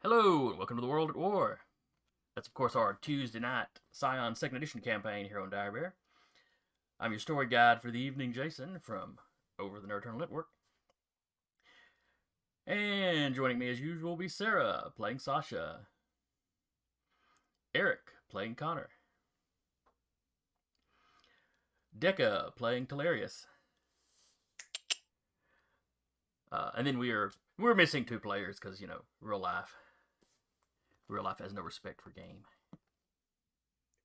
Hello, and welcome to the World at War. That's, of course, our Tuesday night Scion 2nd Edition campaign here on Dire Bear. I'm your story guide for the evening, Jason, from Over the Nerd Turtle Network. And joining me as usual will be Sarah, playing Sasha. Eric, playing Connor. Decca, playing Talarius. And then we're missing two players because, real life. Real life has no respect for game. It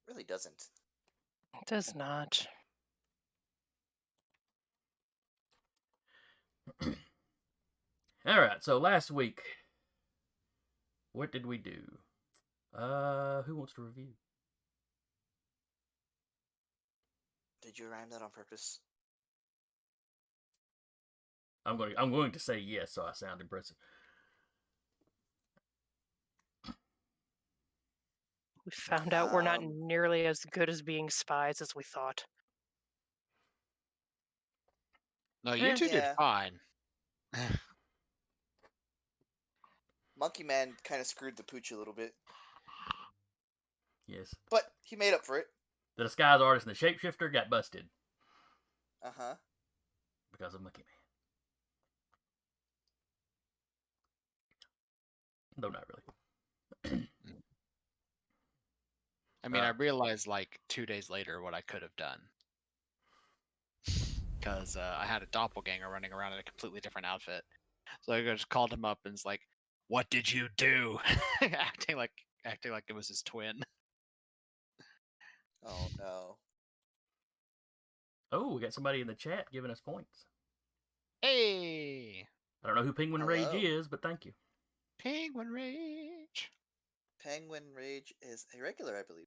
really doesn't. It does not. Alright, so last week, what did we do? Who wants to review? Did you rhyme that on purpose? I'm going to say yes, so I sound impressive. We found out we're not nearly as good as being spies as we thought. No, you two did fine. Monkey Man kind of screwed the pooch a little bit. Yes. But he made up for it. The disguise artist and the shapeshifter got busted. Uh-huh. Because of Monkey Man. Though not really. I mean, I realized like 2 days later what I could have done. Because I had a doppelganger running around in a completely different outfit. So I just called him up and was like, "What did you do?" acting like it was his twin. Oh no. Oh, we got somebody in the chat giving us points. Hey! I don't know who Penguin Rage is, but thank you. Penguin Rage. Penguin Rage is a regular, I believe.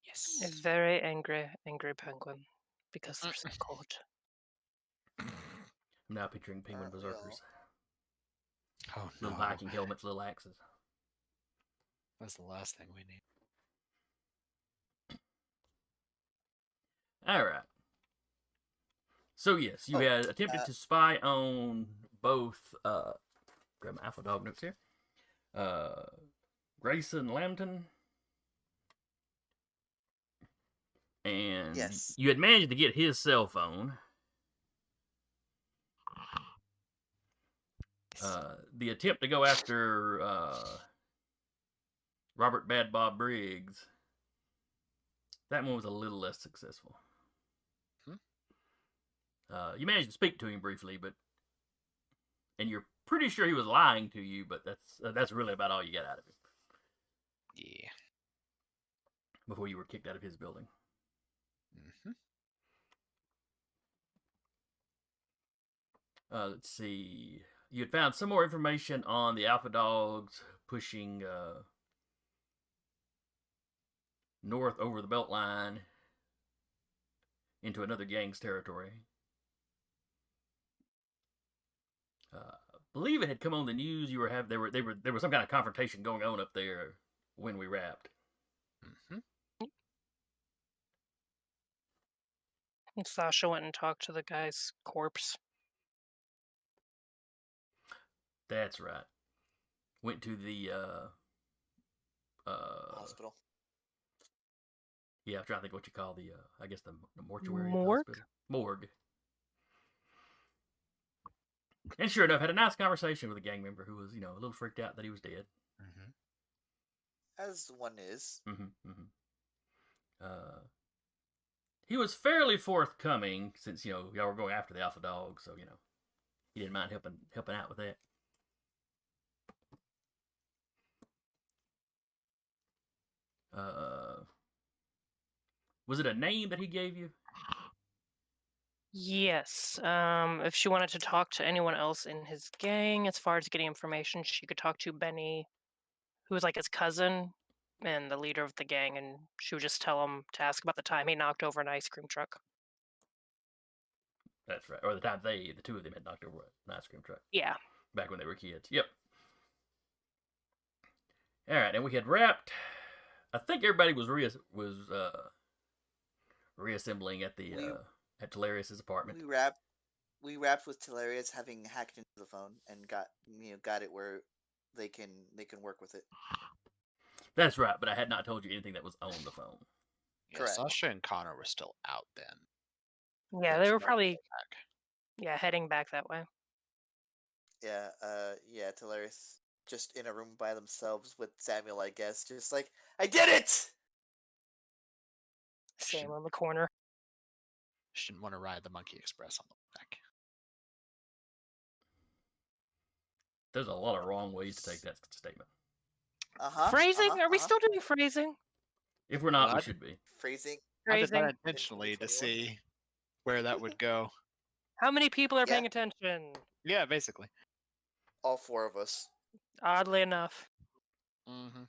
Yes. A very angry penguin. Because they're so cold. I'm now picturing penguin berserkers. Oh no. Little Viking helmets, little axes. That's the last thing we need. Alright. So yes, you had attempted to spy on both, grab my Alpha Dog notes here, Grayson Lambton, and you had managed to get his cell phone. The attempt to go after Robert Bad Bob Briggs, that one was a little less successful. You managed to speak to him briefly, and you're pretty sure he was lying to you, but that's really about all you got out of him. Yeah. Before you were kicked out of his building. Let's see. You had found some more information on the Alpha Dogs pushing north over the Beltline into another gang's territory. I believe it had come on the news. There was some kind of confrontation going on up there when we wrapped. And Sasha went and talked to the guy's corpse. That's right. Went to the hospital. Yeah, I'm trying to think what you call the I guess the mortuary. Morgue? Hospital. Morgue. And sure enough, had a nice conversation with a gang member who was, a little freaked out that he was dead. As one is. He was fairly forthcoming since, y'all were going after the Alpha Dog, so, he didn't mind helping out with that. Was it a name that he gave you? Yes. If she wanted to talk to anyone else in his gang, as far as getting information, she could talk to Benny, who was like his cousin and the leader of the gang, and she would just tell him to ask about the time he knocked over an ice cream truck. That's right. Or the time the two of them had knocked over an ice cream truck. Yeah. Back when they were kids. Yep. All right, and we had wrapped. I think everybody was reassembling at the at Talarius' apartment. We wrapped with Talarius having hacked into the phone and got it where they can work with it. That's right, but I had not told you anything that was on the phone. Yeah, Correct. Sasha and Connor were still out then. Yeah, But they she were might probably go back. heading back that way. Yeah, Teleris just in a room by themselves with Samuel, I guess, just like, I did it! Sam on the corner. She didn't want to ride the Monkey Express on the way back. There's a lot of wrong ways to take that statement. Phrasing? Are we still doing phrasing? If we're not, Well, we I- should be. Phrasing? I did Phrasing. that intentionally to 2021. see where that would go. How many people are Yeah. paying attention? Yeah, basically. All four of us. Oddly enough. Mm-hmm.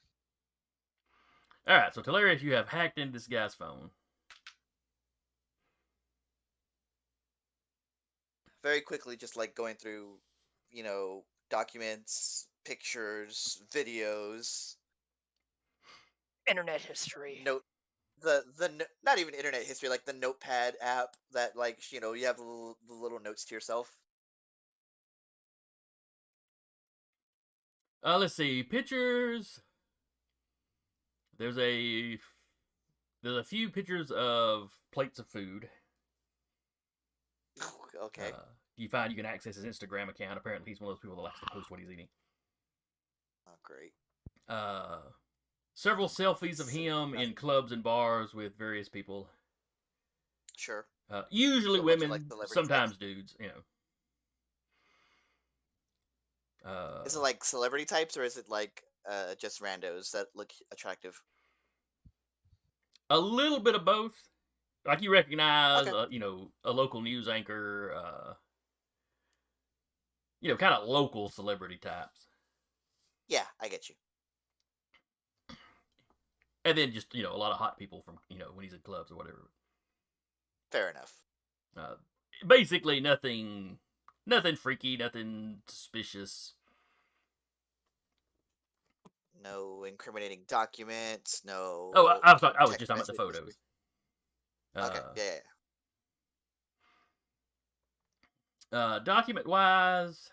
Alright, so Telarius, you have hacked into this guy's phone. Very quickly, just like going through, documents, pictures, videos, Internet history. note not even internet history, like the Notepad app that you have the little notes to yourself. Let's see. Pictures. There's a few pictures of plates of food. Okay. You find you can access his Instagram account. Apparently, he's one of those people that likes to post what he's eating. Oh, great. Several selfies of him in clubs and bars with various people. Sure. Usually So a bunch of, women, like, celebrity sometimes types? dudes. Is it like celebrity types, or is it like just randos that look attractive? A little bit of both. Like you recognize, Okay. A local news anchor. Kind of local celebrity types. Yeah, I get you. And then just, a lot of hot people from, when he's in clubs or whatever. Fair enough. Basically nothing freaky, nothing suspicious. No incriminating documents. No. Oh, I was text just talking about the messages. photos. Okay. Yeah. Document wise,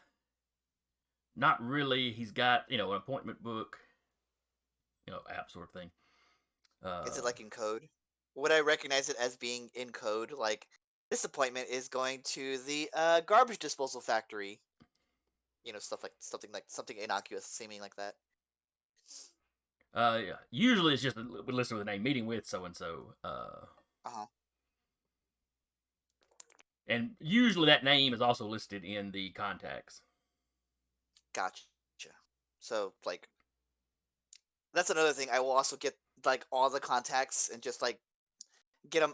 not really. He's got, an appointment book, app sort of thing. Is it like in code? Would I recognize it as being in code? Like, this appointment is going to the garbage disposal factory. Something innocuous seeming like that. Yeah. Usually it's just listed with a name, meeting with so and so. And usually that name is also listed in the contacts. Gotcha. So, like, that's another thing. I will also get like all the contacts and just like get them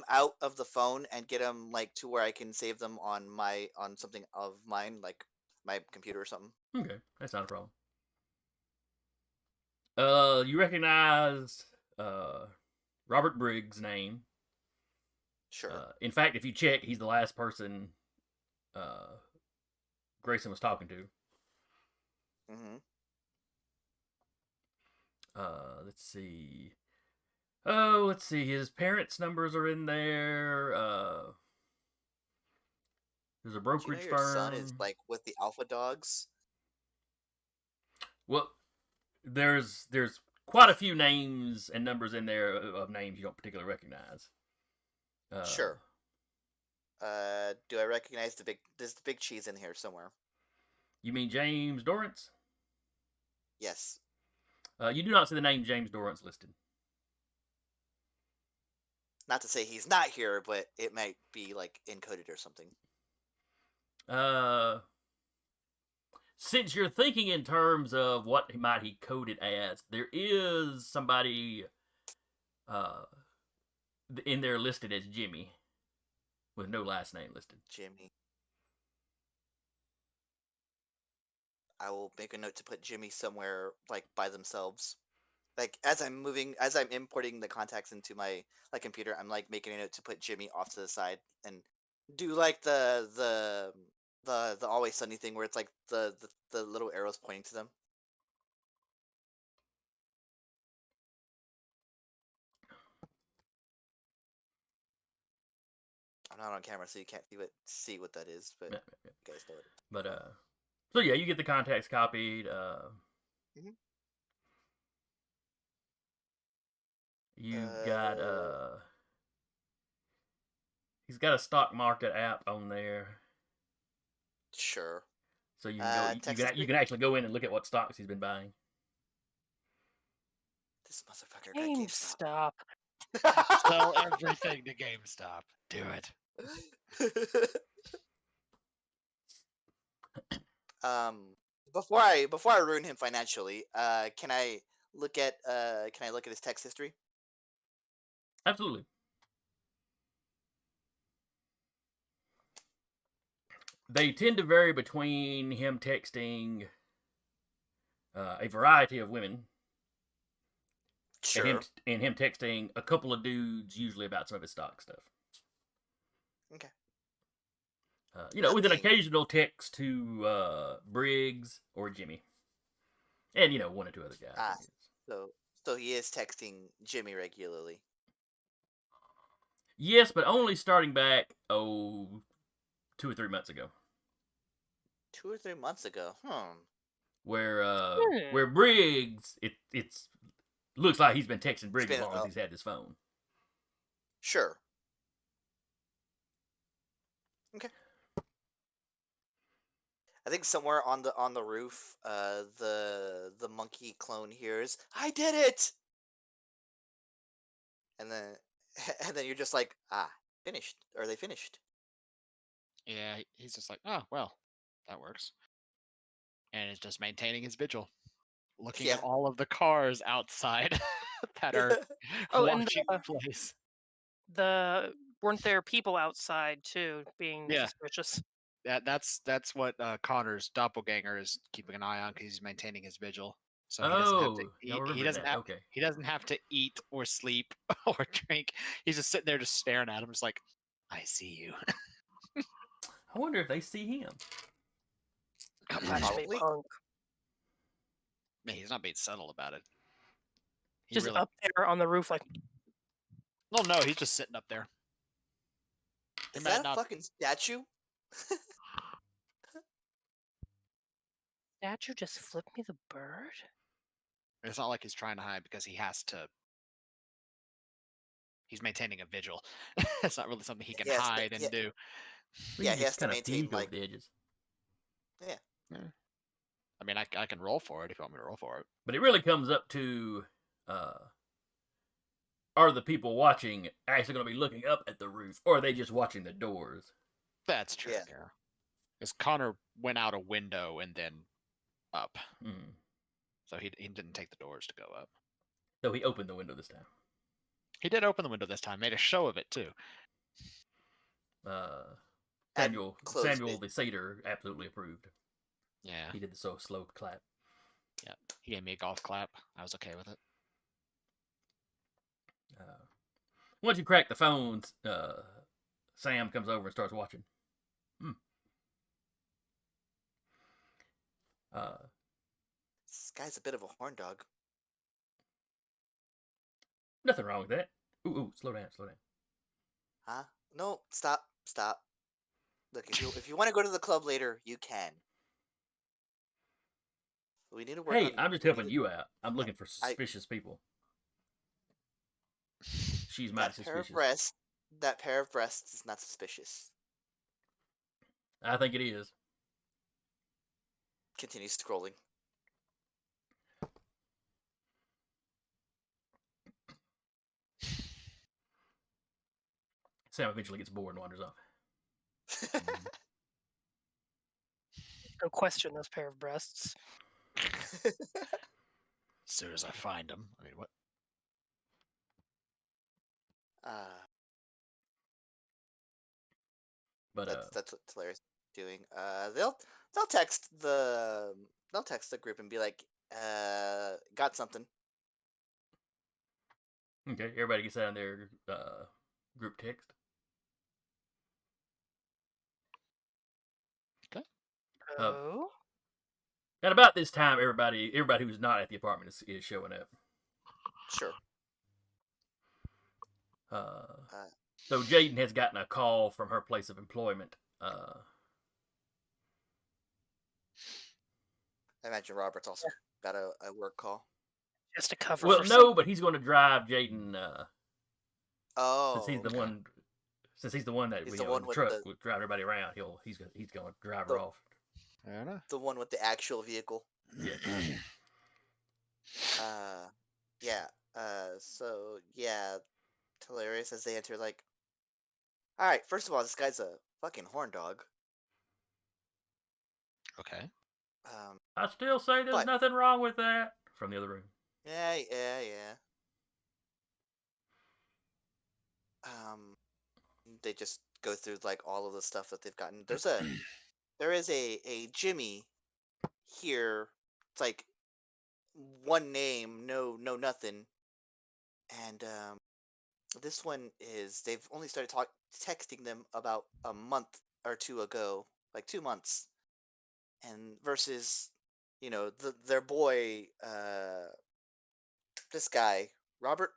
out of the phone and get them like to where I can save them on something of mine, like my computer or something. Okay, that's not a problem. You recognize Robert Briggs' name. Sure. In fact, if you check, he's the last person Grayson was talking to. Mm-hmm. Let's see. Oh, let's see. His parents' numbers are in there. There's a brokerage Do you know your son firm. is like with the Alpha Dogs? Well, there's quite a few names and numbers in there of names you don't particularly recognize. Sure. Do I recognize there's the big cheese in here somewhere? You mean James Dorrance? Yes. You do not see the name James Dorrance listed. Not to say he's not here, but it might be like encoded or something. Since you're thinking in terms of what might he code it as, there is somebody in there listed as Jimmy with no last name listed. Jimmy. I will make a note to put Jimmy somewhere like by themselves. Like as I'm importing the contacts into my computer, I'm like making a note to put Jimmy off to the side and do like the Always Sunny thing where it's like the little arrows pointing to them. I'm not on camera, so you can't see what that is, but Yeah. you guys know it. But So yeah, you get the contacts copied. Mhm. You've got Uh, he's got a stock market app on there, sure. so you can go. Text You history. can actually go in and look at what stocks he's been buying. This motherfucker got GameStop. GameStop. Sell everything to GameStop. Do it. um, before I ruin him financially, can I look at his text history? Absolutely. They tend to vary between him texting a variety of women Sure. and him texting a couple of dudes, usually about some of his stock stuff. Okay. With an Nothing. occasional text to Briggs or Jimmy, and one or two other guys. I Ah, guess. so he is texting Jimmy regularly. Yes, but only starting back 2 or 3 months ago, 2 or 3 months ago. where Briggs it's looks like he's been texting Briggs as been long as he's had this phone. Sure. Okay. I think somewhere on the roof, the monkey clone hears, "I did it," and then and then you're just like, finished. Are they finished? Yeah, he's just like, oh well, that works, and is just maintaining his vigil, looking Yeah. at all of the cars outside that are Oh, and watching the place. weren't there people outside too being Yeah. suspicious? That's what Connor's doppelganger is keeping an eye on because he's maintaining his vigil. So he Oh, y'all remember doesn't that? have Okay. he doesn't have to eat or sleep or drink. He's just sitting there just staring at him, just like, I see you. I wonder if they see him. Come back to me, Probably. punk. Man, he's not being subtle about it. He Just really up there on the roof, like, no, he's just sitting up there. He Is might that a not. fucking statue? statue just flipped me the bird? It's not like he's trying to hide because he has to. He's maintaining a vigil. It's not really something he can Yes, hide and do. Yeah, You he has just to kind of maintain, peek over like- the edges. Yeah. I mean, I can roll for it if you want me to roll for it. But it really comes up to are the people watching actually going to be looking up at the roof, or are they just watching the doors? That's true. Yeah. Because Connor went out a window and then up, Mm. so he didn't take the doors to go up. So he opened the window this time. He did open the window this time. Made a show of it too. And closed Samuel it. the satyr absolutely approved. Yeah, He did the so slow clap. he gave me a golf clap. I was okay with it. Once you crack the phones, Sam comes over and starts watching. This guy's a bit of a horn dog. Nothing wrong with that. Ooh, slow down. Huh? No, stop. Look, if you want to go to the club later, you can. We need to work Hey, on. I'm just we need helping to- you out. I'm looking for suspicious people. She's mighty That pair of suspicious. breasts. That pair of breasts is not suspicious. I think it is. Continue scrolling. Sam eventually gets bored and wanders off. Don't question those pair of breasts. As soon as I find him, I mean, what? But That's what Tularius is doing. They'll text the group and be like, got something. okay, everybody gets out on their group text. Oh? At about this time, everybody who's not at the apartment is showing up. Sure. So Jaden has gotten a call from her place of employment. I imagine Robert's also got a work call. Just to cover Well, for no, but he's going to drive Jaden. Oh, Since he's the okay. one. Since he's the one that He's you the know, one in the with truck the- would drive everybody around. He's going to drive The- her off. Fair enough. the one with the actual vehicle. Yeah. Yeah. So yeah, it's hilarious as they enter. Like, all right. First of all, this guy's a fucking horn dog. Okay. I still say there's But- nothing wrong with that. From the other room. Yeah. They just go through like all of the stuff that they've gotten. There is a Jimmy here. It's like one name, no nothing, and this one is they've only started texting them about a month or two ago, like 2 months, and versus their boy this guy Robert,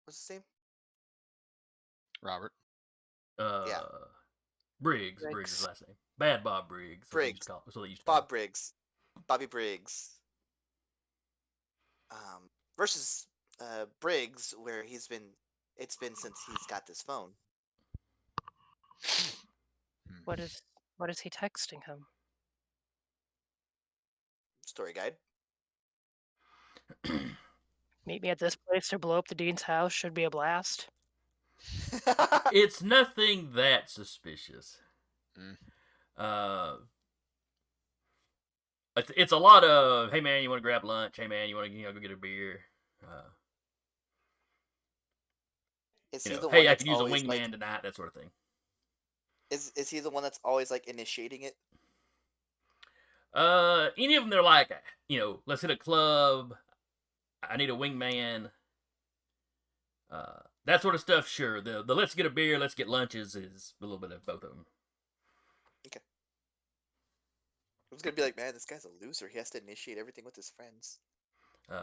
what's his name? Robert. Briggs. Briggs is Briggs. his last name. Bad Bob Briggs. Briggs. So they used to call Bob Briggs, Bobby Briggs, versus Briggs, where it's been since he's got this phone. what is he texting him? Story guide. Meet me at this place or blow up the dean's house. Should be a blast. It's nothing that suspicious. Mm. It's a lot of, hey man, you want to grab lunch? Hey man, you want to go get a beer? Is he the Hey, one I that's could use a always, wingman like, tonight. That sort of thing. is he the one that's always like initiating it? Any of them, they're like, let's hit a club. I need a wingman. That sort of stuff, sure. The let's get a beer, let's get lunches is a little bit of both of them. Okay. I was gonna be like, man, this guy's a loser. He has to initiate everything with his friends. Do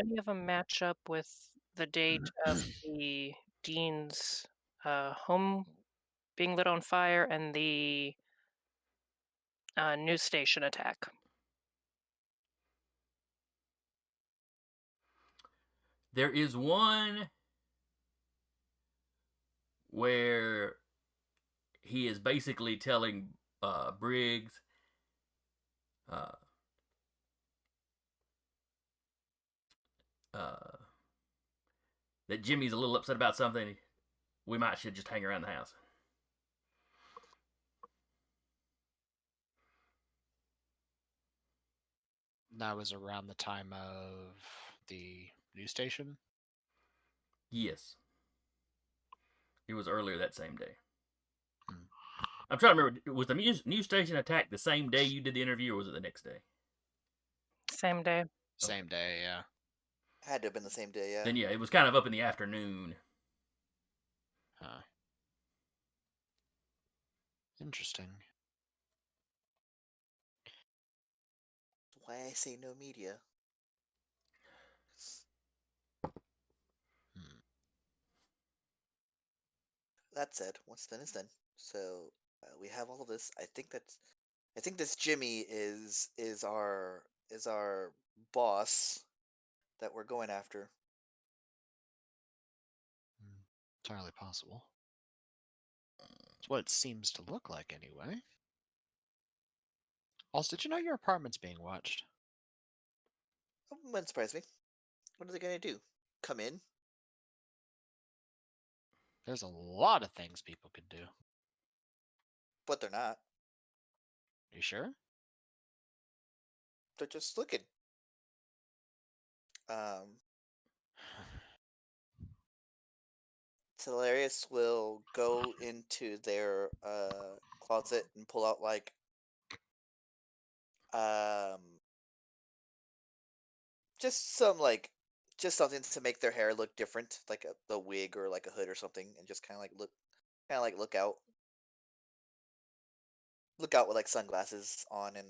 any of them match up with the date of the dean's home being lit on fire and the news station attack? There is one where he is basically telling Briggs that Jimmy's a little upset about something. We should just hang around the house. That was around the time of the news station. Yes. It was earlier that same day. Hmm. I'm trying to remember, was the news station attack the same day you did the interview, or was it the next day? Same day. Same day, yeah. Had to have been the same day, yeah. Then yeah, it was kind of up in the afternoon. Huh. Interesting. Why I say no media. Hmm. That said, what's done is done. So we have all of this. I think this Jimmy is our boss that we're going after. Entirely possible. It's what it seems to look like, anyway. Also, did you know your apartment's being watched? Wouldn't surprise me. What are they gonna do? Come in? There's a lot of things people could do. But they're not. You sure? They're just looking. Hilarious will go into their closet and pull out like just something to make their hair look different, like a wig or like a hood or something, and just kind of like look out with like sunglasses on and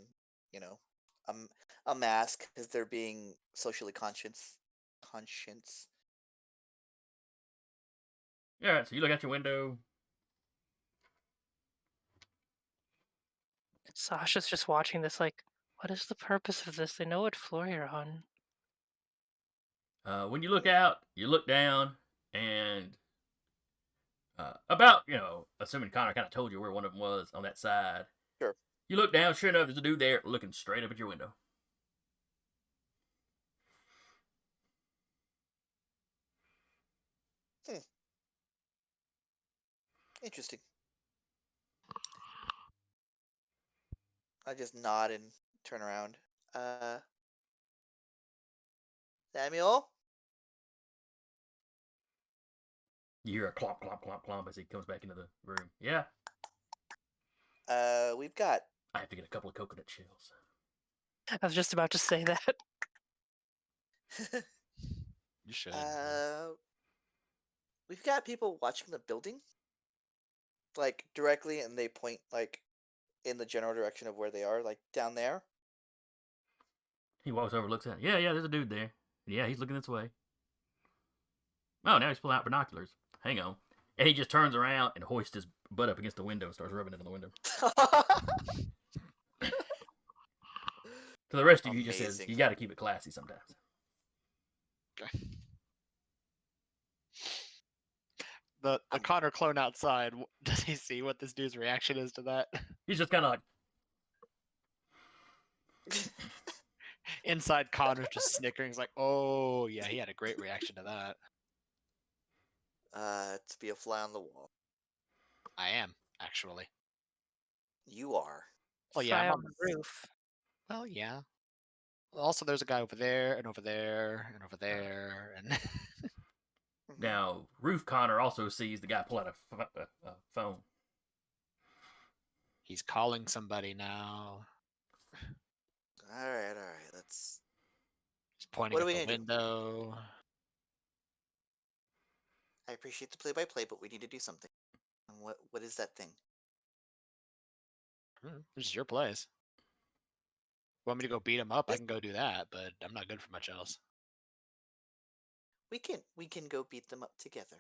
a mask because they're being socially conscious. All right, so you look out your window. Sasha's just watching this like, what is the purpose of this? They know what floor you're on. When you look out, you look down, and about, assuming Connor kind of told you where one of them was on that side. Sure. You look down, sure enough, there's a dude there looking straight up at your window. Interesting. I just nod and turn around. Samuel? You hear a clomp, clomp, clomp, clomp as he comes back into the room. Yeah, We've got I have to get a couple of coconut shells. I was just about to say that. You should. we've got people watching the building, like directly, and they point like in the general direction of where they are, like down there. He walks over, looks at it. Yeah, there's a dude there. Yeah, he's looking this way. Oh, now he's pulling out binoculars. Hang on. And he just turns around and hoists his butt up against the window and starts rubbing it on the window. To the rest of you, he just says, Amazing. you got to keep it classy sometimes. Okay. The Connor clone outside, does he see what this dude's reaction is to that? He's just kind of like, Inside, Connor's just snickering. He's like, oh, yeah, he had a great reaction to that. To be a fly on the wall. I am, actually. You are. Well, yeah, Fly I'm on the roof. Well, yeah. Also, there's a guy over there, and over there, and over there, and now, Roof Connor also sees the guy pull out a phone. he's calling somebody now. All right. Let's. He's pointing What at are we the gonna do? window. I appreciate the play-by-play, but we need to do something. And what is that thing? This is your place. Want me to go beat him up? I Yes. can go do that, but I'm not good for much else. We can go beat them up together.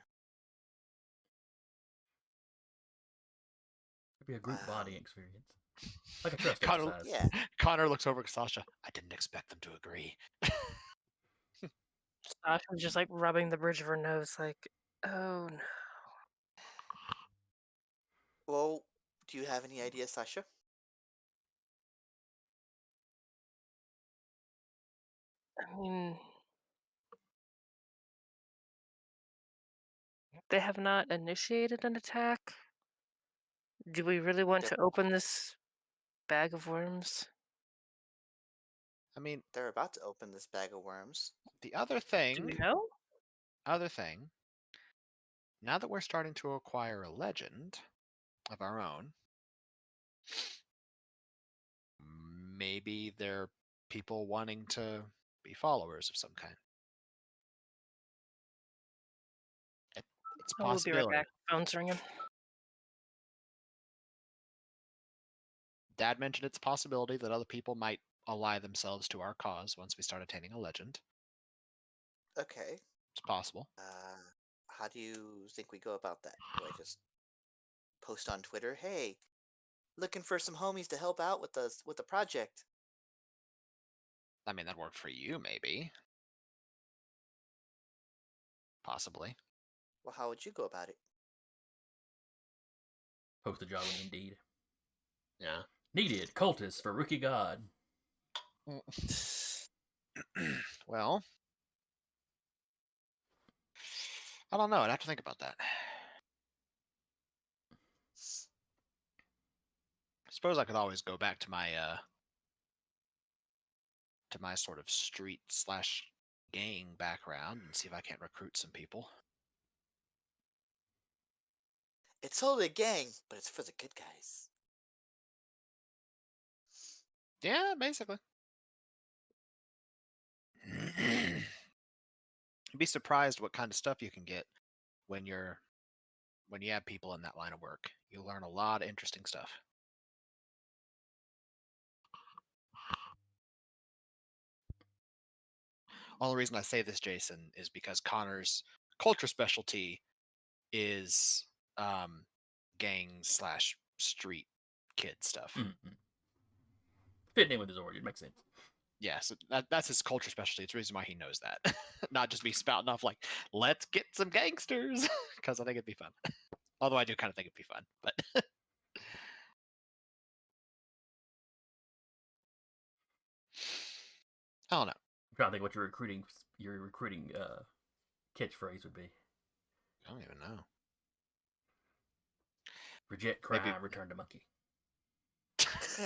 It'd be a group Wow. bonding experience. Like a trust Connor, exercise. Yeah. Connor looks over at Sasha. I didn't expect them to agree. Sasha's just like rubbing the bridge of her nose, like, oh no. Well, do you have any ideas, Sasha? I mean, they have not initiated an attack. Do we really want They're- to open this bag of worms? I mean, They're about to open this bag of worms. the other Do we thing, know? now that we're starting to acquire a legend of our own, maybe they're people wanting to be followers of some kind. It's a Oh, we'll be right possibility. back. Phone's ringing. Dad mentioned it's a possibility that other people might ally themselves to our cause once we start attaining a legend. Okay. It's possible. How do you think we go about that? Do I just post on Twitter, "Hey, looking for some homies to help out with us with the project"? I mean, that worked for you, maybe. Possibly. Well, how would you go about it? Post a job on Indeed. Yeah. Needed cultists for Rookie God. Well, I don't know. I'd have to think about that. I suppose I could always go back to my sort of street / gang background and see if I can't recruit some people. It's totally a gang, but it's for the good guys. Yeah, basically. You'd be surprised what kind of stuff you can get when you have people in that line of work. You learn a lot of interesting stuff. Only reason I say this, Jason, is because Connor's culture specialty is gang / street kid stuff. Mm-hmm. Fitting in with his origin makes sense. Yeah, so that's his culture specialty. It's the reason why he knows that. Not just me spouting off like, let's get some gangsters, because I think it'd be fun. Although I do kind of think it'd be fun, but I don't know. I'm trying to think what your recruiting catchphrase would be. I don't even know. Reject crime, return to monkey.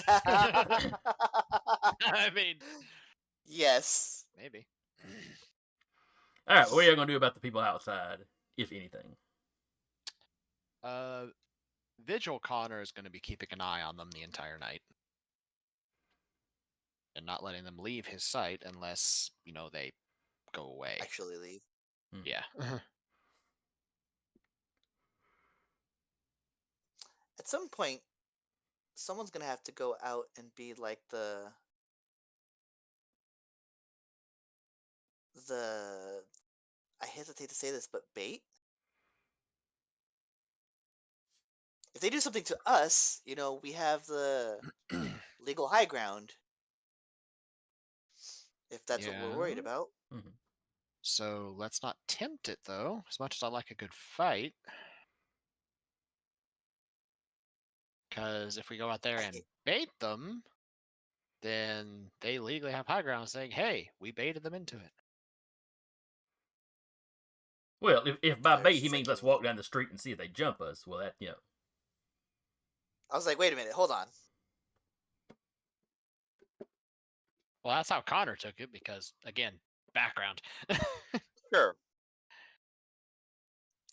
I mean, yes. maybe. All right, what are you gonna do about the people outside, if anything? Vigil Connor is going to be keeping an eye on them the entire night. And not letting them leave his sight unless, they go away. Actually leave. Yeah. At some point, someone's gonna have to go out and be like the I hesitate to say this, but bait. If they do something to us, we have the legal high ground. If that's what we're worried Yeah. about. Mm-hmm. So let's not tempt it, though. As much as I like a good fight. Because if we go out there and bait them, then they legally have high ground saying, hey, we baited them into it. Well, if by I was bait he means let's thinking- walk down the street and see if they jump us, well, that, I was like, wait a minute, hold on. Well, that's how Connor took it because, again, background. Sure.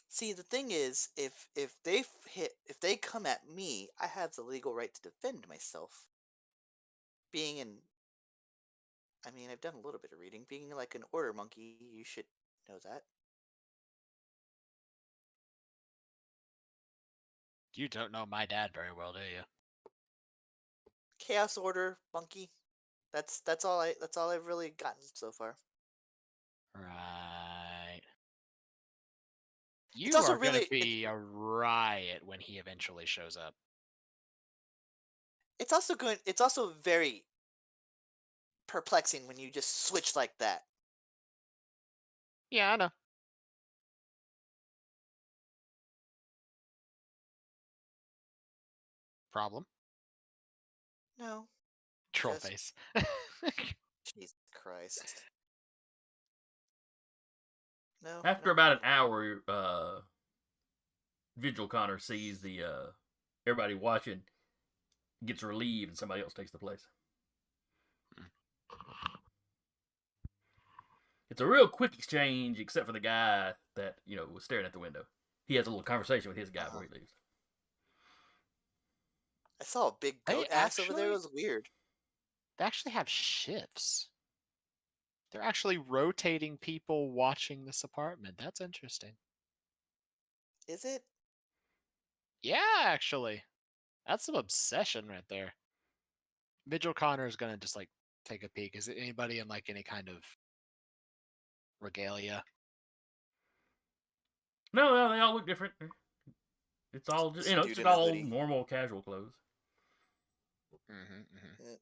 See, the thing is, if they come at me, I have the legal right to defend myself. I've done a little bit of reading. Being like an order monkey, you should know that. You don't know my dad very well, do you? Chaos order monkey. That's all I've really gotten so far. Right. It's You also are going really- to be a riot when he eventually shows up. It's also very perplexing when you just switch like that. Yeah, I know. Problem? No. Troll Just- face. Jesus Christ. No. after no, about no. an hour, Vigil Connor sees the everybody watching, gets relieved, and somebody else takes the place. It's a real quick exchange, except for the guy that was staring at the window. He has a little conversation with his guy before he leaves. I saw a big Hey, goat ass over there. It actually- was weird. They actually have shifts. They're actually rotating people watching this apartment. That's interesting. Is it? Yeah, actually. That's some obsession right there. Vigil Connor is going to just, take a peek. Is it anybody in, any kind of regalia? No, they all look different. It's all just, Just a it's dude just in a all hoodie. normal casual clothes. Mm-hmm.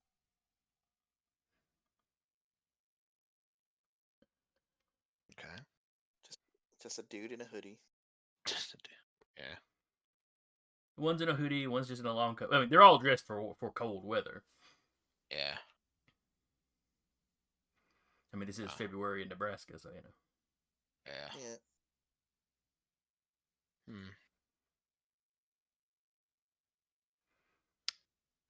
Okay. Just a dude in a hoodie. Yeah. One's in a hoodie, one's just in a long coat. I mean, they're all dressed for cold weather. Yeah. I mean, this is February in Nebraska, so Yeah. Yeah.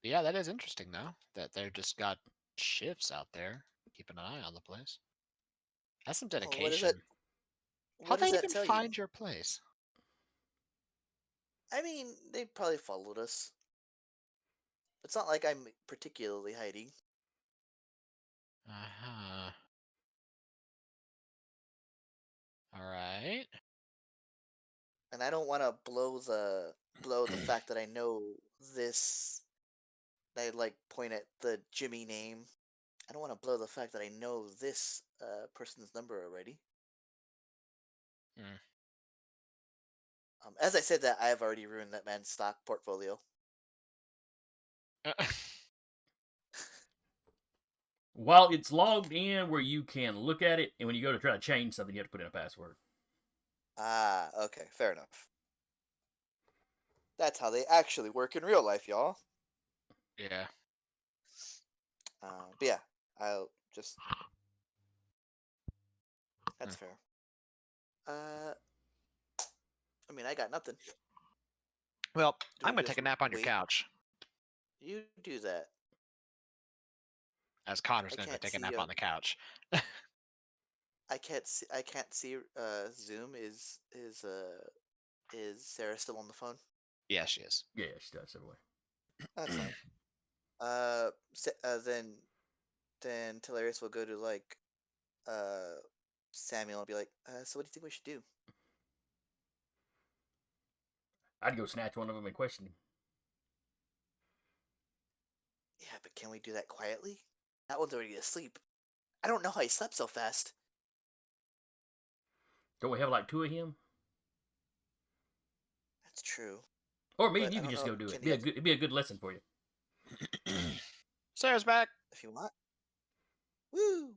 Yeah, that is interesting though. That they've just got shifts out there, keeping an eye on the place. That's some Well, what does dedication. that? How'd What they does that even tell find you? your place? I mean, they probably followed us. It's not like I'm particularly hiding. Uh-huh. Alright. And I don't want to blow the fact that I know this. I point at the Jimmy name. I don't want to blow the fact that I know this person's number already. Hmm. As I said that, I have already ruined that man's stock portfolio. While it's logged in where you can look at it, and when you go to try to change something, you have to put in a password. Ah, okay, fair enough. That's how they actually work in real life, y'all. Yeah. But yeah, I'll just. That's fair. I mean, I got nothing. Well, Do I'm we gonna just take a nap on your wait? couch. You do that. As Connor's I gonna go can't take a see. nap on the couch. I can't see. I can't see. Zoom is Sarah still on the phone? Yeah, she is. Yeah, she does everywhere. That's fine. Then Hilarious will go to like Samuel and be like, so what do you think we should do? I'd go snatch one of them and question him. Yeah, but can we do that quietly? That one's already asleep. I don't know how he slept so fast. Don't we have like 2 of him? That's true. Or me But and I you could don't just know. go do it. Can the other, It'd be a good lesson for you. Sarah's back. if you want? Woo!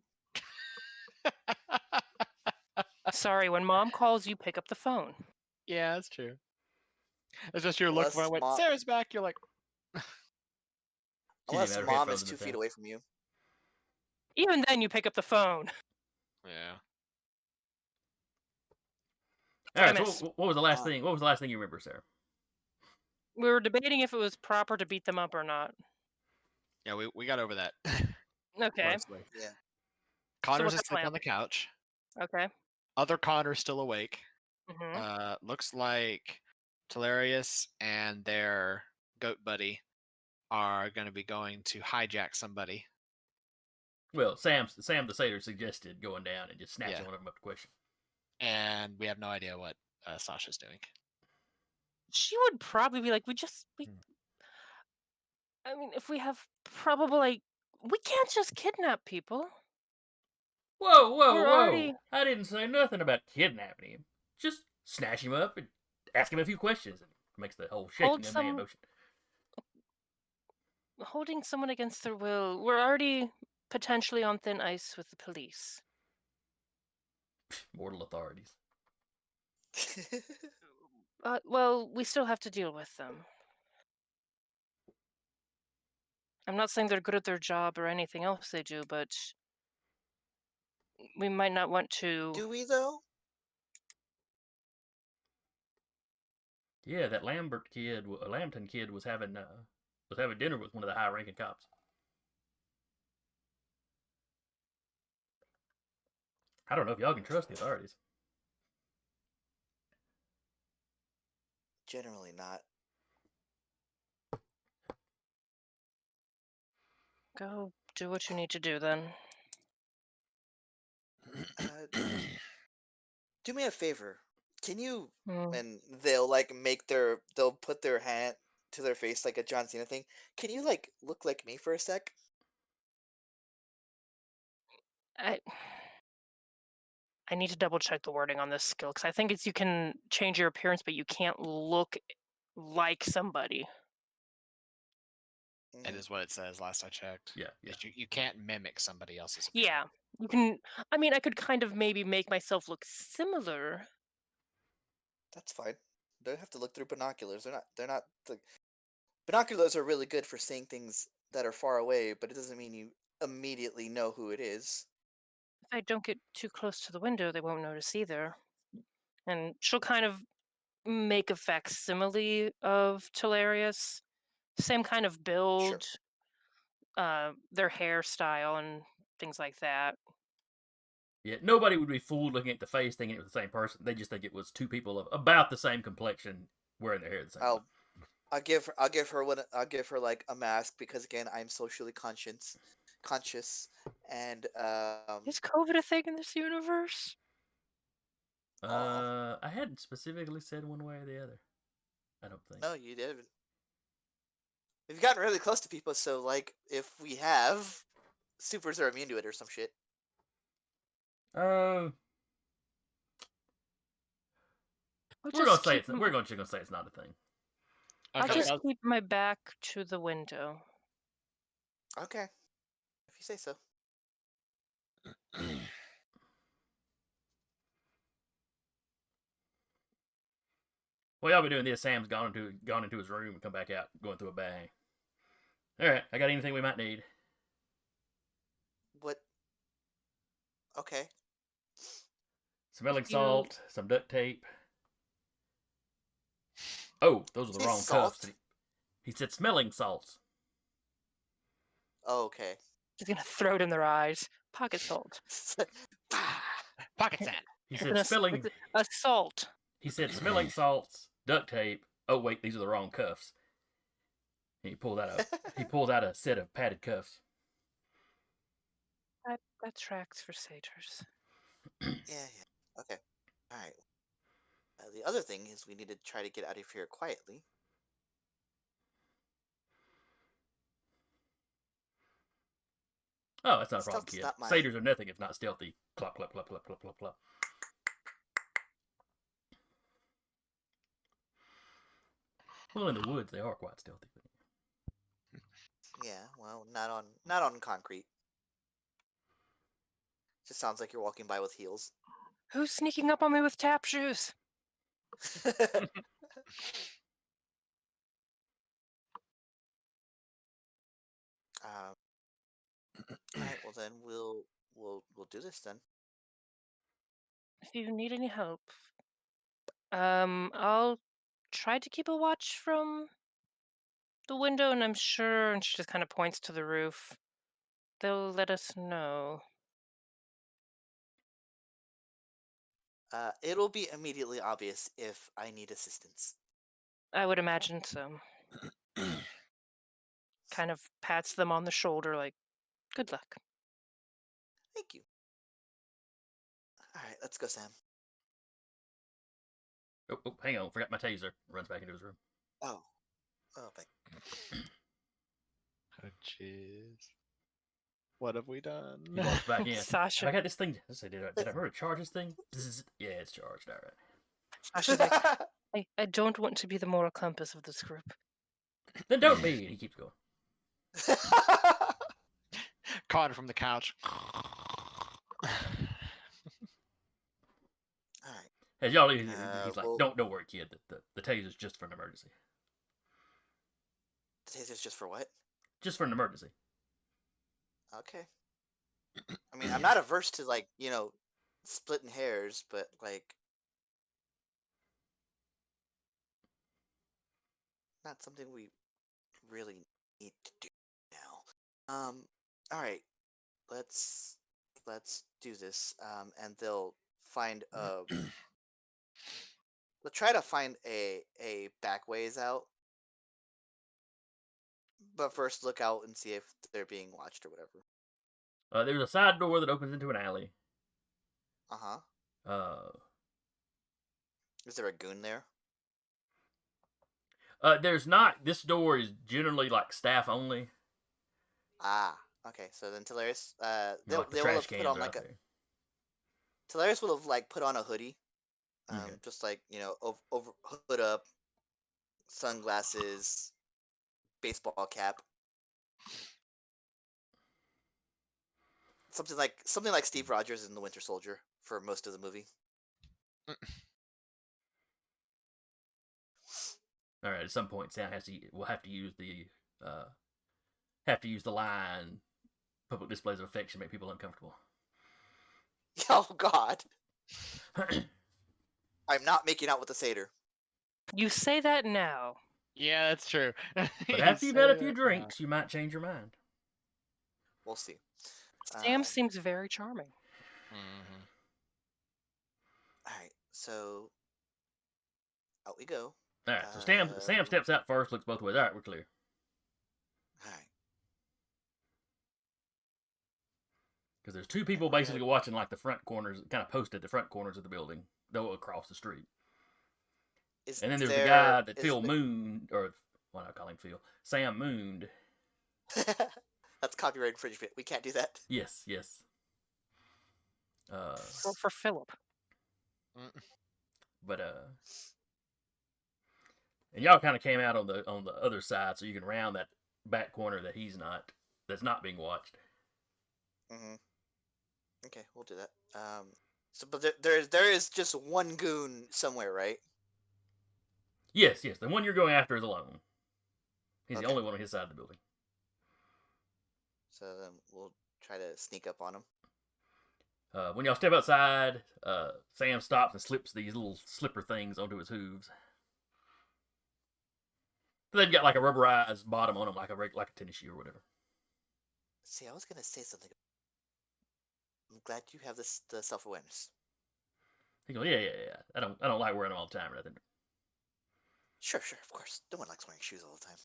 Sorry, when mom calls, you pick up the phone. Yeah, that's true. It's just your look when I Unless went, mom, Sarah's back. You're like, She didn't unless have her mom headphones is in the 2 feet thing. away from you. Even then, you pick up the phone. yeah. All right. Premise. So what was the last Uh, thing? What was the last thing you remember, Sarah? We were debating if it was proper to beat them up or not. Yeah, we got over that. Okay. Mostly. Yeah. Connor's what's our asleep plan? on the couch. Okay. Other Connor's still awake. Hmm. Looks like Talarius and their goat buddy are going to be going to hijack somebody. Well, Sam the Satyr suggested going down and just snatching Yeah. one of them up to question. And we have no idea what Sasha's doing. She would probably be like, I mean, if we have probable, like, we can't just kidnap people. Whoa, whoa, We're whoa! already- I didn't say nothing about kidnapping him. Just snatch him up and ask him a few questions. And makes the whole shaking of man motion. Holding someone against their will. We're already potentially on thin ice with the police. Mortal authorities. Well, we still have to deal with them. I'm not saying they're good at their job or anything else they do, but we might not want to. Do we though? Yeah, that Lambton kid was having dinner with one of the high-ranking cops. I don't know if y'all can trust the authorities. Generally not. Go do what you need to do then. Do me a favor. Can you? Hmm. And they'll put their hand to their face like a John Cena thing. Can you like look like me for a sec? I need to double check the wording on this skill because I think it's you can change your appearance, but you can't look like somebody. It is what it says last I checked. Yeah. You can't mimic somebody else's appearance. Yeah, you can. I mean, I could kind of maybe make myself look similar. That's fine. Don't have to look through binoculars. They're not. Binoculars are really good for seeing things that are far away, but it doesn't mean you immediately know who it is. If I don't get too close to the window, they won't notice either. And she'll kind of make a facsimile of Talarius. Same kind of build, their hairstyle and things like that. Yeah, nobody would be fooled looking at the face thinking it was the same person. They just think it was 2 people of about the same complexion wearing their hair the same way. I'll give her like a mask because again I'm socially conscious, and Is COVID a thing in this universe? I hadn't specifically said one way or the other. I don't think. No, you didn't. We've gotten really close to people, so like if we have, supers are immune to it or some shit. We're gonna say it's not a thing. I'll Okay, just keep my back to the window. Okay, if you say so. While y'all be doing this, Sam's gone into his room and come back out, going through a bag. All right, I got anything we might need. What? Okay. Smelling You- salt, some duct tape. Oh, those are the Say wrong salt? cuffs. He said smelling salts. Oh, okay. She's gonna throw it in their eyes. Pocket salt. Pocket sand. He With said an ass- spilling. with a salt. He said smelling salts, duct tape. Oh wait, these are the wrong cuffs. He pulled out a set of padded cuffs. That tracks for satyrs. Yeah. Okay. All right. The other thing is we need to try to get out of here quietly. Oh, that's not a problem, Stealth's kid. not my- Satyrs are nothing if not stealthy. Clop, clop, clop, clop, clop, clop, clop. Well, in the woods, they are quite stealthy. Yeah. Well, not on concrete. Just sounds like you're walking by with heels. Who's sneaking up on me with tap shoes? All right. Well, then we'll do this then. If you need any help, I'll try to keep a watch from the window, and I'm sure. And she just kind of points to the roof. They'll let us know. It'll be immediately obvious if I need assistance. I would imagine so. Kind of pats them on the shoulder, like, good luck. Thank you. All right. Let's go, Sam. Oh, hang on. Forgot my taser. Runs back into his room. Oh. Oh, thank Oh, jeez. What have we done? He walks back in. Sasha, I got this thing. Let's see, did I remember to charge this thing? Bzzz. Yeah, it's charged. All right. Sasha's like, I don't want to be the moral compass of this group. Then don't be. And he keeps going. Caught it from the couch. All right. As y'all leave, he's like, well- don't worry, kid. The taser's just for an emergency. The taser's just for what? Just for an emergency. Okay. I mean, I'm not averse to splitting hairs, but not something we really need to do now. All right. Let's do this. And they'll find they'll try to find a back ways out. But first, look out and see if they're being watched or whatever. There's a side door that opens into an alley. Uh-huh. Is there a goon there? There's not. This door is generally like staff only. Ah, okay. So then Telaris, You know, like the they will trash have cans put on are like out a there. Telaris will have put on a hoodie, Okay. just over hood up, sunglasses, baseball cap, something like Steve Rogers in The Winter Soldier for most of the movie. All right. At some point, Sam will have to use the line. Public displays of affection make people uncomfortable. Oh God, I'm not making out with a satyr. You say that now. Yeah, that's true. But after you've had a few drinks, you might change your mind. We'll see. Sam Um, seems very charming. Mhm. All right, so out we go. All right. So Sam steps out first, looks both ways. All right, we're clear. All right. Because there's two people basically watching like the front corners, kind of posted the front corners of the building, though across the street. And then there's the guy that Phil mooned, or why not call him Phil? Sam mooned. That's copyright infringement. We can't do that. Yes. For Philip. But and y'all kind of came out on the other side, so you can round that back corner that's not being watched. Mm-hmm. Okay, we'll do that. So, but there is just one goon somewhere, right? Yes, the one you're going after is alone. He's the Okay. only one on his side of the building. So then we'll try to sneak up on him. When y'all step outside, Sam stops and slips these little slipper things onto his hooves. They've got like a rubberized bottom on them, like a tennis shoe or whatever. See, I was gonna say something. I'm glad you have the self-awareness. He goes, yeah. I don't like wearing them all the time or nothing. Sure, of course. No one likes wearing shoes all the time.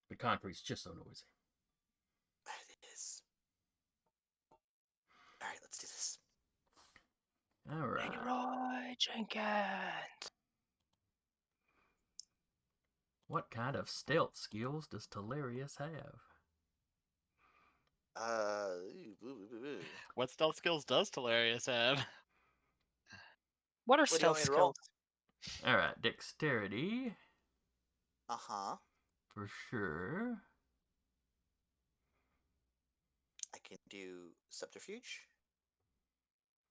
But concrete's just so noisy. It is. All right, let's do this. All right. Leroy Jenkins. What kind of stealth skills does Telarius have? What stealth skills does Telarius have? What are What do you want stealth me to roll? skills? All right, dexterity Uh-huh. for sure. I can do subterfuge.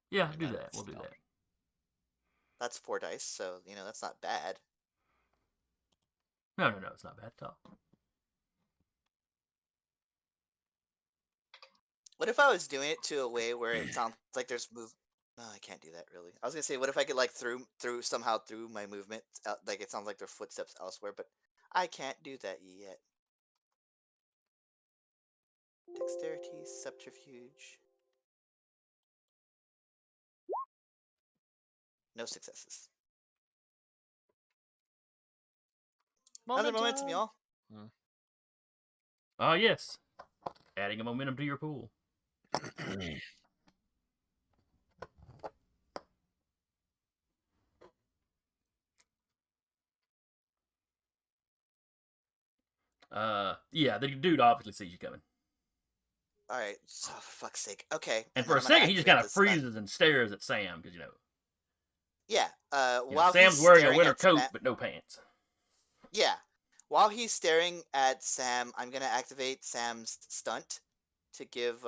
Yeah, I do mean, that. that's We'll do stealth. that. That's 4 dice, so that's not bad. No, it's not bad at all. What if I was doing it to a way where it sounds like there's move? No, I can't do that really. I was gonna say, what if I could like through my movement, like it sounds like there are footsteps elsewhere, but I can't do that yet. Dexterity, subterfuge. No successes. Another momentum, y'all. Oh, yes. Adding a momentum to your pool. Yeah, the dude obviously sees you coming. All right, so for fuck's sake. Okay. And then for a I'm gonna second, he just kind activate of the stun. freezes and stares at Sam, because, Yeah. you know, While Sam's he's wearing a staring winter at coat, Sam, but no pants. yeah. While he's staring at Sam, I'm gonna activate Sam's stunt to give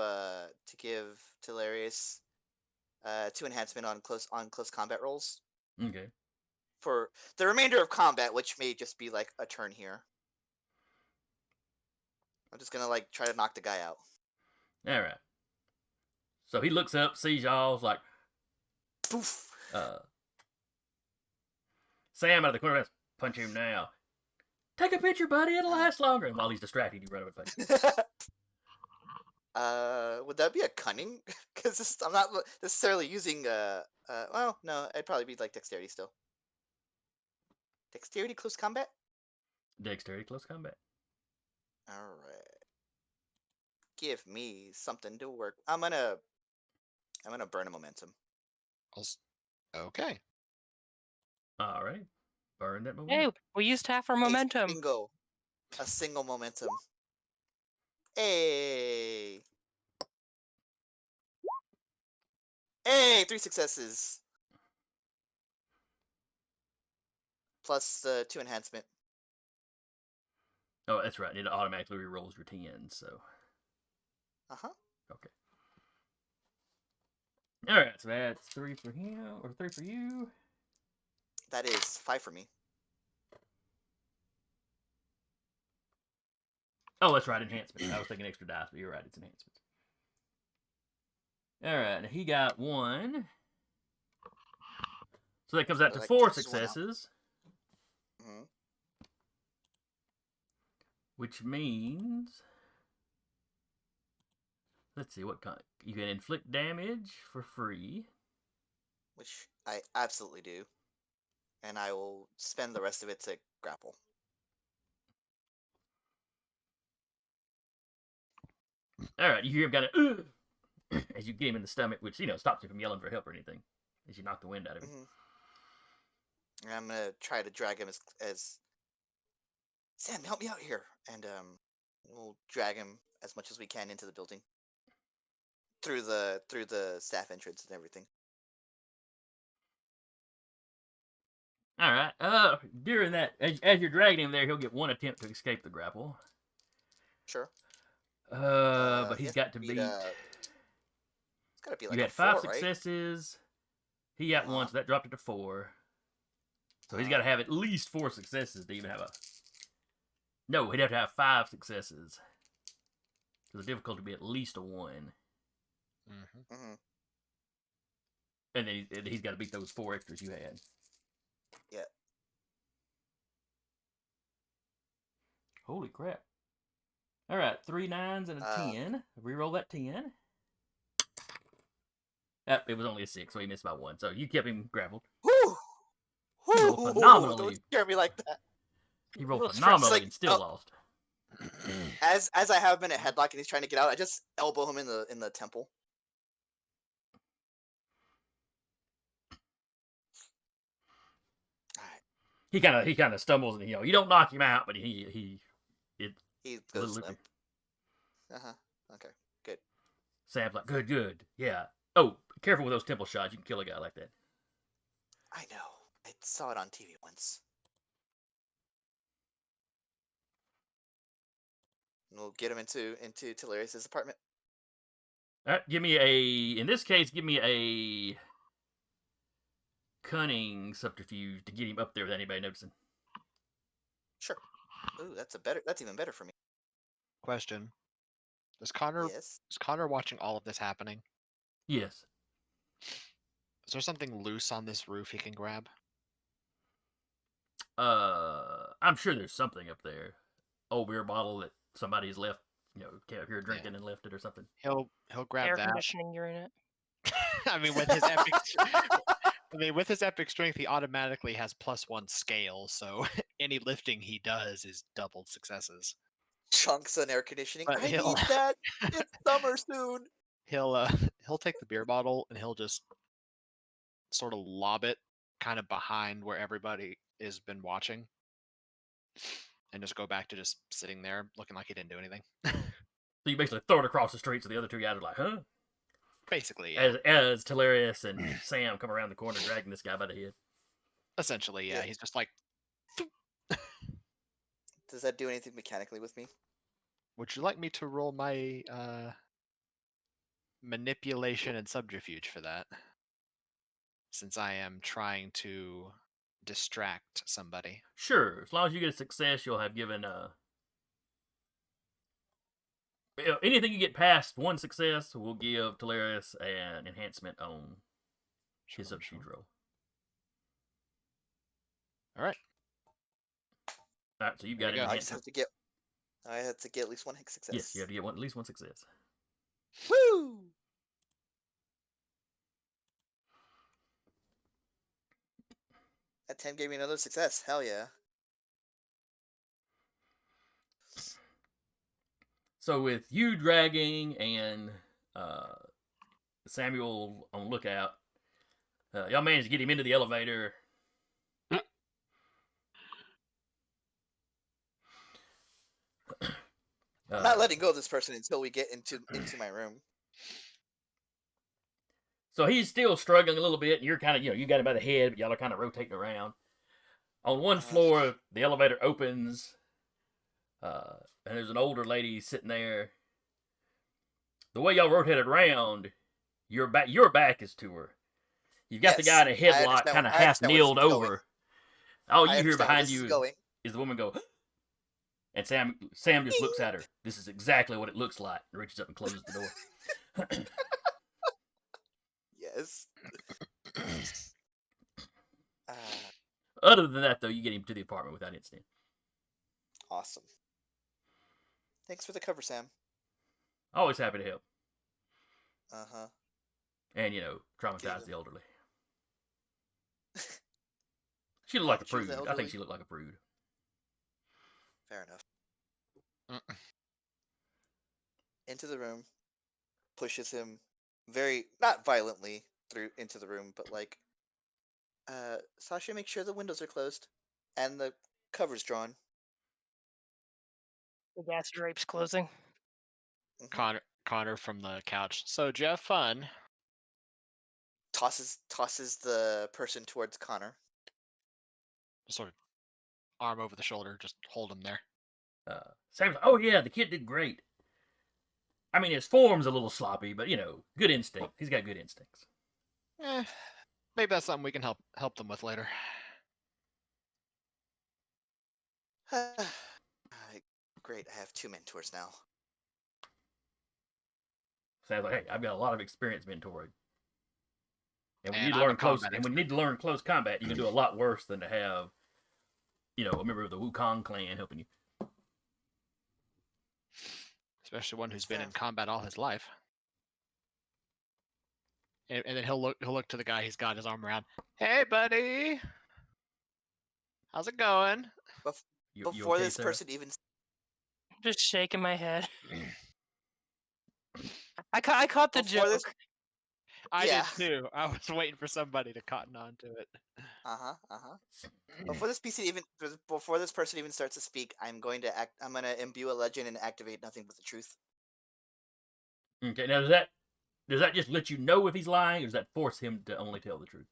Telarius 2 enhancement on close combat rolls Okay. for the remainder of combat, which may just be like a turn here. I'm just gonna like try to knock the guy out. All right. So he looks up, sees y'all's like, Poof. Sam out of the corner, goes, punch him now. Take a picture, buddy. It'll last longer. And while he's distracted, you run up and punch him. Would that be a cunning? Because I'm not necessarily using well, no, it'd probably be like dexterity still. Dexterity close combat. Dexterity, close combat. All right. Give me something to work. I'm gonna burn a momentum. Okay. All right. Burn that Hey, momentum. we used half our momentum. A single momentum. Hey, 3 successes. Plus 2 enhancement. Oh, that's right. It automatically re-rolls your 10, so. Uh-huh. Okay. All right, so that's 3 for him, or 3 for you. That is 5 for me. Oh, that's right, enhancement. I was thinking extra dice, but you're right, it's enhancements. All right, he got 1. So that comes out to 4 successes. Mm-hmm. Which means, let's see, what kind? You can inflict damage for free. Which I absolutely do. And I will spend the rest of it to grapple. All right, you hear him kind of as you get him in the stomach, which stops him from yelling for help or anything, as you knock the wind out of him. And I'm gonna try to drag him as Sam, help me out here, and we'll drag him as much as we can into the building through the staff entrance and everything. All right. During that, as you're dragging him there, he'll get 1 attempt to escape the grapple. Sure. But he's got to beat. Gotta be You like had a 5 4, right? successes. He got 1, Uh-huh. so that dropped it to 4. So he's got to have at least 4 successes to even have a... No, he'd have to have 5 successes. So the difficulty would be at least a 1. Mm-hmm. Mm-hmm. And then he's got to beat those 4 extras you had. Yeah. Holy crap. Alright, 3 9s and a 10. Reroll that 10. It was only a 6, so he missed by 1. So you kept him grappled. Whoo! He rolled Whoo! phenomenally. Don't scare me like that. He rolled Little stress. phenomenally Like, and still oh. lost. As I have him in a headlock and he's trying to get out, I just elbow him in the temple. Alright. He kind of stumbles and you don't knock him out, but He little goes loopy. limp. Uh-huh. Okay. Good. Sam's like, good, yeah. Oh, careful with those temple shots. You can kill a guy like that. I know. I saw it on TV once. And we'll get him into Tiberius's apartment. All right, in this case, give me a cunning subterfuge to get him up there without anybody noticing. Sure. Ooh, that's even better for me. Question: Is Connor Yes. watching all of this happening? Yes. Is there something loose on this roof he can grab? I'm sure there's something up there. Old beer bottle that somebody's left, came up here drinking and left it or something. He'll grab Air that. conditioning unit. I mean, with his epic strength, he automatically has +1 scale. So any lifting he does is doubled successes. Chunks and air conditioning. But I need that. It's summer soon. He'll take the beer bottle and he'll just sort of lob it kind of behind where everybody has been watching, and just go back to just sitting there looking like he didn't do anything. So you basically throw it across the street, so the other 2 guys are like, huh? Basically, yeah. As Tiberius and Sam come around the corner dragging this guy by the head. Essentially, yeah. Yeah. He's just like, Does that do anything mechanically with me? would you like me to roll my manipulation and subterfuge for that? Since I am trying to distract somebody. Sure, as long as you get a success, you'll have given anything you get past 1 success will give Tiberius an enhancement on his subterfuge roll. All right. All right, so you've got There an you go. I just have enhancement. I have to get at least 1 success. Yes, you have to get at least 1 success. Woo! That 10 gave me another success. Hell yeah. So with you dragging and Samuel on lookout, y'all managed to get him into the elevator. I'm not letting go of this person until we get into my room. So he's still struggling a little bit, and you're kind of, you got him by the head, but y'all are kind of rotating around. On one floor, the elevator opens, and there's an older lady sitting there. The way y'all rotated around, your back is to her. You've got the guy in a headlock, kind of half kneeled over. All you hear behind you is the woman go, and Sam just looks at her. This is exactly what it looks like, and reaches up and closes the door. Yes. Other than that, though, you get him to the apartment without incident. Awesome. Thanks for the cover, Sam. Always happy to help. Uh-huh. And, traumatize Damn. the elderly. She looked like a She was prude. I think elderly? she looked like a prude. Fair enough. Into the room, pushes him not violently into the room, but like, Sasha, make sure the windows are closed and the cover's drawn. The gas drapes closing. Connor from the couch. So, did you have fun? Tosses the person towards Connor. Just sort of arm over the shoulder, just hold him there. Sam's like, oh yeah, the kid did great. I mean, his form's a little sloppy, but good instinct. He's got good instincts. Maybe that's something we can help them with later. Great, I have 2 mentors now. Sounds like, hey, I've got a lot of experience mentoring. And when And you need to I'm a learn close, combat and when you need to learn close combat, you can do a lot worse than to have, a member of the Wukong clan helping you. Especially one who's been in Yeah. combat all his life. And then he'll look to the guy he's got his arm around. Hey, buddy, how's it going? You Before okay, this Sarah? person even Just shaking my head. I caught the Before this- joke. I Yeah. did too. I was waiting for somebody to cotton on to it. Before this person even starts to speak, I'm going to imbue a legend and activate nothing but the truth. Okay, now does that just let you know if he's lying, or does that force him to only tell the truth?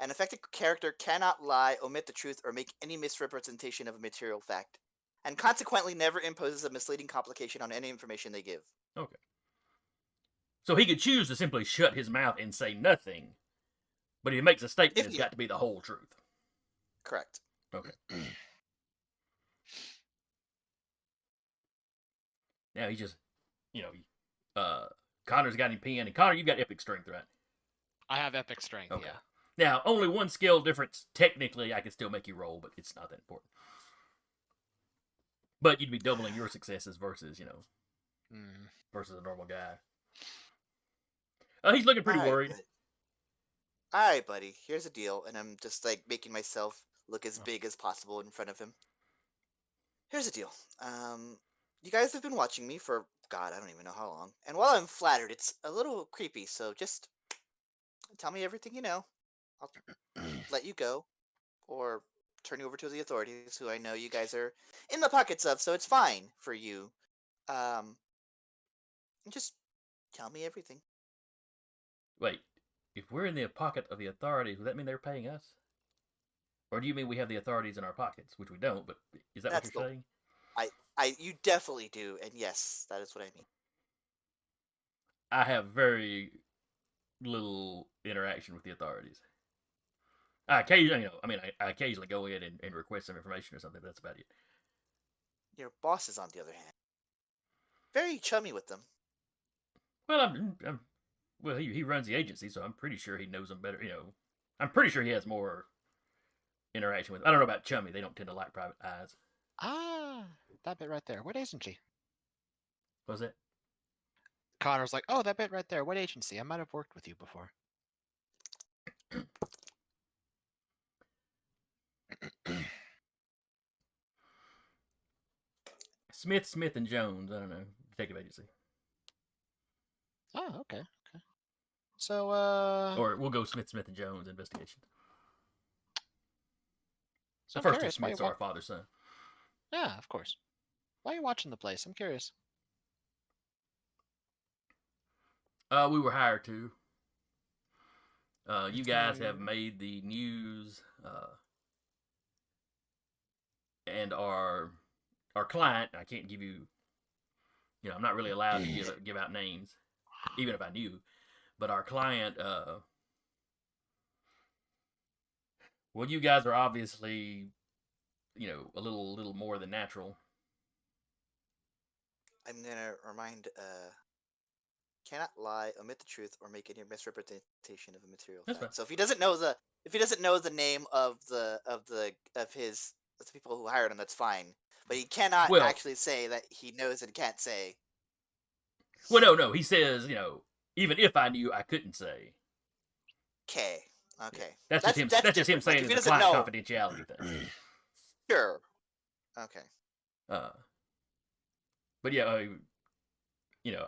An affected character cannot lie, omit the truth, or make any misrepresentation of a material fact, and consequently never imposes a misleading complication on any information they give. Okay. So he could choose to simply shut his mouth and say nothing, but if he makes a statement, If it's he- got to be the whole truth. Correct. Okay. Now he's just, Connor's got him pinned, and Connor, you've got epic strength, right? I have epic strength. Okay. Yeah. Now, only one skill difference. Technically, I can still make you roll, but it's not that important. But you'd be doubling your successes versus, versus a normal guy. He's looking pretty worried. Alright, buddy. Here's the deal, and I'm just like making myself look as big as possible in front of him. Here's the deal. You guys have been watching me for God, I don't even know how long. And while I'm flattered, it's a little creepy, so just tell me everything you know. I'll let you go. Or turn you over to the authorities, who I know you guys are in the pockets of, so it's fine for you. Just tell me everything. Wait, if we're in the pocket of the authorities, would that mean they're paying us? Or do you mean we have the authorities in our pockets, which we don't? But is that That's what you're saying? You definitely do, and yes, that is what I mean. I have very little interaction with the authorities. I occasionally, I occasionally go in and request some information or something. But that's about it. Your boss is, on the other hand, very chummy with them. Well, well, he runs the agency, so I'm pretty sure he knows them better. I'm pretty sure he has more interaction with. I don't know about chummy. They don't tend to like private eyes. Ah, that bit right there. What agency? Was it? Connor's like, oh, that bit right there. What agency? I might have worked with you before. Smith and Jones. I don't know. Detective agency. Oh, okay. So, Or we'll go Smith and Jones investigation. so The I'm first two curious, why Smiths you are father son. Yeah, of course. Why are you watching the place? I'm curious. We were hired to. You guys have made the news, and our client. I can't give you. I'm not really allowed to give out names, even if I knew. But our client, well, you guys are obviously, a little more than natural. I'm gonna remind, cannot lie, omit the truth, or make any misrepresentation of a material That's fact. fine. So if he doesn't know the name of the people who hired him, that's fine. But he cannot Well- actually say that he knows and can't say. Well, no. He says, even if I knew, I couldn't say. Okay. That's just him. That's just him different. Like, saying if he it's a doesn't client know, confidentiality thing. sure. Okay. But yeah,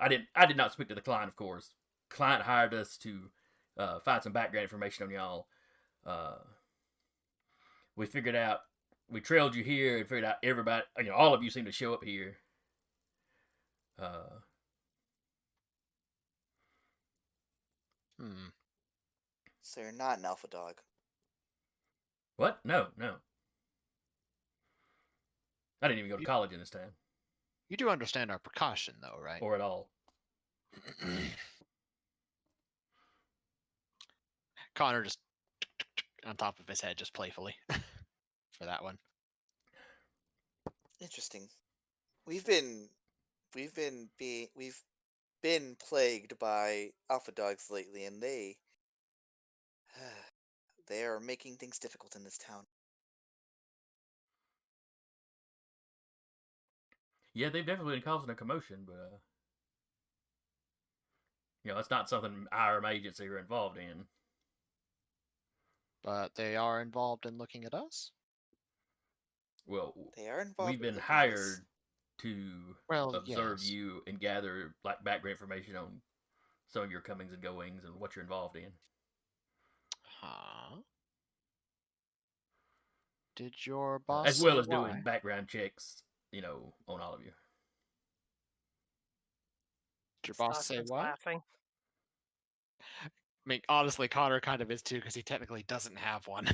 I did not speak to the client, of course. Client hired us to find some background information on y'all. We figured out, we trailed you here and figured out everybody, all of you seem to show up here. So you're not an alpha dog. What? No. I didn't even go to college in this town. You do understand our precaution, though, right? or at all. Connor just on top of his head, just playfully for that one. Interesting. We've been plagued by alpha dogs lately, and they they are making things difficult in this town. Yeah, they've definitely been causing a commotion, but it's not something our agency are involved in. But they are involved in looking at us? Well, They are involved. we've been in looking at us. hired to Well, observe yes. you and gather like background information on some of your comings and goings and what you're involved in. Huh? Did your boss As well say as why? doing background checks, on all of you. Did your boss say Sasha's why? laughing. I mean, honestly, Connor kind of is too, because he technically doesn't have one.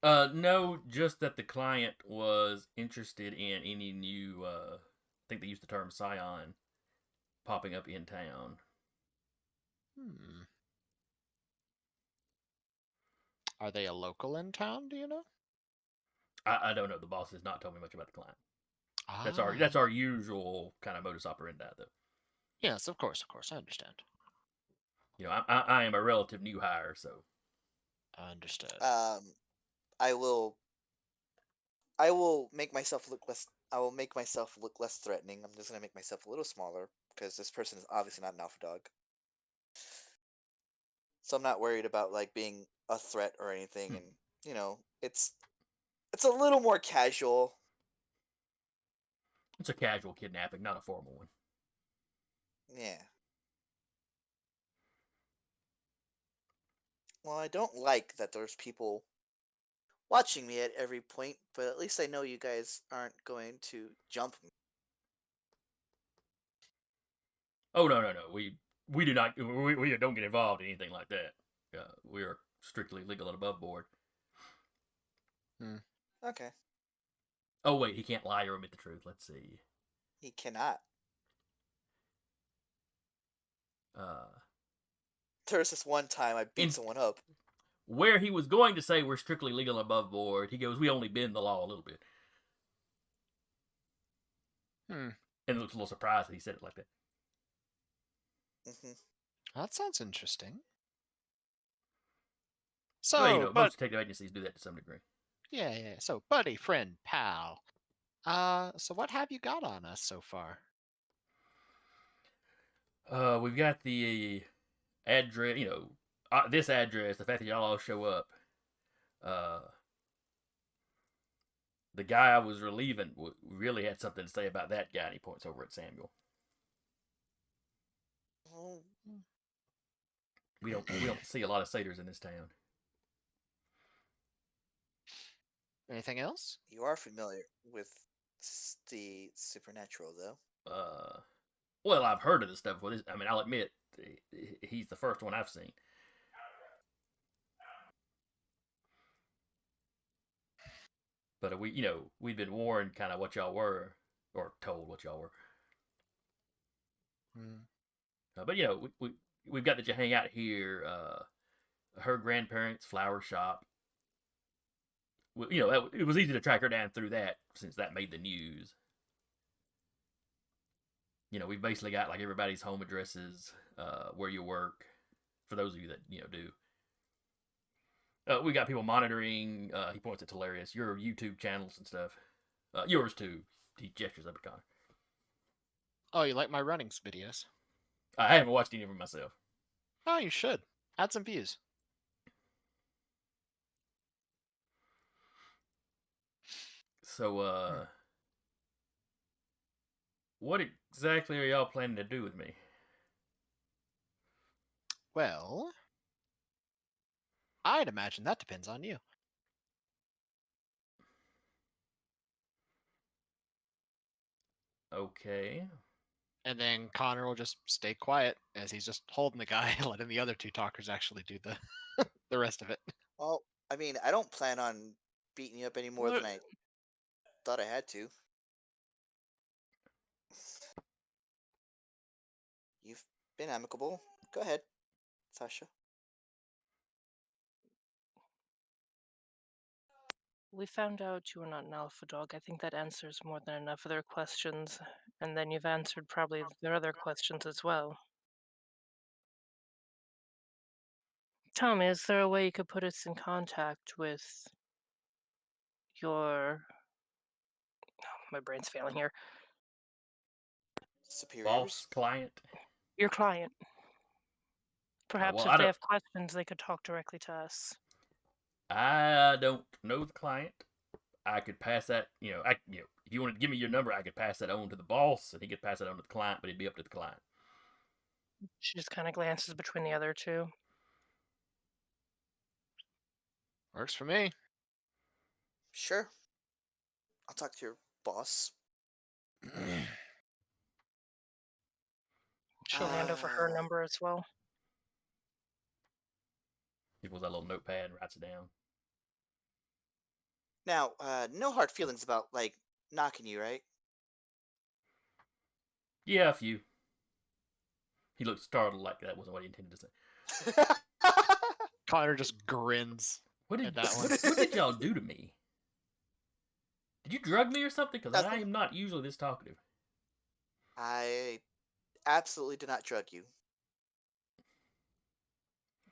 No, just that the client was interested in any new, I think they used the term scion, popping up in town. Are they a local in town? Do you know? I don't know. The boss has not told me much about the client. Ah, That's our usual kind of modus operandi, though. yes, of course, I understand. I am a relative new hire, so Understood. I will make myself look less. I will make myself look less threatening. I'm just gonna make myself a little smaller because this person is obviously not an alpha dog. So I'm not worried about like being a threat or anything, and it's a little more casual. it's a casual kidnapping, not a formal one. Yeah. Well, I don't like that there's people watching me at every point, but at least I know you guys aren't going to jump me. Oh no. We do not. We don't get involved in anything like that. We are strictly legal and above board. Okay. Oh wait, he can't lie or omit the truth. Let's see. He cannot. There was this one time I beat someone up. Where he was going to say we're strictly legal and above board, he goes, we only bend the law a little bit. And looks a little surprised that he said it like that. That sounds interesting. So, well, most detective agencies do that to some degree. Yeah. So, buddy, friend, pal. So what have you got on us so far? We've got the address, this address, the fact that y'all all show up. The guy I was relieving really had something to say about that guy, and he points over at Samuel. We don't see a lot of satyrs in this town. Anything else? You are familiar with the supernatural, though. Well, I've heard of this stuff. I mean, I'll admit, he's the first one I've seen. But we've been warned kind of what y'all were, or told what y'all were. But we've got that you hang out here. Her grandparents' flower shop. It was easy to track her down through that since that made the news. We've basically got like everybody's home addresses, where you work, for those of you that do. We got people monitoring. He points at Telarius, your YouTube channels and stuff. Yours too. He gestures up at Connor. Oh, you like my running videos? I haven't watched any of them myself. Oh, you should. Add some views. So, what exactly are y'all planning to do with me? Well, I'd imagine that depends on you. Okay. And then Connor will just stay quiet as he's just holding the guy and letting the other two talkers actually do the rest of it. Well, I mean, I don't plan on beaten you up any more than I thought I had to. You've been amicable. Go ahead, Sasha. We found out you were not an alpha dog. I think that answers more than enough of their questions. And then you've answered probably their other questions as well. Tell me, is there a way you could put us in contact with your... my brain's failing here. Superiors. Boss, client. Your client. Perhaps well, if I they don't- have questions, they could talk directly to us. I don't know the client. I could pass that, if you want to give me your number, I could pass that on to the boss, and he could pass it on to the client, but it'd be up to the client. She just kind of glances between the other two. Works for me. Sure. I'll talk to your boss. She'll hand over her Ah. number as well. He pulls that little notepad and writes it down. Now, no hard feelings about like knocking you, right? Yeah, a few. He looked startled, like that wasn't what he intended to say. Connor just grins. What did At that one. what did y'all do to me? Did you drug me or something? Because I Nothing. am not usually this talkative. I absolutely did not drug you.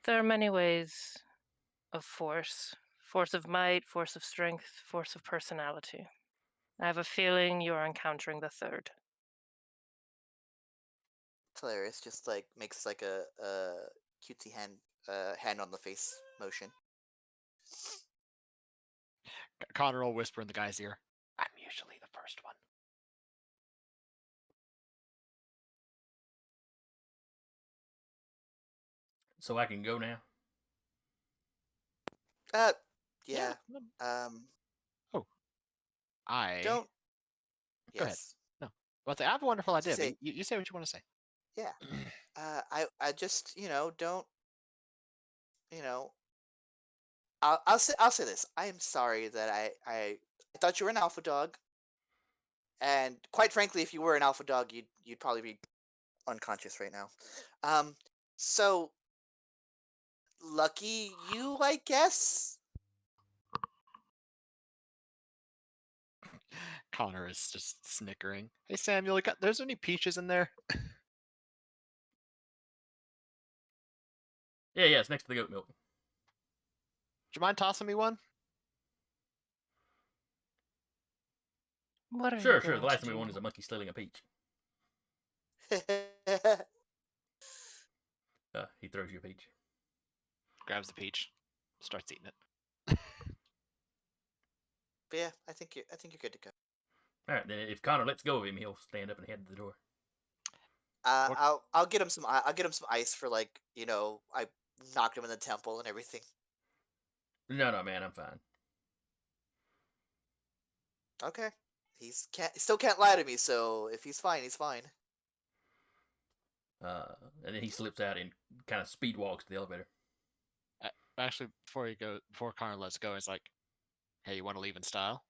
There are many ways of force. Force of might, force of strength, force of personality. I have a feeling you are encountering the third. It's hilarious. Just like makes like a cutesy hand on the face motion. Connor will whisper in the guy's ear. I'm usually the first one. So I can go now? Yeah. I Don't. Go ahead. Yes. Well, I have a wonderful idea. Say- But you say what you want to say. Yeah. I just don't. I'll say this. I am sorry that I thought you were an alpha dog, and quite frankly, if you were an alpha dog, you'd probably be unconscious right now. So lucky you, I guess. Connor is just snickering. Hey Samuel, there's any peaches in there? Yeah, it's next to the goat milk. Do you mind tossing me one? What are Sure. you The going last to time we do? won is a monkey stealing a peach. He throws you a peach. Grabs the peach, starts eating it. But yeah, I think you're good to go. All right, then if Connor lets go of him, he'll stand up and head to the door. What- I'll get him some ice for like I knocked him in the temple and everything. No, man, I'm fine. Okay, still can't lie to me. So if he's fine, he's fine. And then he slips out and kind of speed walks to the elevator. Actually, before Connor lets go, he's like, "Hey, you want to leave in style?"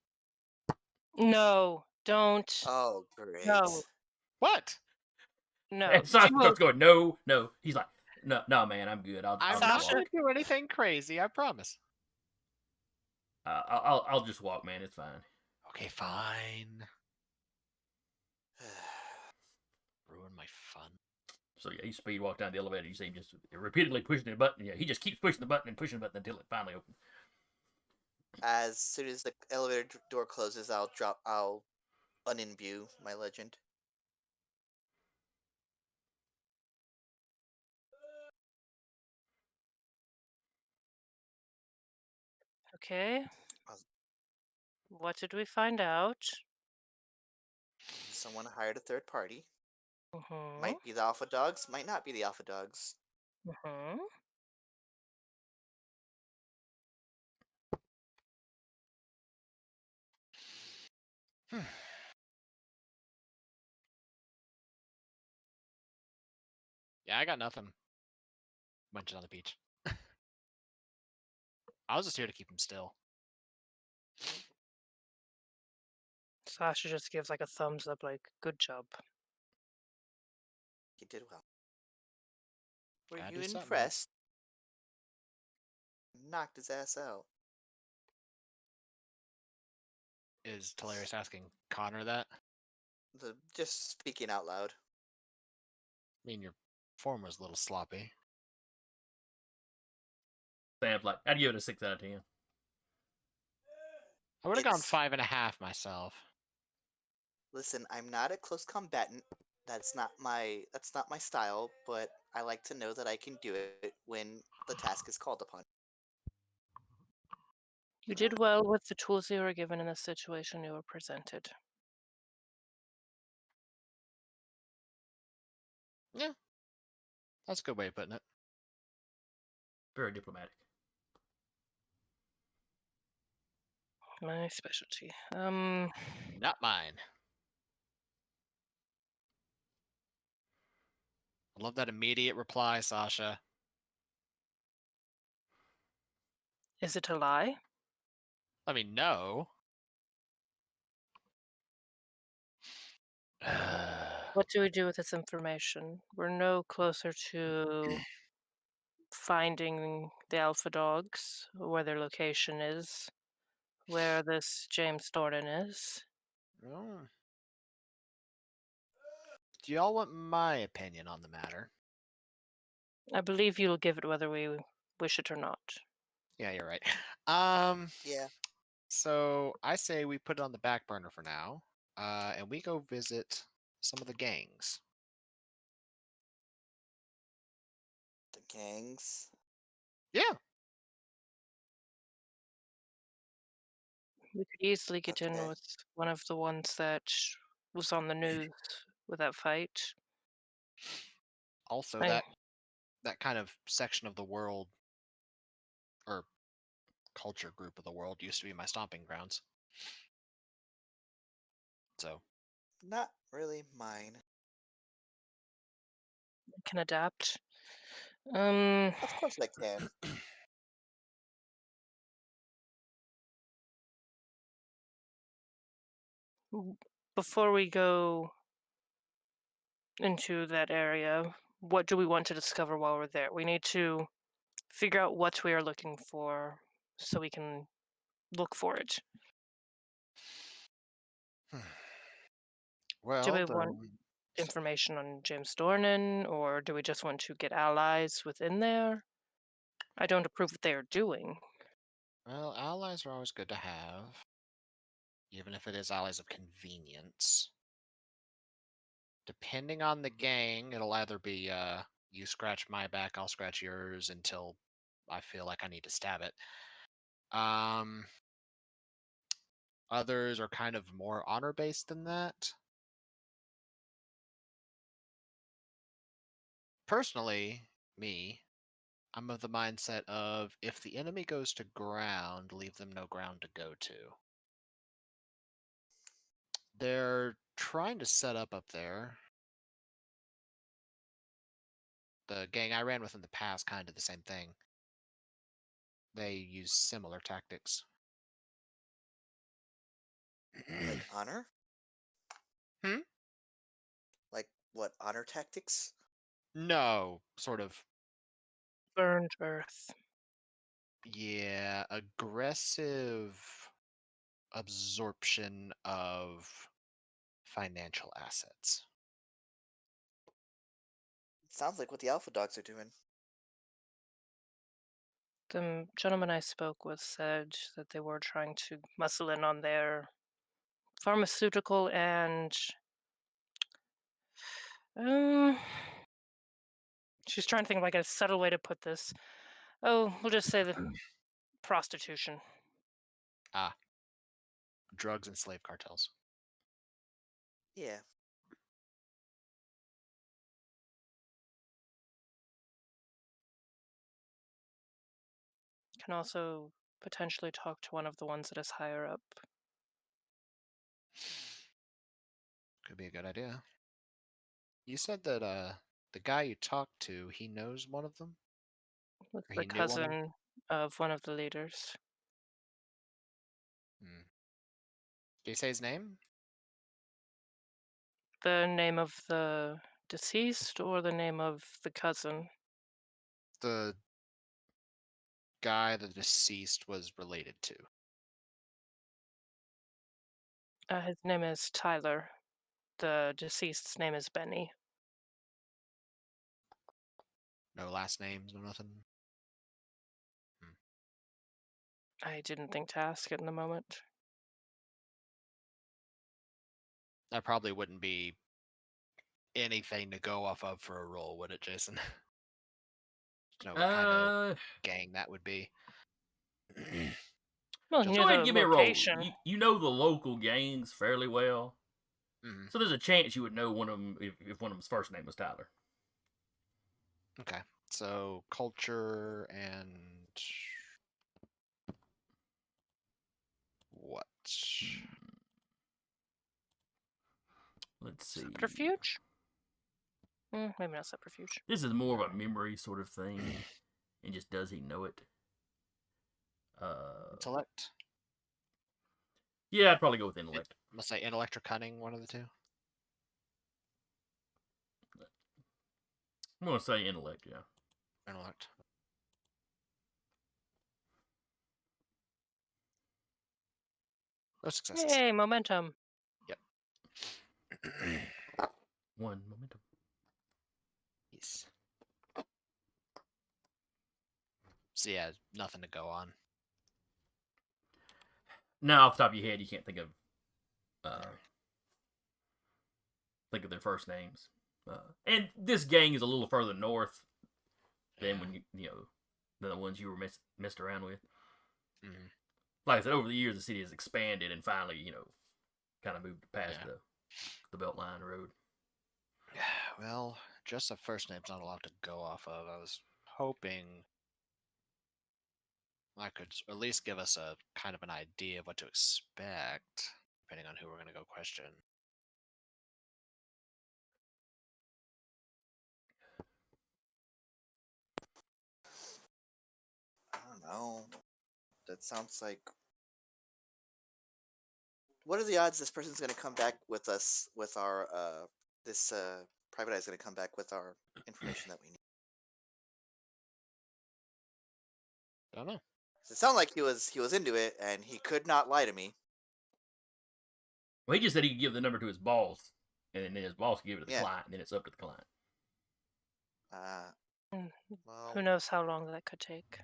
No, don't. Oh great. No. What? No. And She Sasha will- starts going, no. He's like, no, man, I'm good. I'll I'm just not Sasha- walk. gonna do anything crazy. I promise. I'll just walk, man. It's fine. Okay, fine. Ruin my fun. So yeah, he speed walked down the elevator. You see him just repeatedly pushing the button. Yeah, he just keeps pushing the button and pushing the button until it finally opens. As soon as the elevator door closes, I'll unimbue my legend. Okay. I'll- What did we find out? Someone hired a third party. Mm-hmm. Might be the alpha dogs, might not be the alpha dogs. Mm-hmm. Yeah, I got nothing. Munching on the beach. I was just here to keep him still. Sasha just gives like a thumbs up, like, good job. You did well. Were Gotta you do something, right? impressed? Knocked his ass out. Is Talarius asking Connor that? Just speaking out loud. I mean, your form was a little sloppy. Sam's like, I'd give it a 6 out of 10. I would have gone It's 5.5 myself. Listen, I'm not a close combatant. That's not my style, but I like to know that I can do it when the task is called upon. You did well with the tools you were given in the situation you were presented. Yeah, that's a good way of putting it. Very diplomatic. My specialty. Not mine. I love that immediate reply, Sasha. Is it a lie? I mean, no. What do we do with this information? We're no closer to finding the alpha dogs, where their location is, where this James Thornton is. Oh. Do y'all want my opinion on the matter? I believe you'll give it whether we wish it or not. Yeah, you're right. Yeah. So I say we put it on the back burner for now, and we go visit some of the gangs. The gangs. Yeah. We could easily get in Okay. with one of the ones that was on the news with that fight. Also, I- that kind of section of the world, or culture group of the world, used to be my stomping grounds. So Not really mine. can adapt. Of course I can. Before we go into that area, what do we want to discover while we're there? We need to figure out what we are looking for so we can look for it. Do we well, want information on James Dornan, or do we just want to get allies within there? I don't approve what they are doing. well, allies are always good to have, even if it is allies of convenience. Depending on the gang, it'll either be you scratch my back, I'll scratch yours until I feel like I need to stab it. Others are kind of more honor based than that. Personally, I'm of the mindset of if the enemy goes to ground, leave them no ground to go to. They're trying to set up there. The gang I ran with in the past kind of did the same thing. They use similar tactics. Like honor? Hmm? Like what, honor tactics? No, sort of, Burned earth. yeah, aggressive absorption of financial assets. Sounds like what the alpha dogs are doing. The gentleman I spoke with said that they were trying to muscle in on their pharmaceutical and she's trying to think of like a subtle way to put this. Oh, we'll just say the prostitution. Drugs and slave cartels. Yeah. Can also potentially talk to one of the ones that is higher up. Could be a good idea. You said that the guy you talked to, he knows one of them? With Or the he knew one of them? cousin of one of the leaders. Did he say his name? The name of the deceased or the name of the cousin? The guy the deceased was related to. His name is Tyler. The deceased's name is Benny. No last names, no nothing. I didn't think to ask it in the moment. That probably wouldn't be anything to go off of for a roll, would it, Jason? You know what kind of gang that would be. Well, Just near Go ahead the and give me a roll. location. You know the local gangs fairly well, Mhm. so there's a chance you would know one of them if one of them's first name was Tyler. Okay, so culture and what? Let's see. Subterfuge? Maybe not subterfuge. This is more of a memory sort of thing, and just does he know it? Intellect? Yeah, I'd probably go with intellect. Let's say intellect or cunning, one of the two. I'm gonna say intellect. Yeah. Intellect. No successes. Yay, momentum. One momentum. Yes. So yeah, nothing to go on. Now, off the top of your head, you can't think of their first names. And this gang is a little further north than when than the ones you were messed around with. Mm-hmm. Like I said, over the years, the city has expanded and finally, kind of moved past the Beltline Road. Well, just a first name's not a lot to go off of. I was hoping I could at least give us a kind of an idea of what to expect, depending on who we're going to go question. I don't know. That sounds like. What are the odds this person's going to come back with us with our this private eye is going to come back with our information that we need? Don't know. It sounded like he was into it, and he could not lie to me. Well, he just said he could give the number to his boss, and then his boss could give it to the Yeah. client, and then it's up to the client. Well, Who knows how long that could take.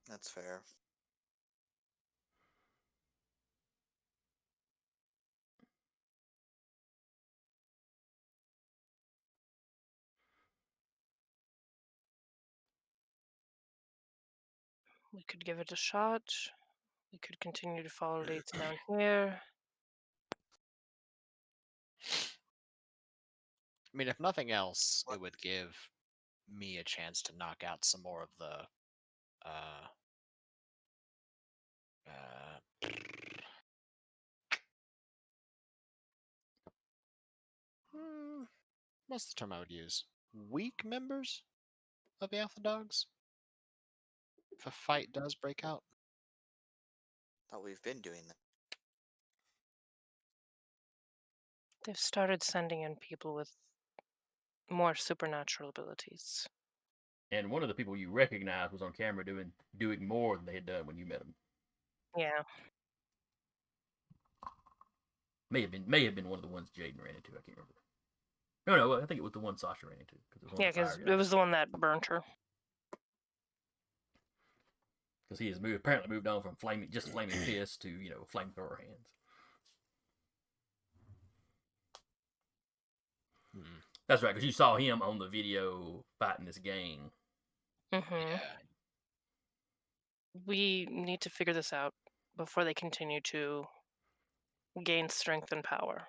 that's fair. We could give it a shot. We could continue to follow leads down here. I mean, if nothing else, it would give me a chance to knock out some more of the what's the term I would use? Weak members of the Alpha Dogs? If a fight does break out? Thought we've been doing that. They've started sending in people with more supernatural abilities. And one of the people you recognized was on camera doing more than they had done when you met him. Yeah. May have been one of the ones Jaden ran into. I can't remember. No, I think it was the one Sasha ran into. Yeah, because it was the one that burnt her. Because he has apparently moved on from flaming fist to flamethrower hands. That's right, because you saw him on the video fighting this gang. Yeah. We need to figure this out before they continue to gain strength and power.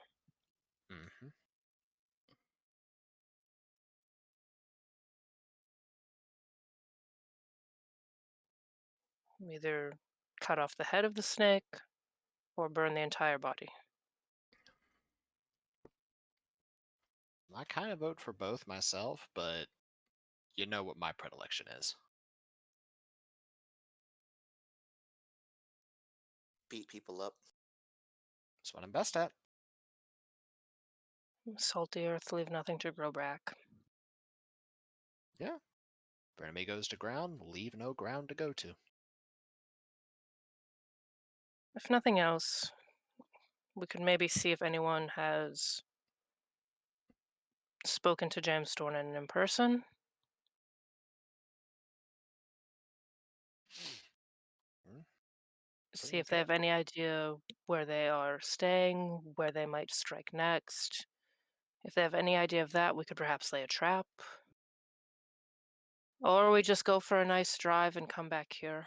Either cut off the head of the snake or burn the entire body. I kind of vote for both myself, but you know what my predilection is. beat people up. That's what I'm best at. Salty earth, leave nothing to grow back. If enemy goes to ground, leave no ground to go to. If nothing else, we could maybe see if anyone has spoken to James Dornan in person. See Pretty if they have good. any idea where they are staying, where they might strike next. If they have any idea of that, we could perhaps lay a trap. Or we just go for a nice drive and come back here.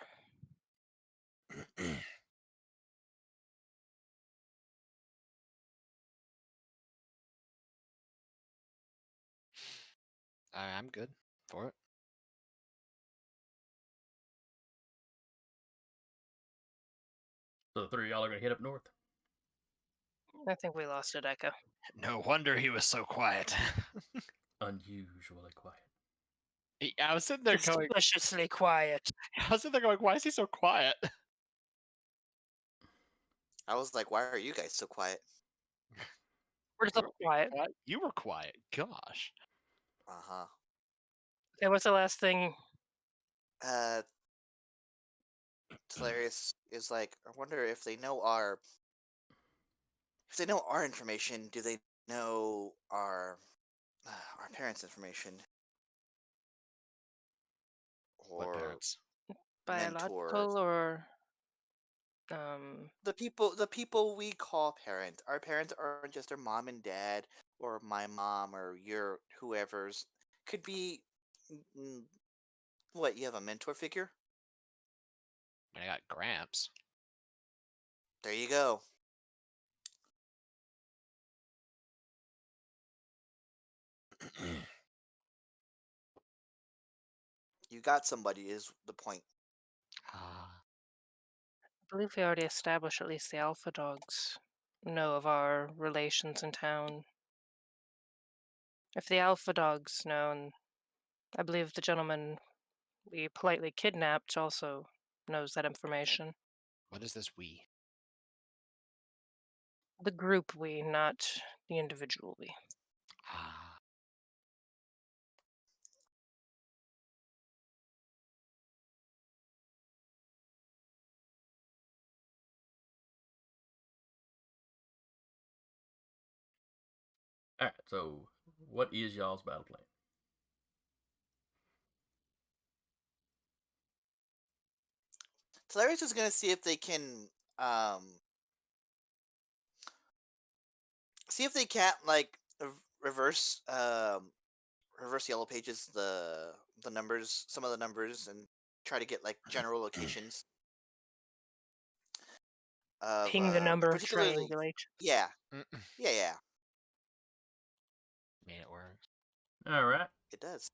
I'm good for it. So the three of y'all are gonna hit up north. I think we lost it, Echo. No wonder he was so quiet. Unusually quiet. I was sitting there going, Suspiciously quiet. why is he so quiet? I was like, why are you guys so quiet? We're just quiet. You were quiet. Gosh. Uh-huh. Okay, what's the last thing? Hilarious is like, I wonder if they know our information, do they know our parents' information? What Or parents? Biological or the people we call parents. Our parents aren't just our mom and dad, or my mom, or your whoever's. Could be, what, you have a mentor figure? I got Gramps. There you go. You got somebody is the point. Ah, I believe we already established at least the alpha dogs know of our relations in town. If the alpha dogs know, and I believe the gentleman we politely kidnapped also knows that information. what is this we? The group we, not the individual we. Ah, All right. So, what is y'all's battle plan? Hilarious is gonna see if they can see if they can't like reverse reverse Yellow Pages the numbers, some of the numbers, and try to get like general locations of Ping the number, particularly. triangulate. Yeah, yeah, made it work. All right. it does.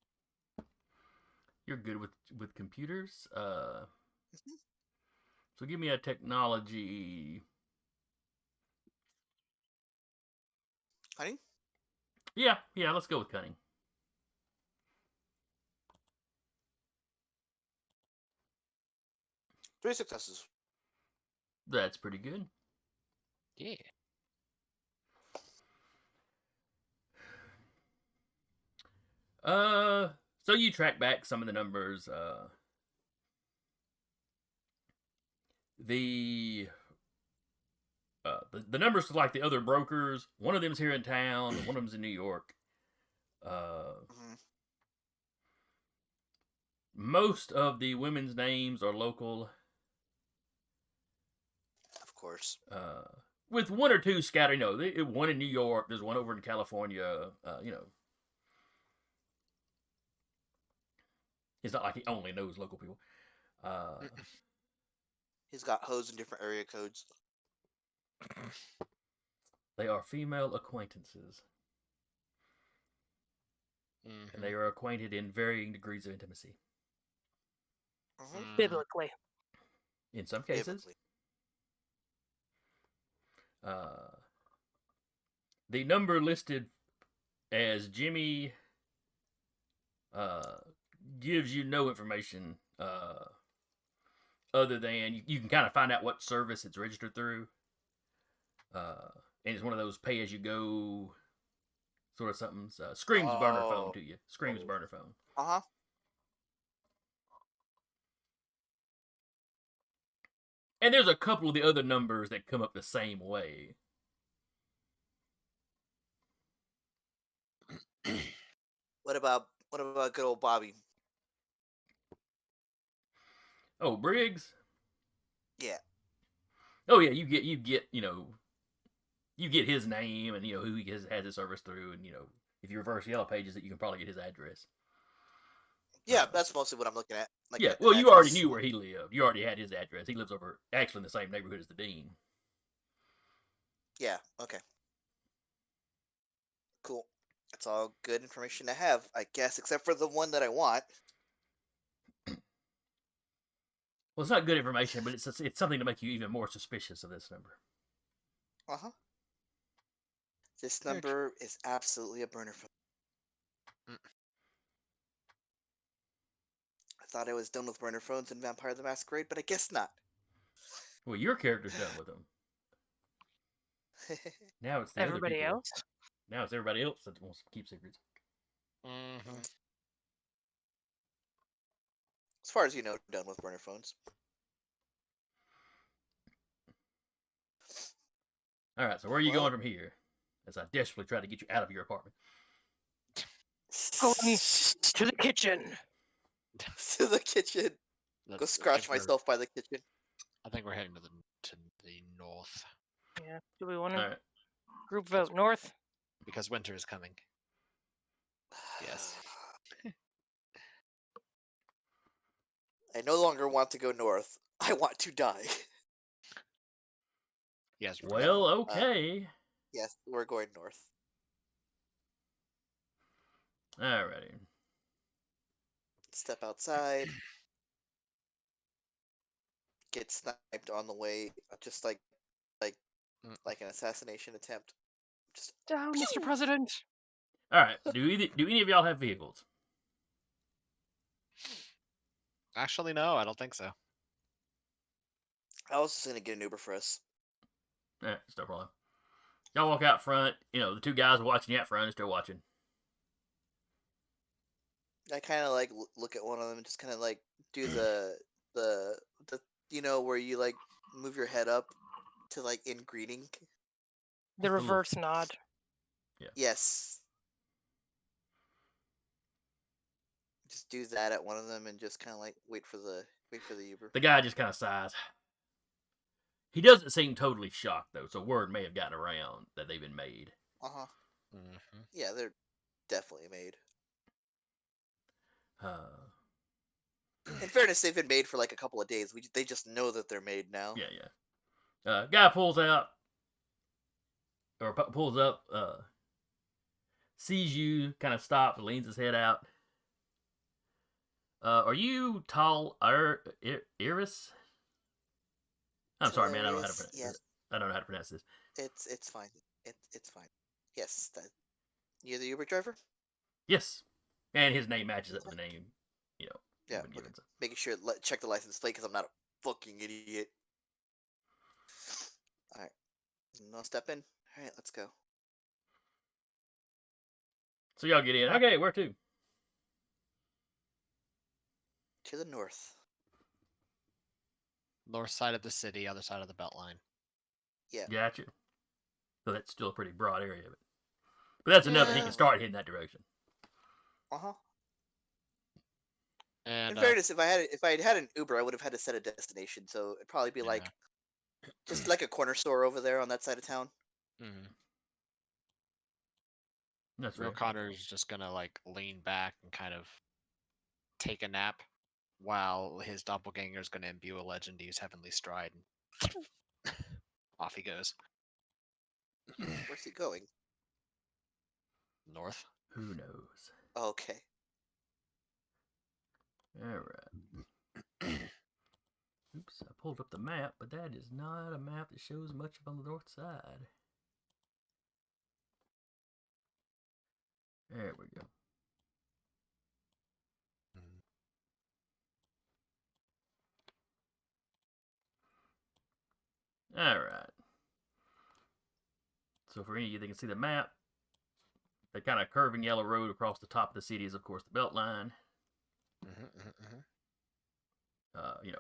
You're good with computers. Mhm. So give me a technology. Honey, Yeah. Let's go with cunning. 3 successes. That's pretty good. Yeah. So you track back some of the numbers. The numbers like the other brokers. One of them's here in town. One of them's in New York. Mhm. Most of the women's names are local. Of course. With one or two scattered. One in New York. There's one over in California. It's not like he only knows local people. He's got hoes in different area codes. They are female acquaintances. Mhm. And they are acquainted in varying degrees of intimacy. Mhm. Biblically. In some cases. Biblically. The number listed as Jimmy gives you no information other than you can kind of find out what service it's registered through. And it's one of those pay as you go sort of something. Screams burner phone Oh. to you. Screams burner phone. Uh huh. And there's a couple of the other numbers that come up the same way. What about good old Bobby? Oh, Briggs. Yeah. Oh yeah, you get you get his name and who he has his service through, and if you reverse Yellow Pages, that you can probably get his address. Yeah, that's mostly what I'm looking at. Like Yeah, an well, you already address. knew where he lived. You already had his address. He lives actually in the same neighborhood as the dean. Yeah. Okay. Cool. That's all good information to have, I guess, except for the one that I want. Well, it's not good information, but it's something to make you even more suspicious of this number. Uh huh. This Very number is absolutely a burner phone. Mm. I thought I was done with burner phones in Vampire the Masquerade, but I guess not. Well, your character's done with them. Now it's the Everybody other people. else? Now it's everybody else that wants to keep secrets. Mm-hmm. As far as you know, done with burner phones. All right, so where are you Well- going from here? As I desperately try to get you out of your apartment. Going to the kitchen. To the kitchen. Go I scratch think we're- myself by the kitchen. I think we're heading to the north Yeah. Do we want All to right. group vote north? because winter is coming. Yes. I no longer want to go north. I want to die. Yes. Well, okay. Yes, we're going north. Alrighty. Step outside. Get sniped on the way, just like an assassination attempt. Just Down, Mr. President. All right. Do any of y'all have vehicles? Actually, no, I don't think so. I was just gonna get an Uber for us. It's no problem. Y'all walk out front. The two guys watching you out front are still watching. I kind of like look at one of them and just kind of like do the where you like move your head up to like in greeting. The Just a little- reverse nod. Yes. Just do that at one of them and just kind of like wait for the Uber. The guy just kind of sighs. He doesn't seem totally shocked though, so word may have gotten around that they've been made. Uh huh. Mm-hmm. Yeah, they're definitely made. In fairness, they've been made for like a couple of days. They just know that they're made now. Yeah. Guy pulls out or pulls up. Sees you, kind of stops, leans his head out. Are you tall Iris? I'm sorry, man. I don't know how to pronounce. Yeah. I don't know how to pronounce this. It's fine. It's fine. Yes, you're the Uber driver. Yes, and his name matches up with the name. Yeah, been given, so. making sure check the license plate because I'm not a fucking idiot. All right, no step in. All right, let's go. So y'all get in. Okay, where to? To the north. North side of the city, other side of the Beltline. Yeah. Gotcha. So that's still a pretty broad area of it. But that's enough that he Yeah. can start heading that direction. Uh huh. In And fairness, if I had an Uber, I would have had to set a destination. So it'd probably be like just like a corner store over there on that side of town. That's Real right. Connor's just gonna like lean back and kind of take a nap while his doppelganger's gonna imbue a legend to use Heavenly Stride. And off he goes. Where's he going? North. Who knows? Okay. All right. Oops, I pulled up the map, but that is not a map that shows much of on the north side. There we go. All right. So for any of you that can see the map, the kind of curving yellow road across the top of the city is, of course, the Beltline.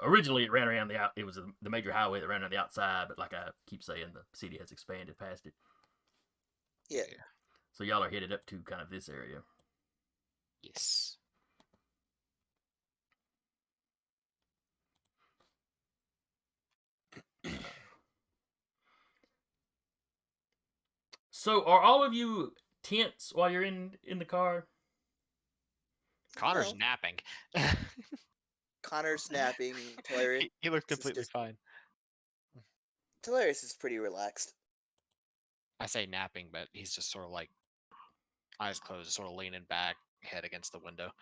Originally it ran around it was the major highway that ran on the outside, but like I keep saying, the city has expanded past it. Yeah. So y'all are headed up to kind of this area. Yes. So are all of you tense while you're in the car? Connor's No. napping. Connor's napping. Talarius He looked is completely just- fine. Talarius is pretty relaxed. I say napping, but he's just sort of like eyes closed, sort of leaning back, head against the window.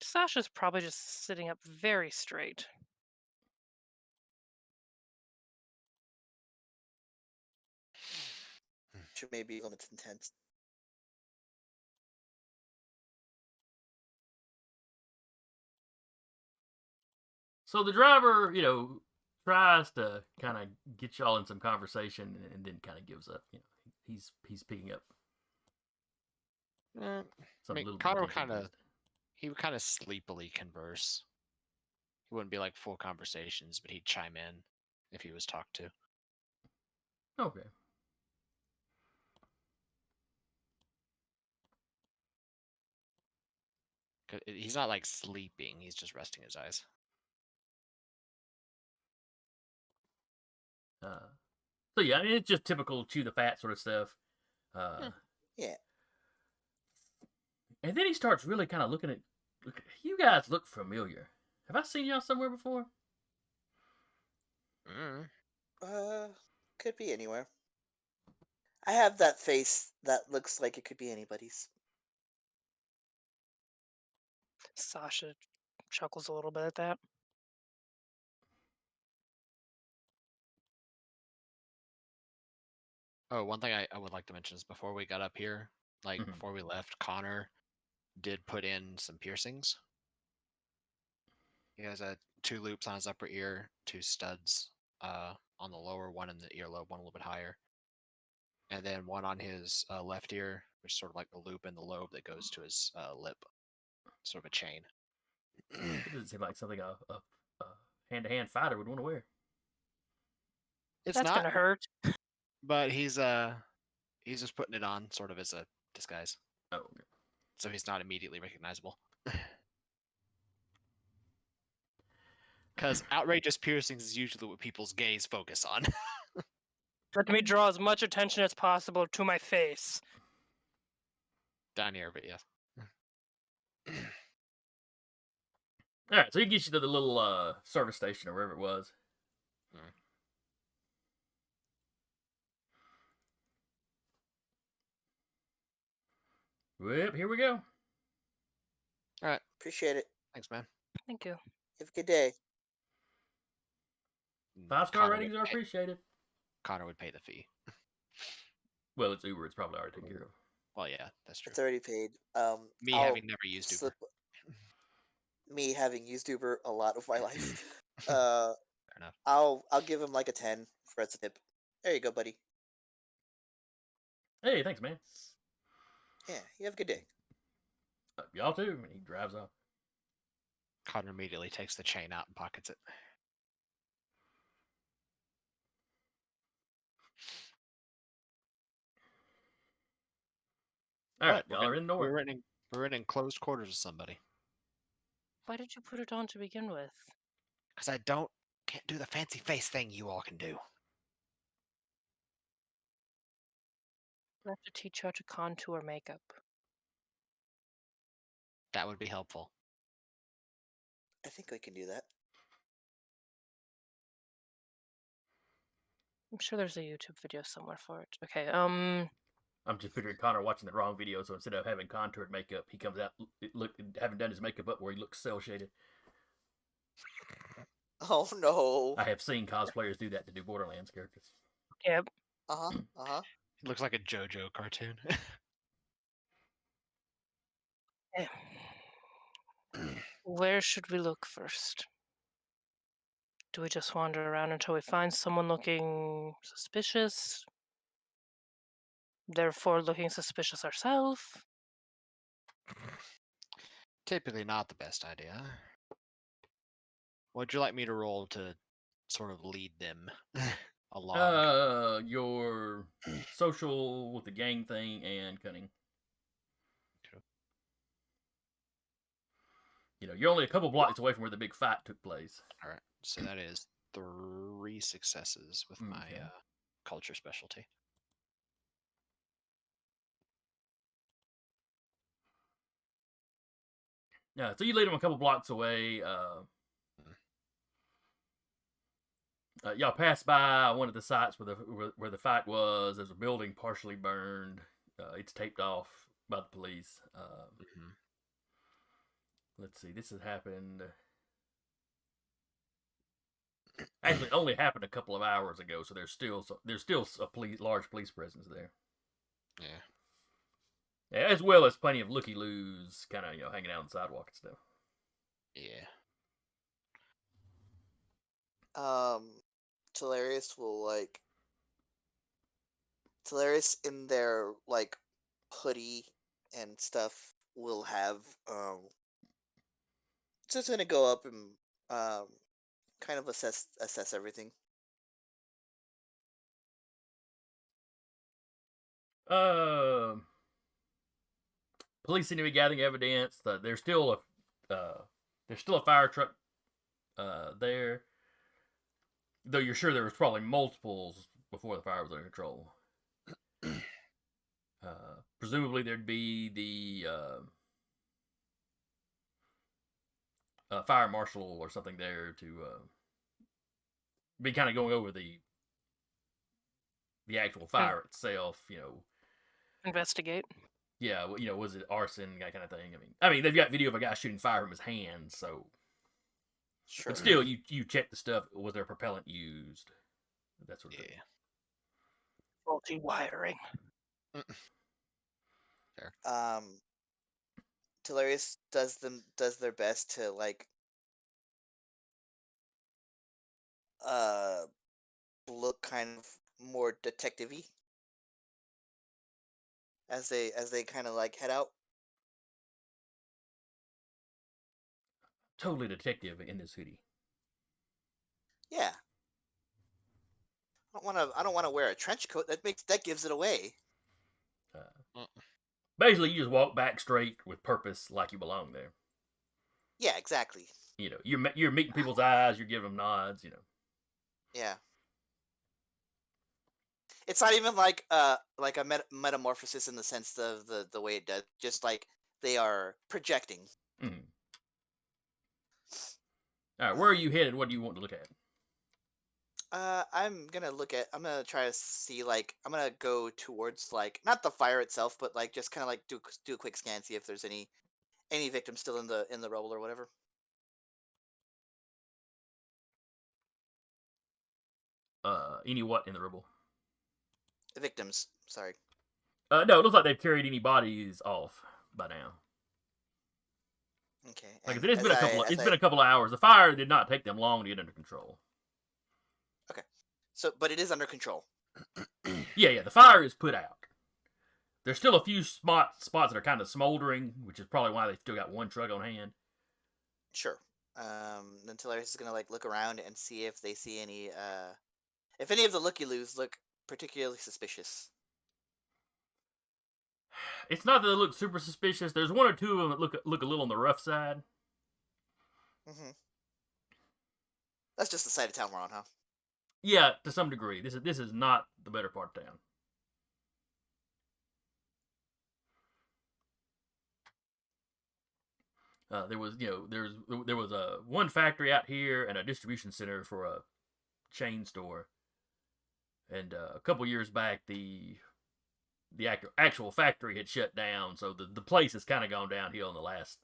Sasha's probably just sitting up very straight. Which may be a little bit intense. So the driver, tries to kind of get y'all in some conversation and then kind of gives up. He's picking up I some mean, little Connor bit of attention. he would kind of sleepily converse. It wouldn't be like full conversations, but he'd chime in if he was talked to. Okay. He's not like sleeping; he's just resting his eyes. So yeah, I mean, it's just typical chew the fat sort of stuff. Yeah. And then he starts really kind of looking at. You guys look familiar. Have I seen y'all somewhere before? Could be anywhere. I have that face that looks like it could be anybody's. Sasha chuckles a little bit at that. Oh, one thing I would like to mention is before we got up here, Mhm. before we left, Connor did put in some piercings. He has 2 loops on his upper ear, 2 studs on the lower, one in the earlobe, one a little bit higher, and then one on his left ear, which is sort of like the loop in the lobe that goes to his lip, sort of a chain. It doesn't seem like something a hand-to-hand fighter would want to wear. It's That's not, gonna hurt. but he's just putting it on sort of as a disguise, Oh, okay. so he's not immediately recognizable. Because outrageous piercings is usually what people's gaze focus on. Let me draw as much attention as possible to my face. Down here, but yes. All right, so he gets you to the little service station or wherever it was. Well, here we go. All right, Appreciate it. thanks, man. Thank you. Have a good day. 5-star Connor ratings would are pay- appreciated. Connor would pay the fee. Well, it's Uber. It's probably already taken care of. Well, yeah, that's true. It's already paid. Me I'll having never used Uber. slip- Me having used Uber a lot of my life. Fair enough. I'll give him like a 10 for as a tip. There you go, buddy. Hey, thanks, man. Yeah, you have a good day. Y'all too. And he drives off. Connor immediately takes the chain out and pockets it. All right, But y'all are in the we're north. in closed quarters with somebody. Why did you put it on to begin with? Because I can't do the fancy face thing you all can do. I have to teach you how to contour makeup. That would be helpful. I think we can do that. I'm sure there's a YouTube video somewhere for it. Okay, I'm just picturing Connor watching the wrong video, so instead of having contoured makeup, he comes out having done his makeup up where he looks cell shaded. Oh no. I have seen cosplayers do that to do Borderlands characters. yep. Uh-huh. It looks like a JoJo cartoon. Eh. Where should we look first? Do we just wander around until we find someone looking suspicious? Therefore, looking suspicious ourselves? Typically not the best idea. Would you like me to roll to sort of lead them along? Your social with the gang thing and cunning. Okay. You know, you're only a couple blocks away from where the big fight took place. All right, so that is 3 successes with my Okay. culture specialty. Yeah, so you lead them a couple blocks away. Y'all pass by one of the sites where the fight was. There's a building partially burned. It's taped off by the police. Mhm. Let's see. This has happened. Actually, it only happened a couple of hours ago, so there's still a large police presence there, Yeah. as well as plenty of looky-loos, kind of hanging out on the sidewalk and stuff. Yeah. Talarius will Talarius in their like hoodie and stuff will have just gonna go up and kind of assess everything. Police seem to be gathering evidence. There's still a fire truck there, though you're sure there was probably multiples before the fire was under control. Presumably there'd be the fire marshal or something there to be kind of going over the actual fire itself. Investigate. Yeah, was it arson, that kind of thing? I mean, they've got video of a guy shooting fire from his hands, so. Sure. But still, you check the stuff. Was there propellant used? That sort of thing. Faulty wiring. Fair. Talarius does their best to look kind of more detective-y as they kind of head out. Totally detective in this hoodie. Yeah. I don't want to wear a trench coat. That gives it away. Basically, you just walk back straight with purpose, like you belong there. Yeah, exactly. You're meeting people's eyes. You're giving them nods. Yeah. It's not even like a metamorphosis in the sense of the way it does. Just like they are projecting. Mm-hmm. All right, where are you headed? What do you want to look at? I'm gonna try to see I'm gonna go towards not the fire itself, but just kind of do a quick scan, see if there's any victims still in the rubble or whatever. Any what in the rubble? The victims, sorry. No, it looks like they've carried any bodies off by now. Okay. Like I said, it's been a couple of hours. The fire did not take them long to get under control. Okay. So, but it is under control. Yeah, the fire is put out. There's still a few spots that are kind of smoldering, which is probably why they still got one truck on hand. Sure. Then Talarius is gonna look around and see if they see any if any of the looky-loos look particularly suspicious. It's not that they look super suspicious. There's one or two of them that look a little on the rough side. Mm-hmm. That's just the side of town we're on, huh? Yeah, to some degree. This is not the better part of town. There was one factory out here and a distribution center for a chain store. And a couple years back, the actual factory had shut down, so the place has kind of gone downhill in the last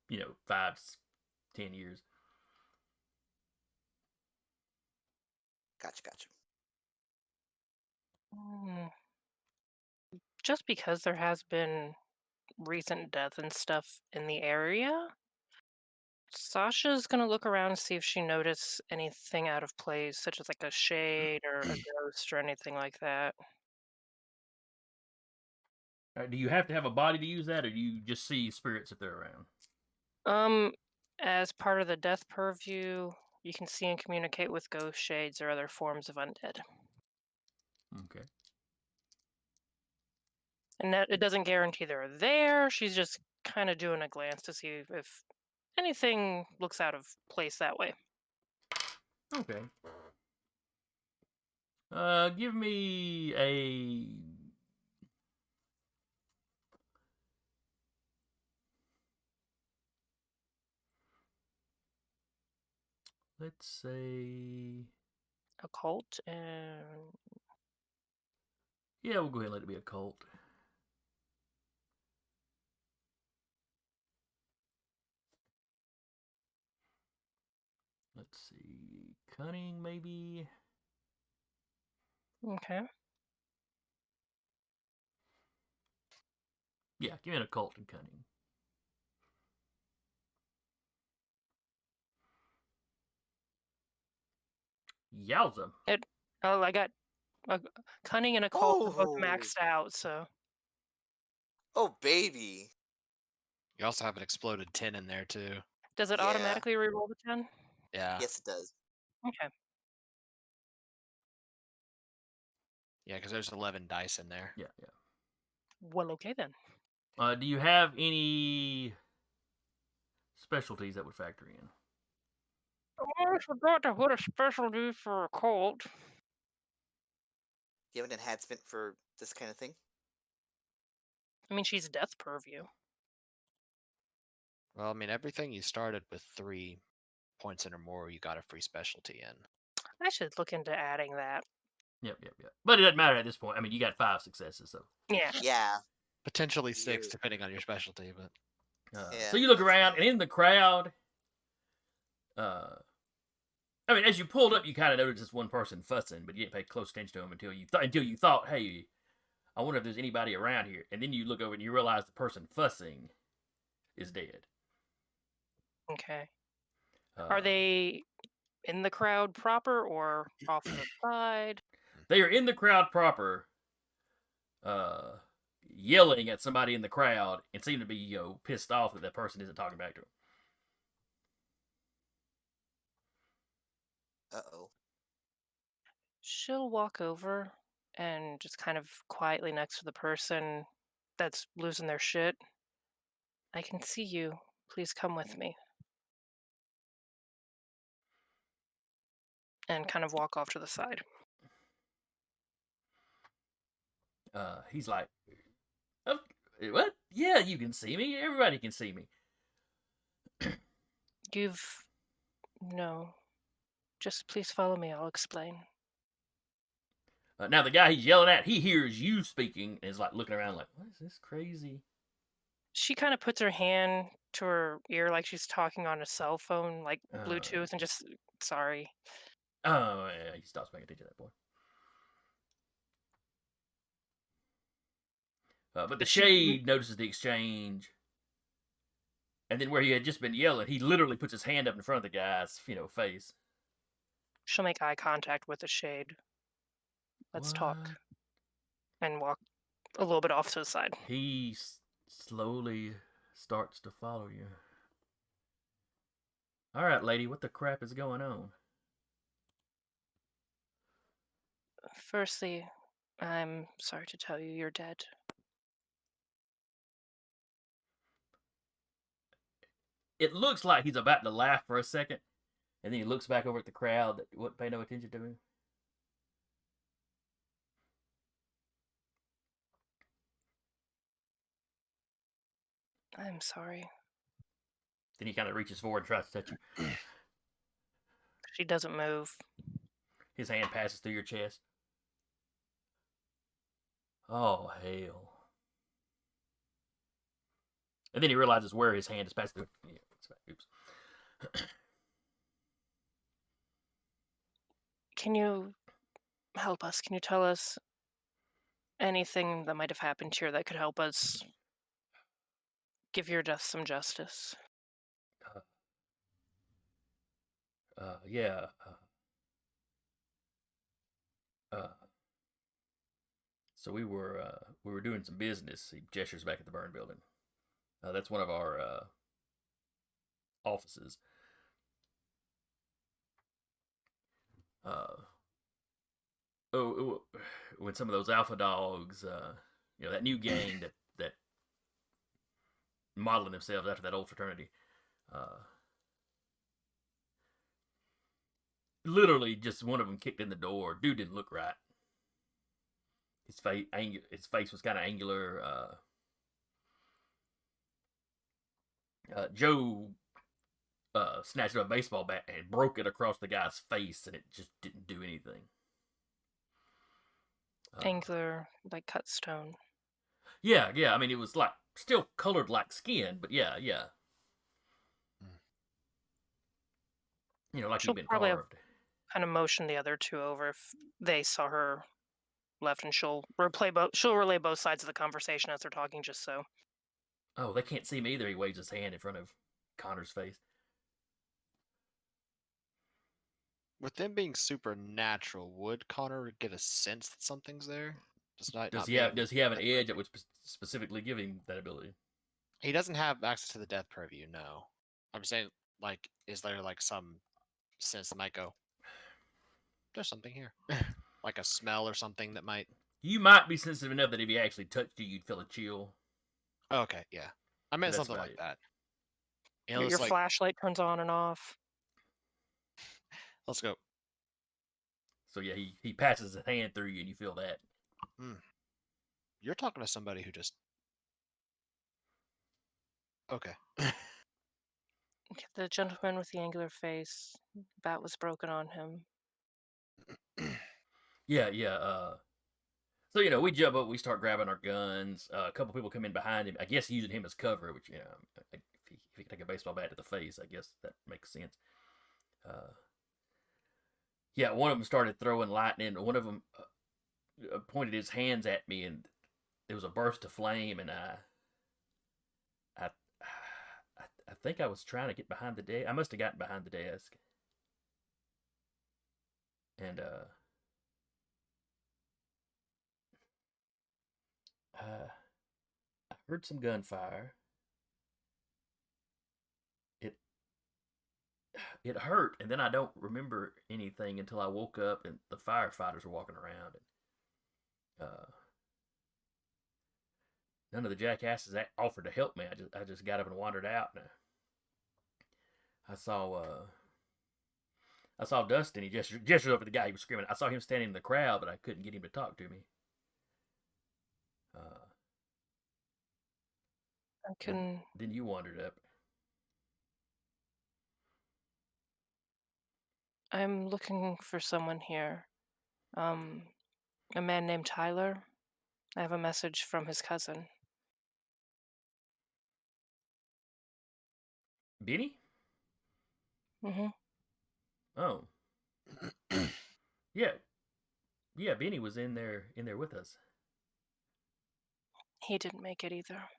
5-10 years. Gotcha. Just because there has been recent death and stuff in the area, Sasha's gonna look around and see if she noticed anything out of place, such as like a shade or a ghost or anything like that. Do you have to have a body to use that, or do you just see spirits if they're around? As part of the death purview, you can see and communicate with ghost shades or other forms of undead. Okay. And that it doesn't guarantee they're there. She's just kind of doing a glance to see if anything looks out of place that way. Okay. Give me a. Let's say. Occult and Yeah, we'll go ahead and let it be a cult. Let's see. Cunning, maybe? okay. Yeah, give me an occult and cunning. Yowza. Oh, I got cunning and occult are both Oh, maxed out, so oh, baby. You also have an exploded 10 in there too. does it Yeah. automatically reroll the 10? Yeah. Yes, it does. Okay. Yeah, because there's 11 dice in there. Yeah, yeah. Well, okay then. Do you have any specialties that would factor in? Oh, I forgot to put a specialty for occult. Do you have an enhancement for this kind of thing? I mean, she's death purview. Well, I mean, everything you started with 3 points in or more, you got a free specialty in. I should look into adding that. Yep. But it doesn't matter at this point. I mean, you got 5 successes, so. Yeah. Yeah. Potentially 6, You- depending on your specialty, but Yeah, So you look that's around, fine. and in the crowd, I mean, as you pulled up, you kind of noticed this one person fussing, but you didn't pay close attention to him until you thought, hey, I wonder if there's anybody around here. And then you look over and you realize the person fussing is dead. Okay. Are they in the crowd proper or off to the side? They are in the crowd proper, yelling at somebody in the crowd and seem to be, pissed off that person isn't talking back to them. Uh-oh. She'll walk over and just kind of quietly next to the person that's losing their shit. I can see you. Please come with me. And kind of walk off to the side. He's like, oh, what? Yeah, you can see me. Everybody can see me. No. Just please follow me. I'll explain. Now the guy he's yelling at, he hears you speaking and is like looking around like, what is this crazy? She kind of puts her hand to her ear like she's talking on a cell phone, like Bluetooth, and just, sorry. Oh, yeah, he stops paying attention at that point. But the shade notices the exchange. And then where he had just been yelling, he literally puts his hand up in front of the guy's, face. She'll make eye contact with the shade. Let's talk. What? And walk a little bit off to the side. He slowly starts to follow you. All right, lady, what the crap is going on? Firstly, I'm sorry to tell you you're dead. It looks like he's about to laugh for a second, and then he looks back over at the crowd that wouldn't pay no attention to him. I'm sorry. Then he kind of reaches forward and tries to touch you. She doesn't move. His hand passes through your chest. Oh, hell. And then he realizes where his hand is passing through. Yeah, oops. Can you help us? Can you tell us anything that might have happened here that could help us give your death some justice? Yeah. So we were doing some business. He gestures back at the burn building. That's one of our offices. When some of those alpha dogs, that new gang that modeling themselves after that old fraternity, literally just one of them kicked in the door. Dude didn't look right. His face was kind of angular. Joe snatched up a baseball bat and broke it across the guy's face, and it just didn't do anything. Angular, like cut stone. Yeah. I mean, it was like still colored like skin, but yeah. Like She'll he'd been probably have carved. kind of motion the other two over if they saw her left, and she'll relay both sides of the conversation as they're talking, just so. Oh, they can't see me either. He waves his hand in front of Connor's face. With them being supernatural, would Connor get a sense that something's there? Does he have an edge that would specifically give him that ability? He doesn't have access to the death purview, no. I'm saying, like, is there like some sense that might go, there's something here? Like a smell or something that might. You might be sensitive enough that if he actually touched you, you'd feel a chill. Okay, yeah. I meant That's something about like it. that. Your flashlight turns on and off. Let's go. So yeah, he passes his hand through you, and you feel that. You're talking to somebody who just. Okay. The gentleman with the angular face. Bat was broken on him. Yeah. So we jump up, we start grabbing our guns. A couple people come in behind him. I guess using him as cover, which if he can take a baseball bat to the face, I guess that makes sense. Yeah, one of them started throwing lightning. One of them pointed his hands at me, and there was a burst of flame, and I think I was trying to get behind the desk. I must have gotten behind the desk, and I heard some gunfire. It hurt, and then I don't remember anything until I woke up and the firefighters were walking around, and none of the jackasses offered to help me. I just got up and wandered out, and I saw Dustin. He gestured over the guy. He was screaming. I saw him standing in the crowd, but I couldn't get him to talk to me. Then you wandered up. I'm looking for someone here. A man named Tyler. I have a message from his cousin. Benny? Mm-hmm. Oh. Yeah. Yeah, Benny was in there with us. He didn't make it either.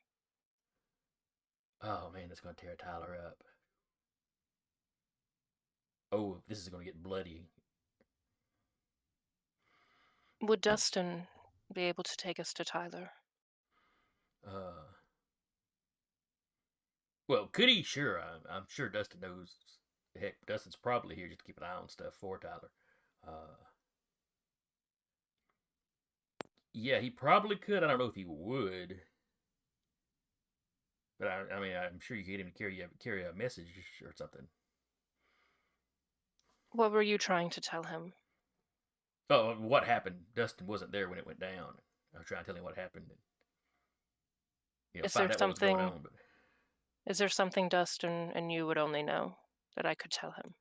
Oh man, that's gonna tear Tyler up. Oh, this is gonna get bloody. Would Dustin be able to take us to Tyler? Well, could he? Sure. I'm sure Dustin knows. Heck, Dustin's probably here just to keep an eye on stuff for Tyler. Yeah, he probably could. I don't know if he would. But I mean, I'm sure you could get him to carry a message or something. What were you trying to tell him? Oh, what happened? Dustin wasn't there when it went down. I was trying to tell him what happened. And, Is find there out what was going something? on. But, Is there something Dustin and you would only know that I could tell him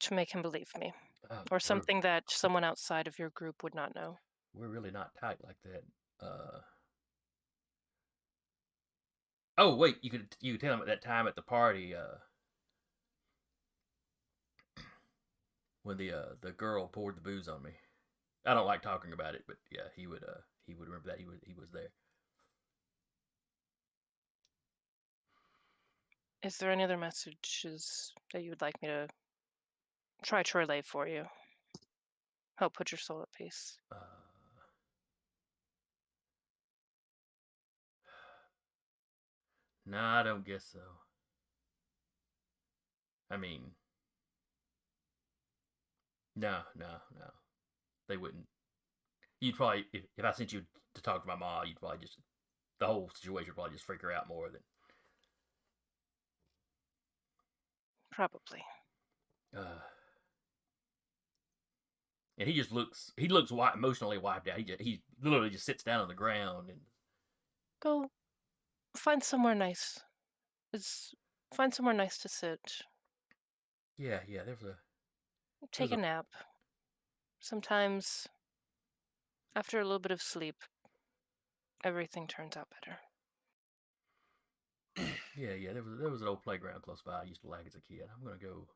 to make him believe me, or something that someone outside of your group would not know? We're really not tight like that. Oh wait, you could tell him at that time at the party when the girl poured the booze on me. I don't like talking about it, but yeah, he would remember that he was there. Is there any other messages that you would like me to try to relay for you? Help put your soul at peace. No, I don't guess so. I mean, no. They wouldn't. You'd probably, if I sent you to talk to my mom, you'd probably just, the whole situation would probably just freak her out more than. Probably. And he looks emotionally wiped out. He literally just sits down on the ground and. Go find somewhere nice. Find somewhere nice to sit. Yeah, there's a. Take a There's nap. Sometimes, after a little bit of sleep, everything turns out better. Yeah. There was an old playground close by. I used to like as a kid. I'm gonna go.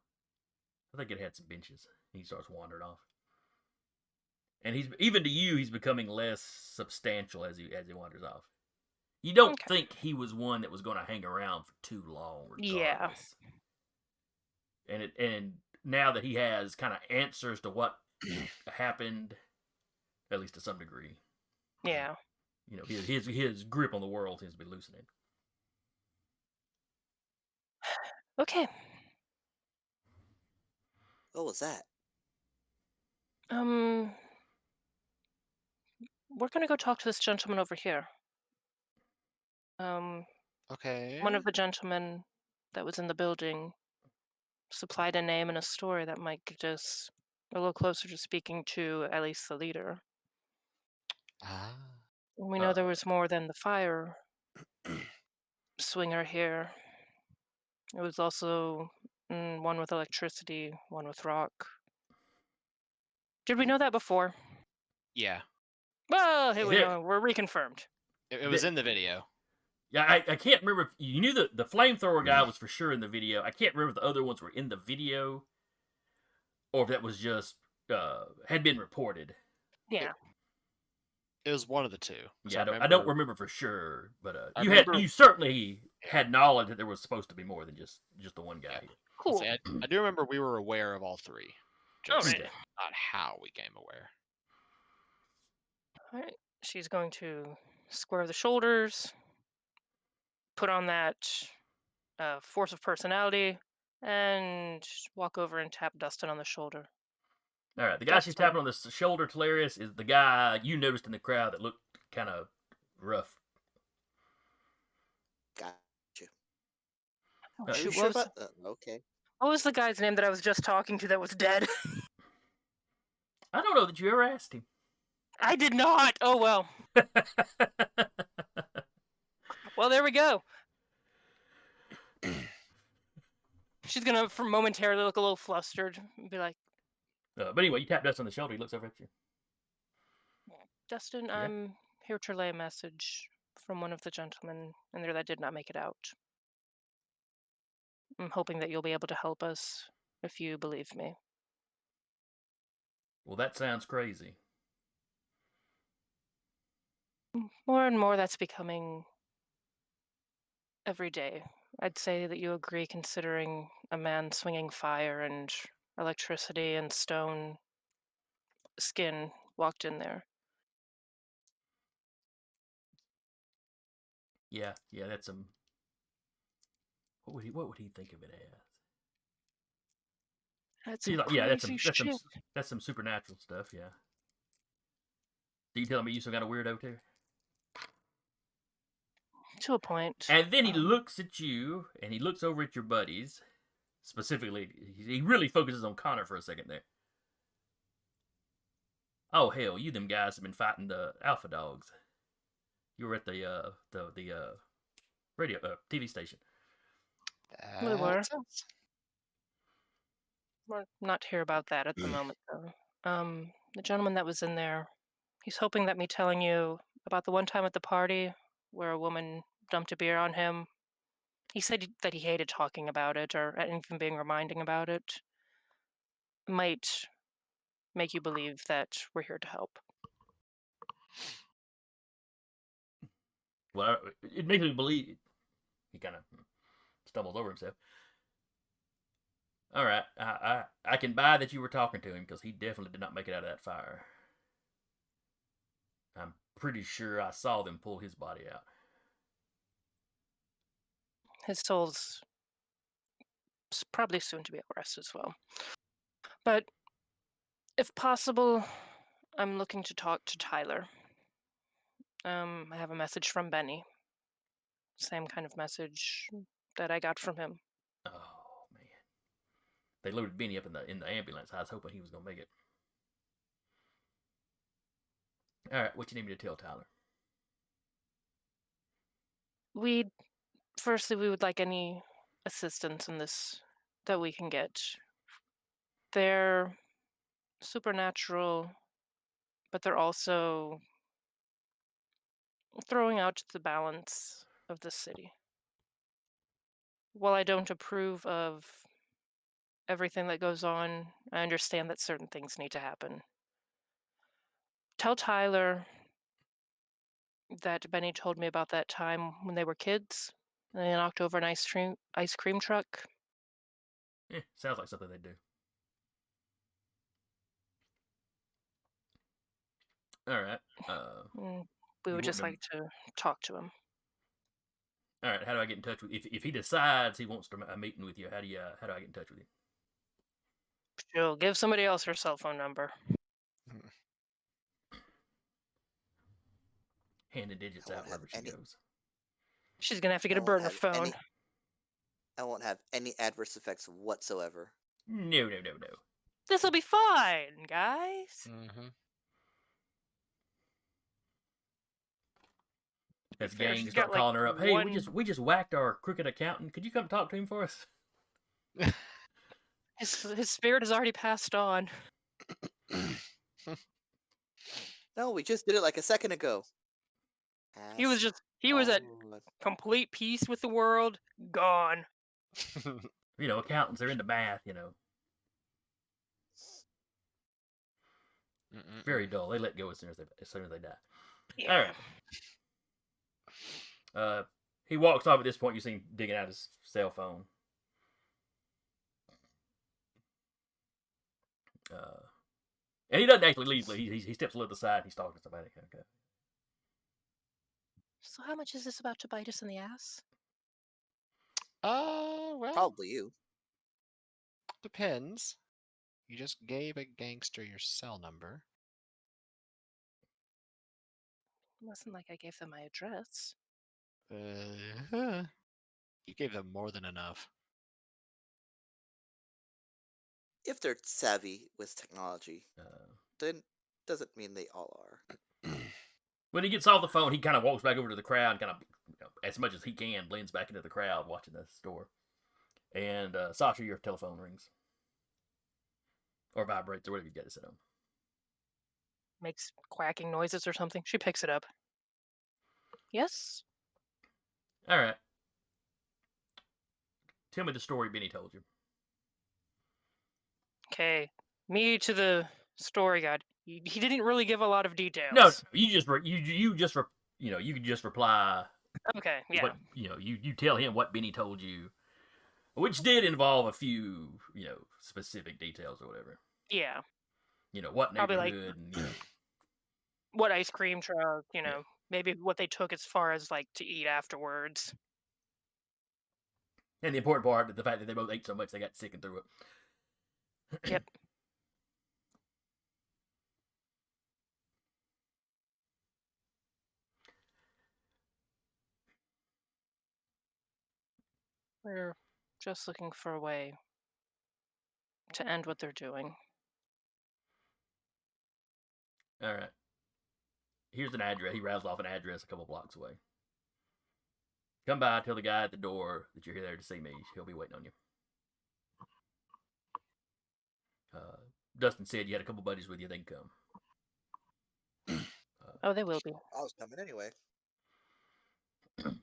I think it had some benches. He starts wandering off. And he's, even to you, he's becoming less substantial as he wanders off. You don't Okay. think he was one that was going to hang around for too long, Yeah. regardless. And now that he has kind of answers to what happened, at least to some degree, Yeah. you know, his grip on the world seems to be loosening. Okay. What was that? We're gonna go talk to this gentleman over here. Okay. One of the gentlemen that was in the building supplied a name and a story that might get us a little closer to speaking to at least the leader. Ah. We know there was more than the fire swinger here. It was also one with electricity, one with rock. Did we know that before? Yeah. Well, here we Yeah. know. We're reconfirmed. It was in the video. Yeah, I can't remember if you knew the flamethrower guy was for sure in the video. I can't remember if the other ones were in the video or if that was just had been reported. Yeah. It was one of the two. Yeah, I don't remember for sure, but I you remember- you certainly had knowledge that there was supposed to be more than just the one guy. Yeah. Cool. See, I do remember we were aware of all three. Just Alright. not how we came aware. All right. She's going to square the shoulders, put on that force of personality, and walk over and tap Dustin on the shoulder. All right, the guy she's tapping on the shoulder, Talarius, is the guy you noticed in the crowd that looked kind of rough. Got you. Oh, Are you shoot, sure about that? Okay. what was the guy's name that I was just talking to that was dead? I don't know that you ever asked him. I did not. Oh, well. Well, there we go. She's going to momentarily look a little flustered and be like, But anyway, you tap Dustin on the shoulder. He looks over at you. Dustin, Yeah? I'm here to relay a message from one of the gentlemen in there that did not make it out. I'm hoping that you'll be able to help us if you believe me. Well, that sounds crazy. More and more that's becoming every day. I'd say that you agree, considering a man swinging fire and electricity and stone skin walked in there. Yeah, that's some. What would he think of it as? That's See, some like, yeah, crazy shit. that's some supernatural stuff. Yeah. So you telling me you still got a weirdo too? To a point. And then he looks at you, and he looks over at your buddies. Specifically, he really focuses on Connor for a second there. Oh hell, you them guys have been fighting the Alpha Dogs. You were at the radio TV station. We were. Makes sense. We're not to hear about that at the moment, though. The gentleman that was in there, he's hoping that me telling you about the one time at the party where a woman dumped a beer on him. He said that he hated talking about it or even being reminding about it. Might make you believe that we're here to help. Well, it makes me believe. He kind of stumbles over himself. All right, I can buy that you were talking to him because he definitely did not make it out of that fire. I'm pretty sure I saw them pull his body out. His soul's probably soon to be at rest as well. But if possible, I'm looking to talk to Tyler. I have a message from Benny. Same kind of message that I got from him. Oh man, they loaded Benny up in the ambulance. I was hoping he was gonna make it. All right, what you need me to tell Tyler? Firstly, we would like any assistance in this that we can get. They're supernatural, but they're also throwing out the balance of the city. While I don't approve of everything that goes on, I understand that certain things need to happen. Tell Tyler that Benny told me about that time when they were kids and they knocked over an ice cream truck. Sounds like something they do. All right. We You would just want like to talk to him. All right. How do I get in touch with? If he decides he wants a meeting with you, how do I get in touch with you? She'll give somebody else her cell phone number. Handing digits I out won't have wherever she any- goes. She's gonna have to get I a won't burner have phone. I won't have any adverse effects whatsoever. No. This'll be fine, guys. Mm-hmm. As fair, gang she's start got, like, calling her up. Hey, one- we just whacked our crooked accountant. Could you come talk to him for us? His spirit has already passed on. No, we just did it like a second ago. He was at complete peace with the world, gone. You know, accountants are into math. You know, very dull. They let go as soon as they die. Yeah. All right. He walks off at this point. You see him digging out his cell phone. And he doesn't actually leave. He steps a little to the side. And he's talking to somebody. Okay. So how much is this about to bite us in the ass? Well, Probably you. depends. You just gave a gangster your cell number. It wasn't like I gave them my address. You gave them more than enough. If they're savvy with technology, then doesn't mean they all are. When he gets off the phone, he kind of walks back over to the crowd, kind of, as much as he can, blends back into the crowd watching the store. And Sasha, your telephone rings. Or vibrates, or whatever you got to set on. Makes quacking noises or something. She picks it up. Yes? All right. Tell me the story Benny told you. Okay. Me to the story guide. He didn't really give a lot of details. No, you just you can just reply. Okay, yeah. What, you tell him what Benny told you, which did involve a few, specific details or whatever. Yeah. What Probably neighborhood like- and What ice cream truck, maybe what they took as far as like to eat afterwards. and the important part, the fact that they both ate so much they got sick and threw up. Yep. We're just looking for a way to end what they're doing. All right. Here's an address. He rattles off an address a couple blocks away. Come by, tell the guy at the door that you're there to see me. He'll be waiting on you. Dustin said you had a couple buddies with you. They can come. Oh, they will be. I was coming anyway.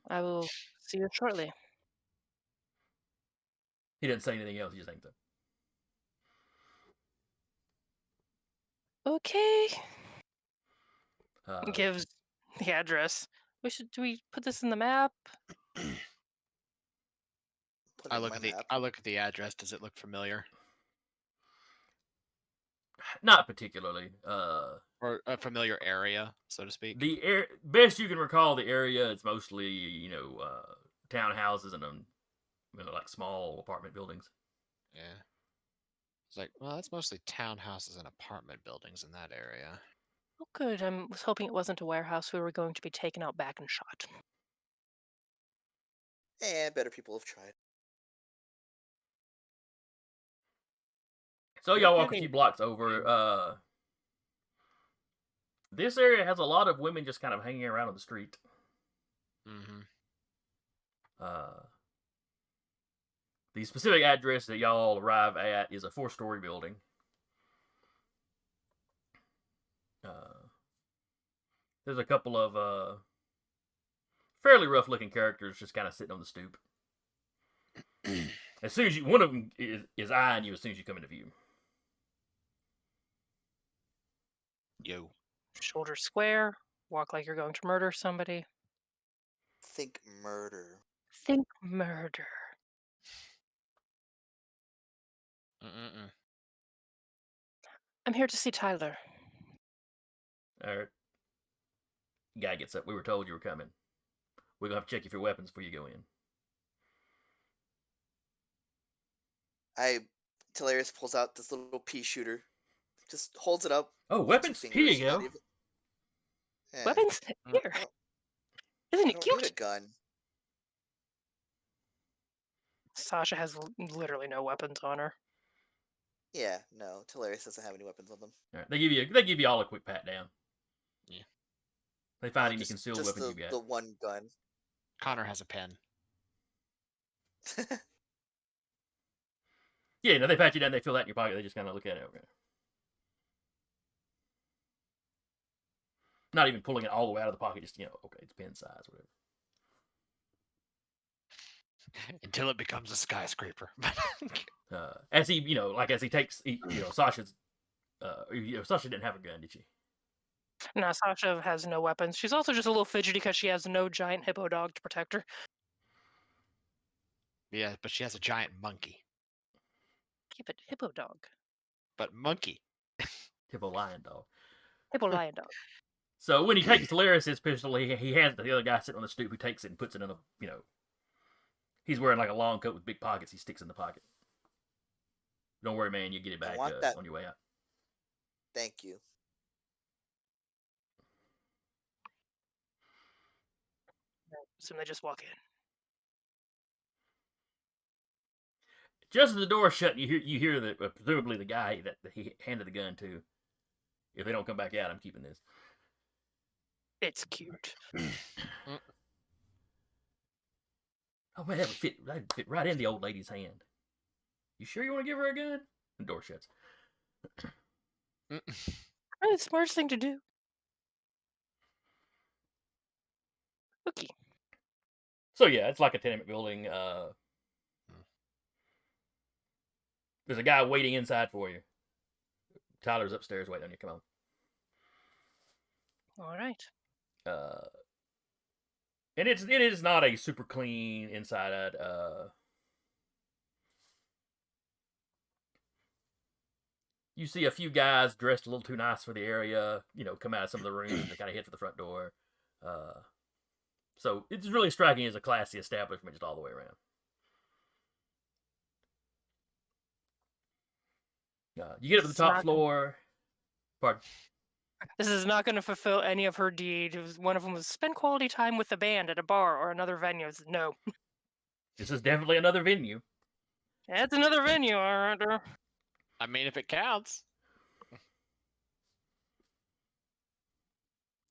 I will see you shortly. He doesn't say anything else. He just hangs up. Okay. Uh, Gives the address. Do we put this in the map? Put it in my map. I look at the address. Does it look familiar? Not particularly. Or a familiar area, so to speak? The best you can recall the area, it's mostly townhouses and like small apartment buildings. Yeah. It's like, well, that's mostly townhouses and apartment buildings in that area. Oh, good. I was hoping it wasn't a warehouse we were going to be taken out back and shot. Better people have tried. So You're y'all walk a getting- few blocks over. This area has a lot of women just kind of hanging around on the street. Mm-hmm. The specific address that y'all arrive at is a 4-story building. There's a couple of fairly rough-looking characters just kind of sitting on the stoop. As soon as one of them is eyeing you as soon as you come into view. Yo. Shoulders square. Walk like you're going to murder somebody. Think murder. Think murder. Mm-mm-mm. I'm here to see Tyler. All right. Guy gets up. We were told you were coming. We're gonna have to check you for weapons before you go in. Talarius pulls out this little pea shooter, just holds it up. Oh, with 2 weapons! Here fingers, you not go. even- Yeah, Weapons? Here. I don't- Isn't I it don't cute? need a gun. Sasha has literally no weapons on her. Yeah, no, Talarius doesn't have any weapons on them. All right. They give you all a quick pat down. Yeah. They find Uh, any just- concealed just weapons the, you got. the one gun. Connor has a pen. Yeah, no, they pat you down. They feel that in your pocket. They just kind of look at it. Okay. Not even pulling it all the way out of the pocket. Just okay, it's pen size, whatever. Until it becomes a skyscraper. As he, as he takes, Sasha's, Sasha didn't have a gun, did she? No, Sasha has no weapons. She's also just a little fidgety because she has no giant hippo dog to protect her. Yeah, but she has a giant monkey. Keep it hippo dog. But monkey. Hippo lion dog. Hippo lion dog. So when he takes Talarius' pistol, he hands it to the other guy sitting on the stoop who takes it and puts it in a, he's wearing like a long coat with big pockets. He sticks in the pocket. Don't worry, man. You get it I back want that. on your way out. Thank you. So they just walk in. Just as the door shut, you hear that presumably the guy that he handed the gun to. If they don't come back out, I'm keeping this. It's cute. Oh man, that'd fit right in the old lady's hand. You sure you want to give her a gun? The door shuts. Probably the smartest thing to do. Okay. So yeah, it's like a tenement building. There's a guy waiting inside for you. Tyler's upstairs waiting on you. Come on. All right. And it is not a super clean inside. You see a few guys dressed a little too nice for the area. Come out of some of the rooms and they kind of head for the front door. So it's really striking as a classy establishment just all the way around. You get up to the top floor. Pardon? This is not going to fulfill any of her deeds. One of them was spend quality time with the band at a bar or another venue. It's, no. This is definitely another venue. It's another venue, all right. I mean, if it counts.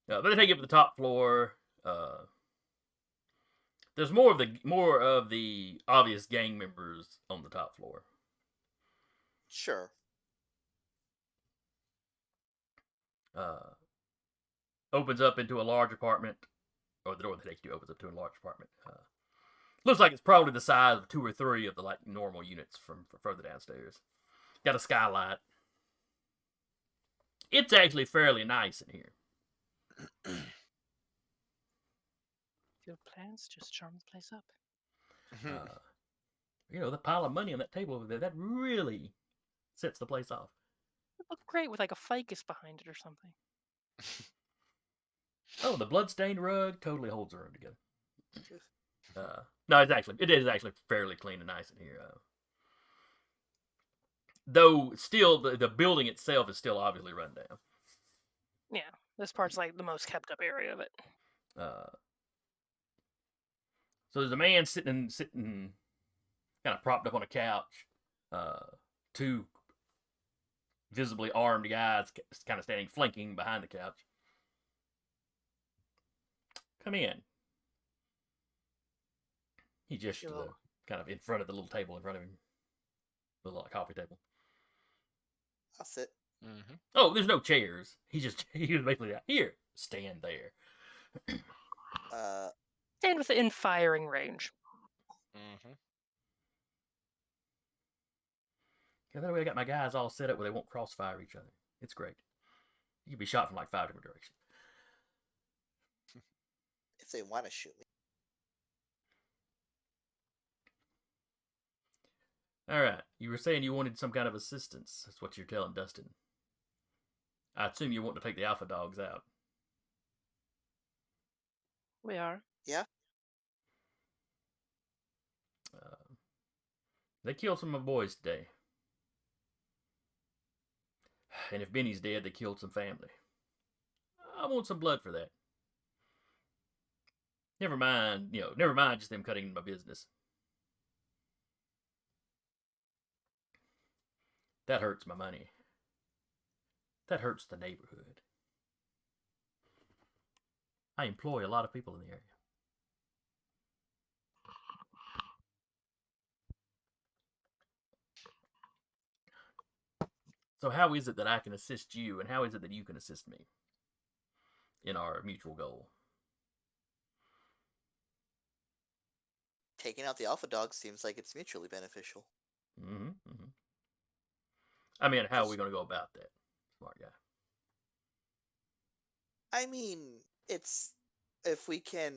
But they take you up to the top floor. There's more of the obvious gang members on the top floor. Sure. Opens up into a large apartment, or the door that takes you opens up to a large apartment. Looks like it's probably the size of 2 or 3 of the normal units from further downstairs. Got a skylight. It's actually fairly nice in here. Field plans just charm the place up. The pile of money on that table over there, that really sets the place off. It looked great with like a ficus behind it or something. Oh, the bloodstained rug totally holds the room together. No, it is actually fairly clean and nice in here. Though still, the building itself is still obviously run down. Yeah, this part's like the most kept up area of it. So there's a man sitting, kind of propped up on a couch. Two visibly armed guys kind of standing flanking behind the couch. Come in. He gestures to the kind of in front of the little table in front of him, the little coffee table. I'll sit. Mm-hmm. Oh, there's no chairs. He was basically like, here, stand there. Stand within firing range. Mm-hmm. Yeah, that way I got my guys all set up where they won't crossfire each other. It's great. You can be shot from like 5 different directions. If they want to shoot me. All right. You were saying you wanted some kind of assistance. That's what you're telling Dustin. I assume you want to take the alpha dogs out. We are. Yeah. They killed some of my boys today. And if Benny's dead, they killed some family. I want some blood for that. Never mind just them cutting my business. That hurts my money. That hurts the neighborhood. I employ a lot of people in the area. So how is it that I can assist you, and how is it that you can assist me in our mutual goal? Taking out the alpha dog seems like it's mutually beneficial. Mm-hmm. I mean, how are we going to go about that, smart guy? I mean, it's if we can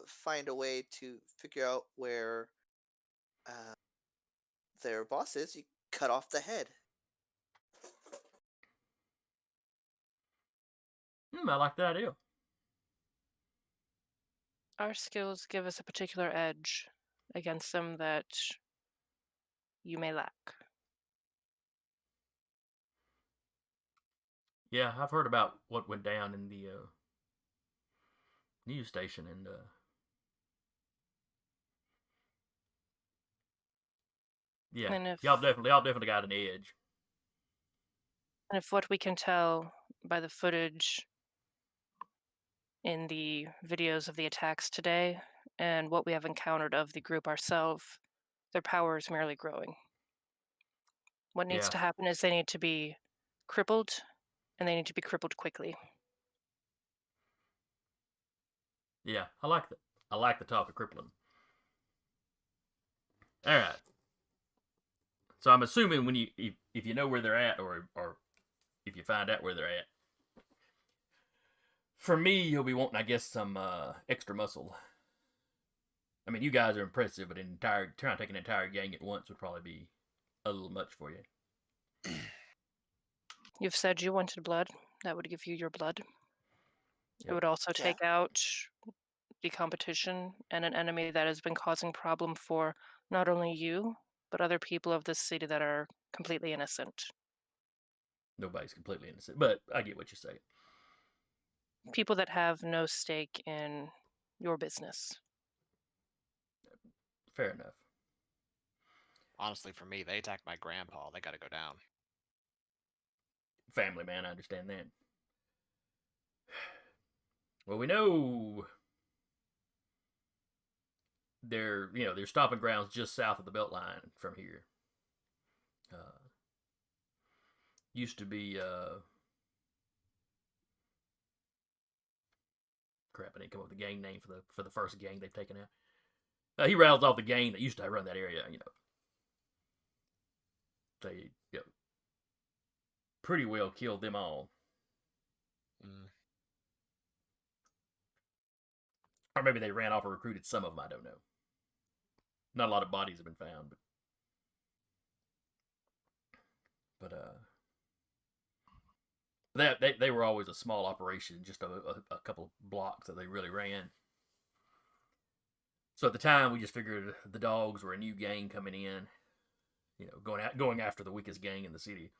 find a way to figure out where their boss is, you cut off the head. I like that idea. Our skills give us a particular edge against them that you may lack. Yeah, I've heard about what went down in the news station, and yeah, And if- y'all definitely got an edge. And if what we can tell by the footage in the videos of the attacks today and what we have encountered of the group ourselves, their power is merely growing. What needs Yeah. to happen is they need to be crippled, and they need to be crippled quickly. Yeah, I like the talk of crippling. All right. So I'm assuming when if you know where they're at, or if you find out where they're at, for me you'll be wanting, I guess, some extra muscle. I mean, you guys are impressive, but trying to take an entire gang at once would probably be a little much for you. You've said you wanted blood. That would give you your blood. It Yep. would also Yeah. take out the competition and an enemy that has been causing problem for not only you, but other people of this city that are completely innocent. Nobody's completely innocent, but I get what you're saying. People that have no stake in your business. Fair enough. Honestly, for me, they attacked my grandpa. They got to go down. Family man, I understand that. Well, we know they're stopping grounds just south of the Beltline from here. Used to be crap, I didn't come up with the gang name for the first gang they've taken out. He rattles off the gang that used to run that area. They pretty well killed them all. Or maybe they ran off or recruited some of them, I don't know. Not a lot of bodies have been found, but they were always a small operation, just a couple of blocks that they really ran. So at the time, we just figured the dogs were a new gang coming in, going after the weakest gang in the city.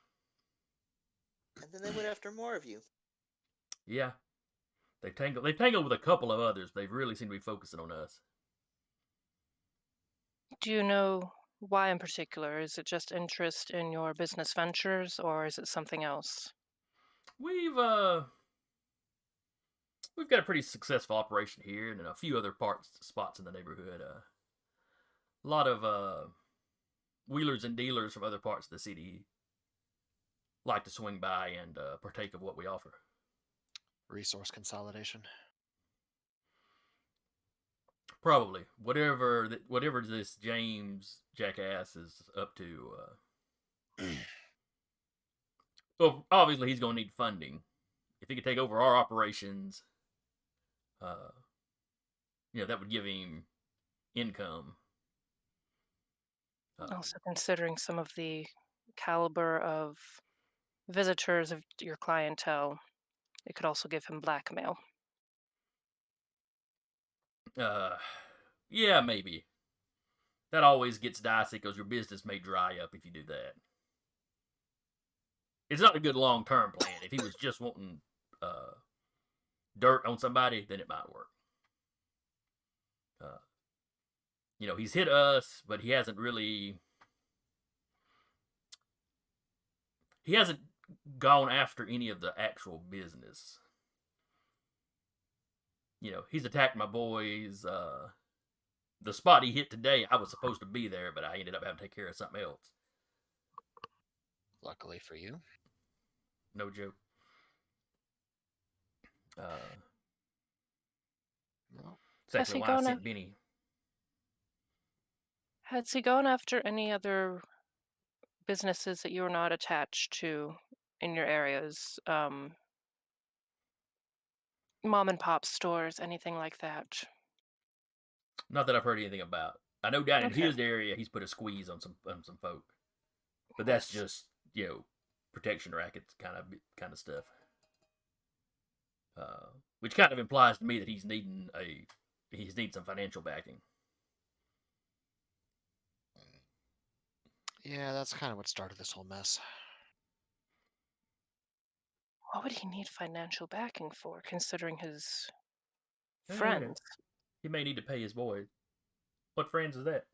And then they went after more of you. Yeah, they've tangled with a couple of others. They really seem to be focusing on us. Do you know why in particular? Is it just interest in your business ventures, or is it something else? We've got a pretty successful operation here, and a few other spots in the neighborhood. A lot of wheelers and dealers from other parts of the city like to swing by and partake of what we offer. Resource consolidation. Probably whatever this James jackass is up to. Well, obviously he's going to need funding. If he could take over our operations, that would give him income. Also, considering some of the caliber of visitors of your clientele, it could also give him blackmail. Yeah, maybe. That always gets dicey because your business may dry up if you do that. It's not a good long-term plan. If he was just wanting dirt on somebody, then it might work. He's hit us, but he hasn't gone after any of the actual business. He's attacked my boys. The spot he hit today, I was supposed to be there, but I ended up having to take care of something else. Luckily for you. No joke. No. Exactly why I sent Benny. Has he gone after any other businesses that you are not attached to in your areas? Mom and pop stores, anything like that? Not that I've heard anything about. I know down in Okay. his area, he's put a squeeze on some folk, but that's Yes. just protection rackets kind of stuff. Which kind of implies to me that he's needing some financial backing. Yeah, that's kind of what started this whole mess. What would he need financial backing for, considering his Yeah, friends? He may need to pay his boy. What friends is that?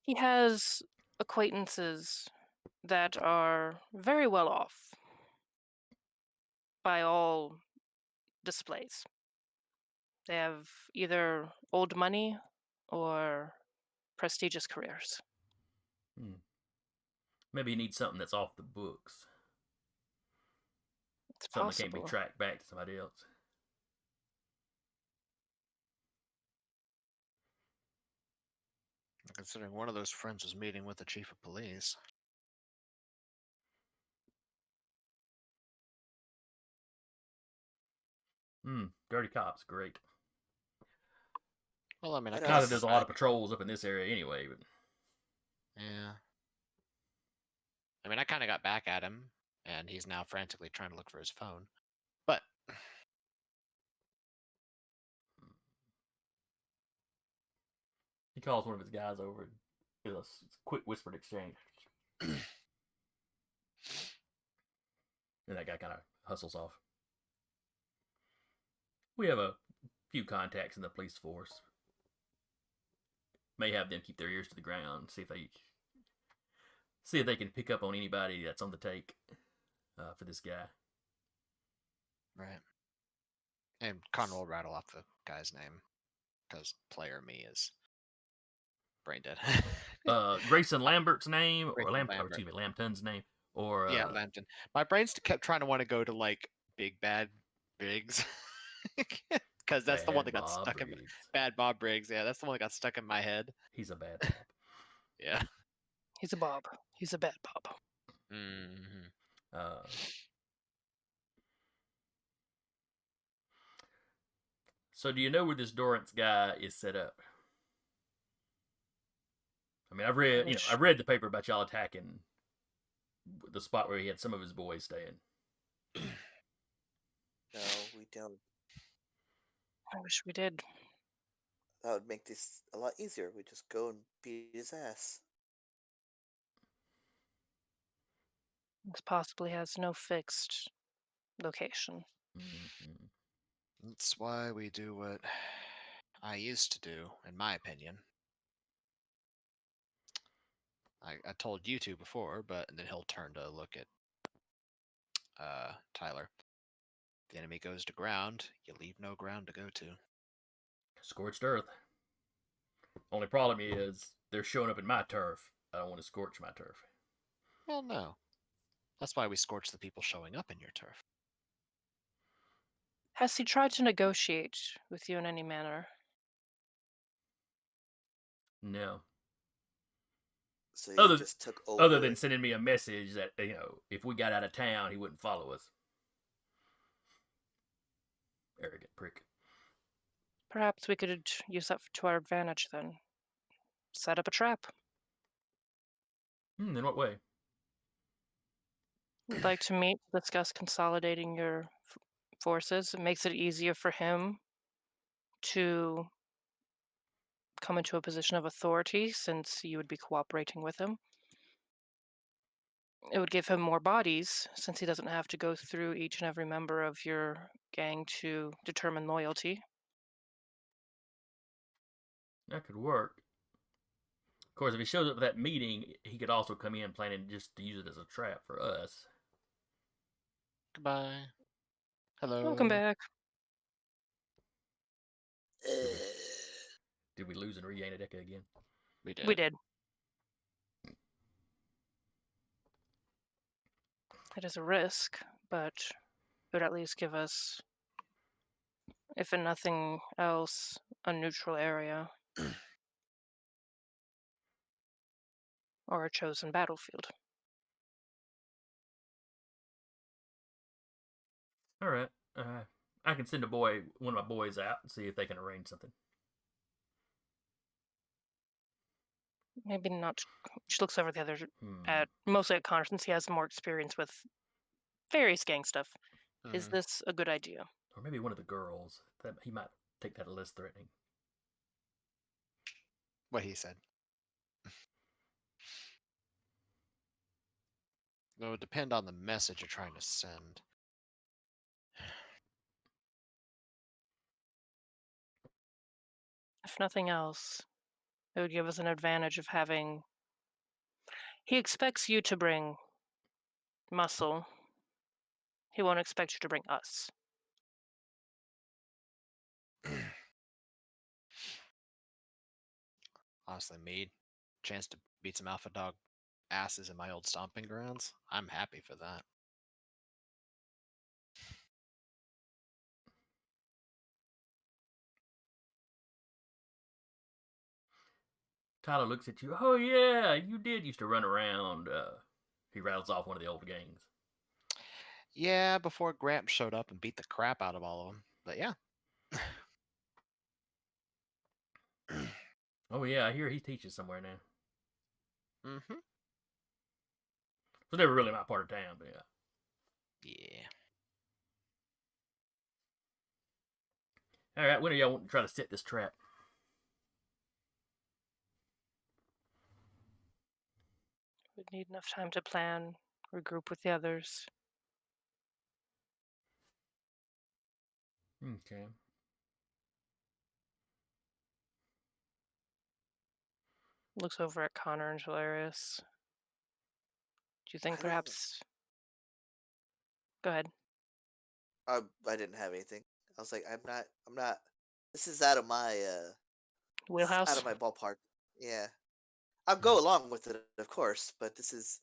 He has acquaintances that are very well off by all displays. They have either old money or prestigious careers. Maybe he needs something that's off the books. It's Something possible. that can't be tracked back to somebody else. Considering one of those friends was meeting with the chief of police. Dirty cops, great. Well, I mean, What Not else? that there's a lot of patrols up in this area anyway, but Yeah. I mean, I kind of got back at him, and he's now frantically trying to look for his phone. But he calls one of his guys over and does a quick whispered exchange. And that guy kind of hustles off. We have a few contacts in the police force. May have them keep their ears to the ground, see if they can pick up on anybody that's on the take for this guy. right. And Connor will rattle off the guy's name because player me is brain dead. Grayson Lambert's name, Grayson or Lambert. Lampton's name, or Yeah, Lambton. My brain's kept trying to want to go to like Big Bad Briggs because that's the one that got Bob stuck in Briggs. Bad Bob Briggs. Yeah, that's the one that got stuck in my head. He's a bad Bob. Yeah. He's a Bob. He's a bad Bob. So do you know where this Dorrance guy is set up? I mean, I've read the paper about y'all attacking the spot where he had some of his boys staying. No, we don't. I wish we did. That would make this a lot easier. We just go and beat his ass. This possibly has no fixed location. Mm-hmm. That's why we do what I used to do, in my opinion. I told you two before, but then he'll turn to look at Tyler. The enemy goes to ground, you leave no ground to go to. Scorched earth. Only problem is they're showing up in my turf. I don't want to scorch my turf. Well, no. That's why we scorch the people showing up in your turf. Has he tried to negotiate with you in any manner? No. So he Other just took over. Other than sending me a message that, if we got out of town, he wouldn't follow us. Arrogant prick. Perhaps we could use that to our advantage then. Set up a trap. In what way? We'd like to meet to discuss consolidating your forces. It makes it easier for him to come into a position of authority since you would be cooperating with him. It would give him more bodies since he doesn't have to go through each and every member of your gang to determine loyalty. That could work. Of course, if he shows up at that meeting, he could also come in planning just to use it as a trap for us. Goodbye. Hello. Welcome back. Did we lose and regain a Deca again? We did. We did. It is a risk, but it would at least give us, if in nothing else, a neutral area. Or a chosen battlefield. All right. I can send one of my boys out and see if they can arrange something. Maybe not. She looks over the others mostly at Connor since he has more experience with various gang stuff. Is this a good idea? Or maybe one of the girls. He might take that less threatening. What he said. It would depend on the message you're trying to send. If nothing else, it would give us an advantage of having... He expects you to bring muscle. He won't expect you to bring us. Honestly, Mead, chance to beat some alpha dog asses in my old stomping grounds. I'm happy for that. Tyler looks at you. Oh yeah, you did used to run around. He rattles off one of the old gangs. Yeah, before Gramps showed up and beat the crap out of all of them. But yeah. Oh yeah, I hear he teaches somewhere now. Mm-hmm. It's never really my part of town, but yeah. Yeah. All right, when are y'all wanting to try to set this trap? We'd need enough time to plan, regroup with the others. Okay. Looks over at Connor and Hilarious. Do you think perhaps... Go ahead. I didn't have anything. I was like, I'm not. This is out of my Wheelhouse? out of my ballpark. Yeah, I'll go along with it, of course, but this is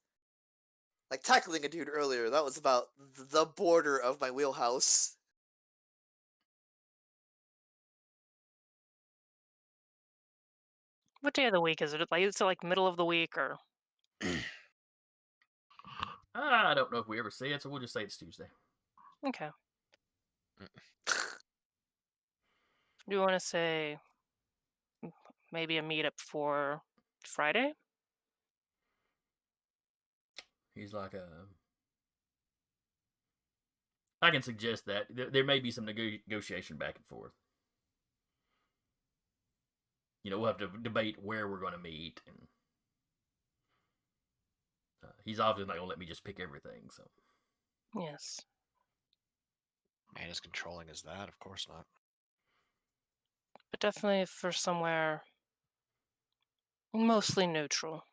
like tackling a dude earlier. That was about the border of my wheelhouse. What day of the week is it? Like, is it like middle of the week or? I don't know if we ever say it, so we'll just say it's Tuesday. Okay. Do you want to say maybe a meetup for Friday? He's like, I can suggest that. There may be some negotiation back and forth. We'll have to debate where we're going to meet. And he's obviously not going to let me just pick everything, so. Yes. Man, as controlling as that, of course not. But definitely for somewhere mostly neutral.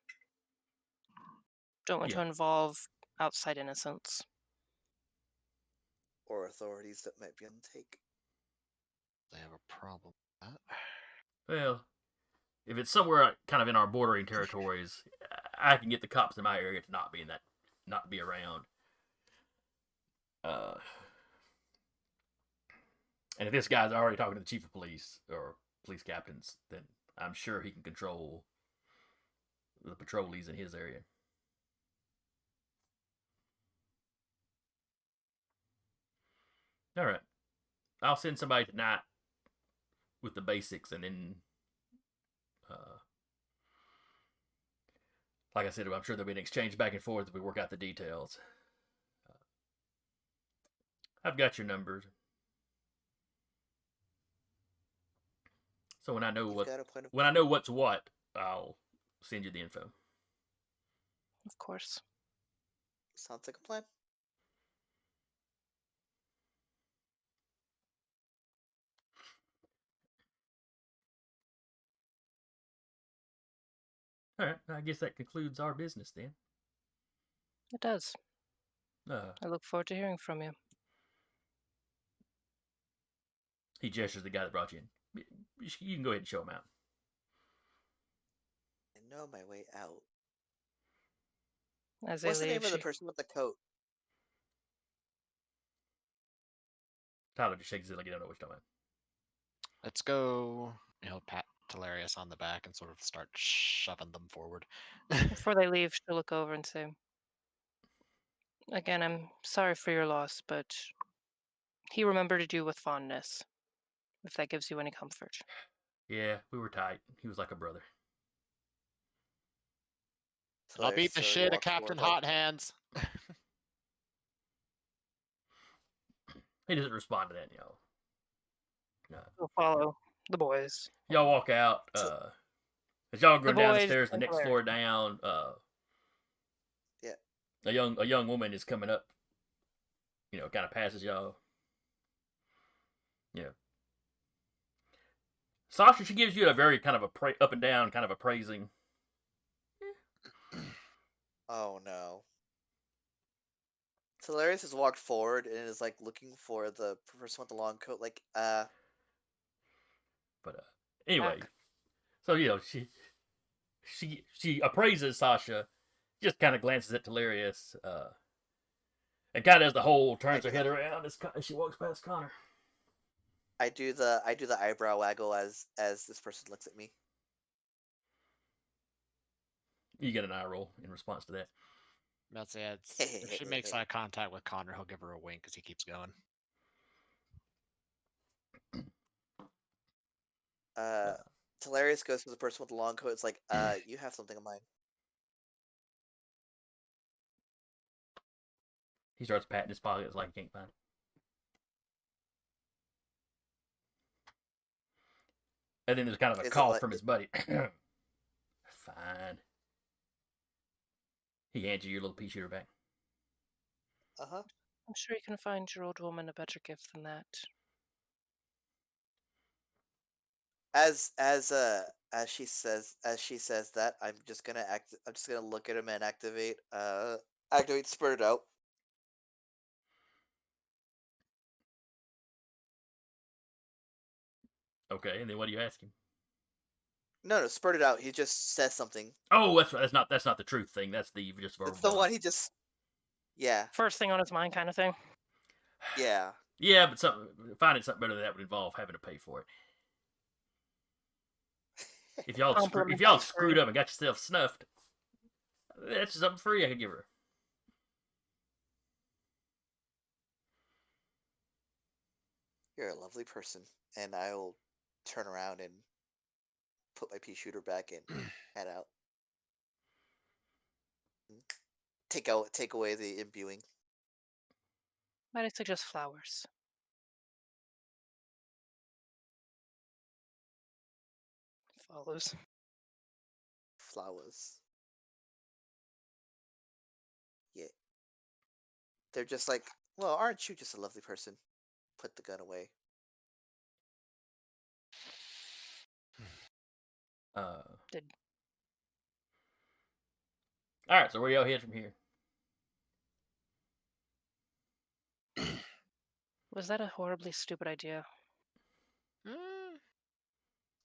Don't want to Yeah. involve outside innocents. Or authorities that might be on the take. They have a problem with that. Well, if it's somewhere kind of in our bordering territories, I can get the cops in my area to not be around. And if this guy's already talking to the chief of police or police captains, then I'm sure he can control the patrollees in his area. All right. I'll send somebody tonight with the basics, and then, like I said, I'm sure there'll be an exchange back and forth as we work out the details. I've got your numbers. So when I know what's what, I'll send you the info. Of course. Sounds like a plan. All right, I guess that concludes our business then. It does. I look forward to hearing from you. He gestures to the guy that brought you in. You can go ahead and show him out. I know my way out. As What's they the name leave, of the she- person with the coat? Tyler just shakes his head like he don't know what you're talking about. Let's go. He'll pat Talarius on the back and sort of start shoving them forward. Before they leave, she'll look over and say, "Again, I'm sorry for your loss, but he remembered you with fondness, if that gives you any comfort." Yeah, we were tight. He was like a brother. And I'll beat the shit out of Captain Hot Hands. He doesn't respond to that, y'all. We'll follow the boys. Y'all walk out. As y'all go The down the boys stairs, the and next Larry. floor down. Yeah. A young woman is coming up. Kind of passes y'all. Yeah. Sasha, she gives you a very kind of up and down kind of appraising. Oh no. Talarius has walked forward and is like looking for the person with the long coat, like, But anyway, so she appraises Sasha, just kind of glances at Talarius, and kind of as the whole turns her head around as she walks past Connor. I do the eyebrow waggle as this person looks at me. You get an eye roll in response to that. That's it. If she makes eye contact with Connor, he'll give her a wink as he keeps going. Talarius goes to the person with the long coat. It's like, you have something in mind. He starts patting his pockets like he can't find it. And then there's kind of a cough from his buddy. Fine. He hands you your little pea shooter back. Uh-huh. I'm sure you can find your old woman a better gift than that. As she says that, I'm just gonna look at him and activate Spurt It Out. Okay, and then what do you ask him? No, Spurt It Out. He just says something. Oh, that's right. That's not the truth thing. That's the just verbal. It's the one he just. Yeah. First thing on his mind, kind of thing. Yeah. Yeah, but finding something better than that would involve having to pay for it. If y'all screwed up and got yourself snuffed, that's something free I could give her. You're a lovely person, and I will turn around and put my pea shooter back and head out. Take away the imbuing. Might I suggest flowers? Follows. Flowers. Yeah. They're just like, well, aren't you just a lovely person? Put the gun away. Did All right, so where y'all head from here? was that a horribly stupid idea? Mm,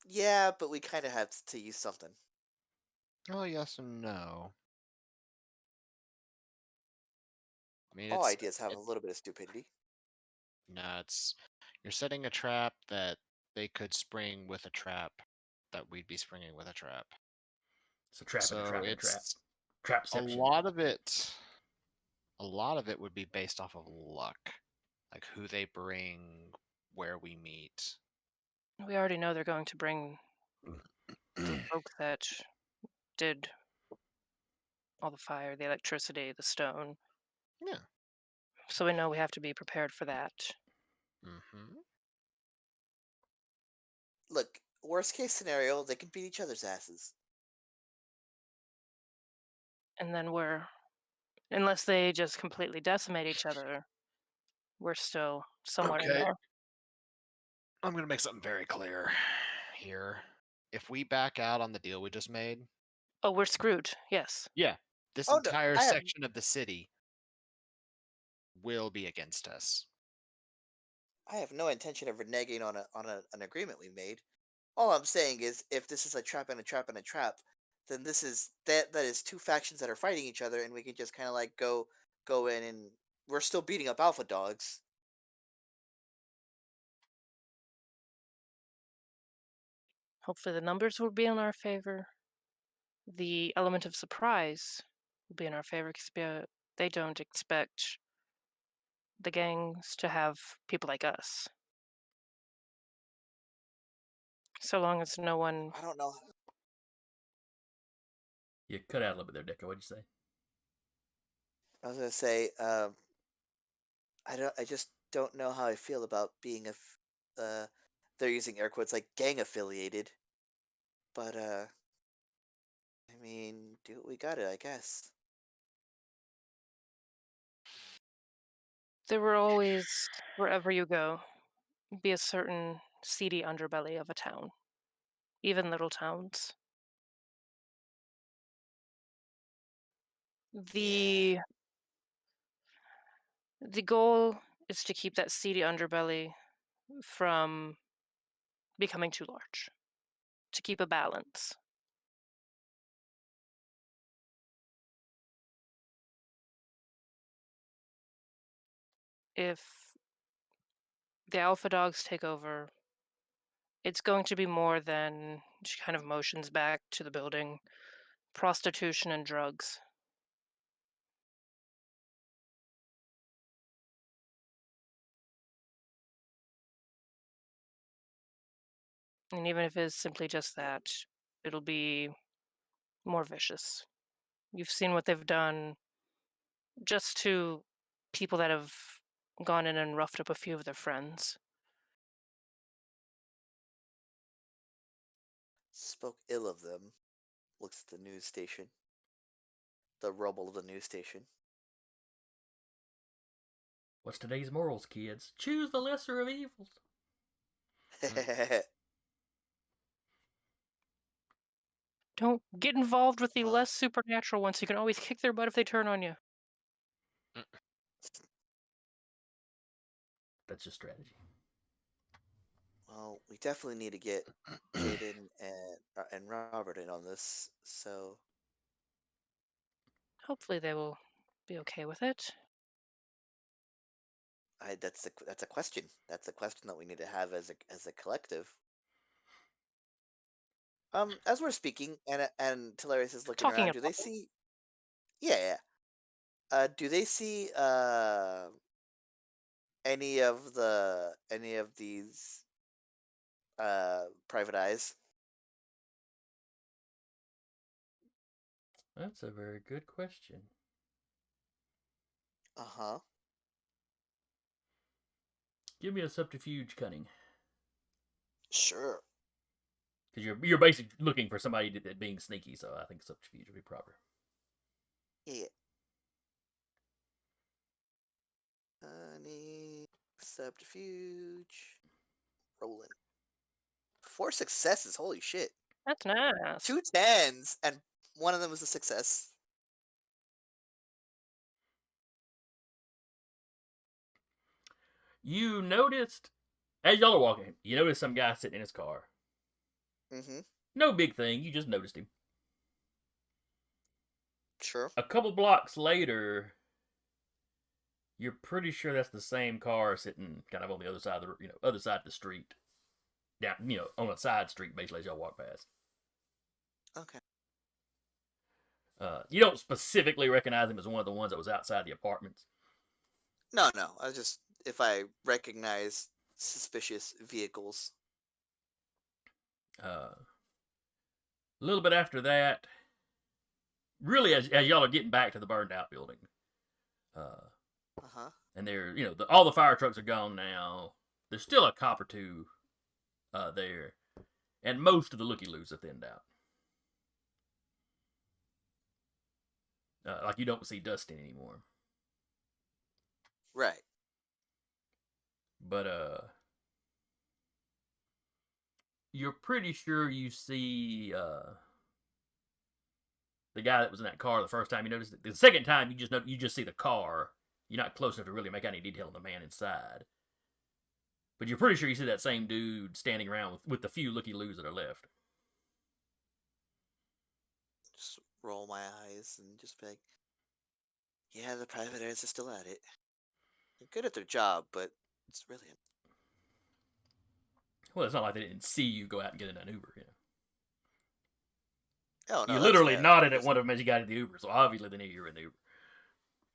Yeah, but we kind of have to use something. well, yes and no. I mean, All it's ideas have a little bit of stupidity. nuts. You're setting a trap that they could spring with a trap that we'd be springing with a trap. It's a trap and a So trap and a trap. it's a Trapception. lot of it. A lot of it would be based off of luck, like who they bring, where we meet. We already know they're going to bring the folks that did all the fire, the electricity, the stone. Yeah. So we know we have to be prepared for that. Mm-hmm. Look, worst case scenario, they can beat each other's asses. And then unless they just completely decimate each other, we're still somewhat in Okay. there. I'm gonna make something very clear here. If we back out on the deal we just made, Oh, we're screwed. Yes. this Oh, no, entire I have section of the city will be against us. no intention of reneging on an agreement we made. All I'm saying is, if this is a trap and a trap and a trap, then that is two factions that are fighting each other, and we can just kind of like go in, and we're still beating up alpha dogs. Hopefully the numbers will be in our favor. The element of surprise will be in our favor because they don't expect the gangs to have people like us. So long as no one. I don't know. You cut out a little bit there, Deco. What'd you say? I was gonna say, I just don't know how I feel about being they're using air quotes like gang affiliated, but I mean, do what we got it, I guess. There will always, wherever you go, be a certain seedy underbelly of a town, even little towns. Yeah. The goal is to keep that seedy underbelly from becoming too large, to keep a balance. If the alpha dogs take over, it's going to be more than she kind of motions back to the building, prostitution and drugs. And even if it's simply just that, it'll be more vicious. You've seen what they've done just to people that have gone in and roughed up a few of their friends. Spoke ill of them. Looks at the news station. The rubble of the news station. What's today's morals, kids? Choose the lesser of evils. Don't get involved with the Well, less supernatural ones. You can always kick their butt if they turn on you. That's just strategy. well, we definitely need to get Jaden and Robert in on this. So Hopefully they will be okay with it. that's a question. That's a question that we need to have as a collective. As we're speaking, and Hilarious is looking Talking around. of Do they see? Yeah, yeah. Do they see any of these Private Eyes. That's a very good question. Uh-huh. Give me a subterfuge cunning. Sure. Because you're basically looking for somebody that being sneaky, so I think subterfuge would be proper. Yeah. Honey, subterfuge. Rolling. 4 successes. Holy shit. That's nice. 2 10s, and one of them was a success. You noticed, as y'all are walking, you noticed some guy sitting in his car. Mm-hmm. No big thing, you just noticed him. Sure. A couple blocks later, you're pretty sure that's the same car sitting kind of on the other side of the other side of the street, down on a side street basically as y'all walk past. Okay. You don't specifically recognize him as one of the ones that was outside the apartments. No. I just, if I recognize suspicious vehicles. A little bit after that, really, as y'all are getting back to the burned out building, Uh-huh. and they're all the fire trucks are gone now. There's still a cop or two there, and most of the looky-loos have thinned out. Like you don't see Dustin anymore. Right. But you're pretty sure you see the guy that was in that car the first time you noticed it. The second time you just see the car. You're not close enough to really make any detail on the man inside. But you're pretty sure you see that same dude standing around with the few looky-loos that are left. Just roll my eyes and just be like, yeah, the private eyes are still at it. They're good at their job, but it's really... Well, it's not like they didn't see you go out and get in an Uber. Oh, no, You that's literally fair. nodded at one of them as you got in the Uber, so obviously they knew you were in the Uber.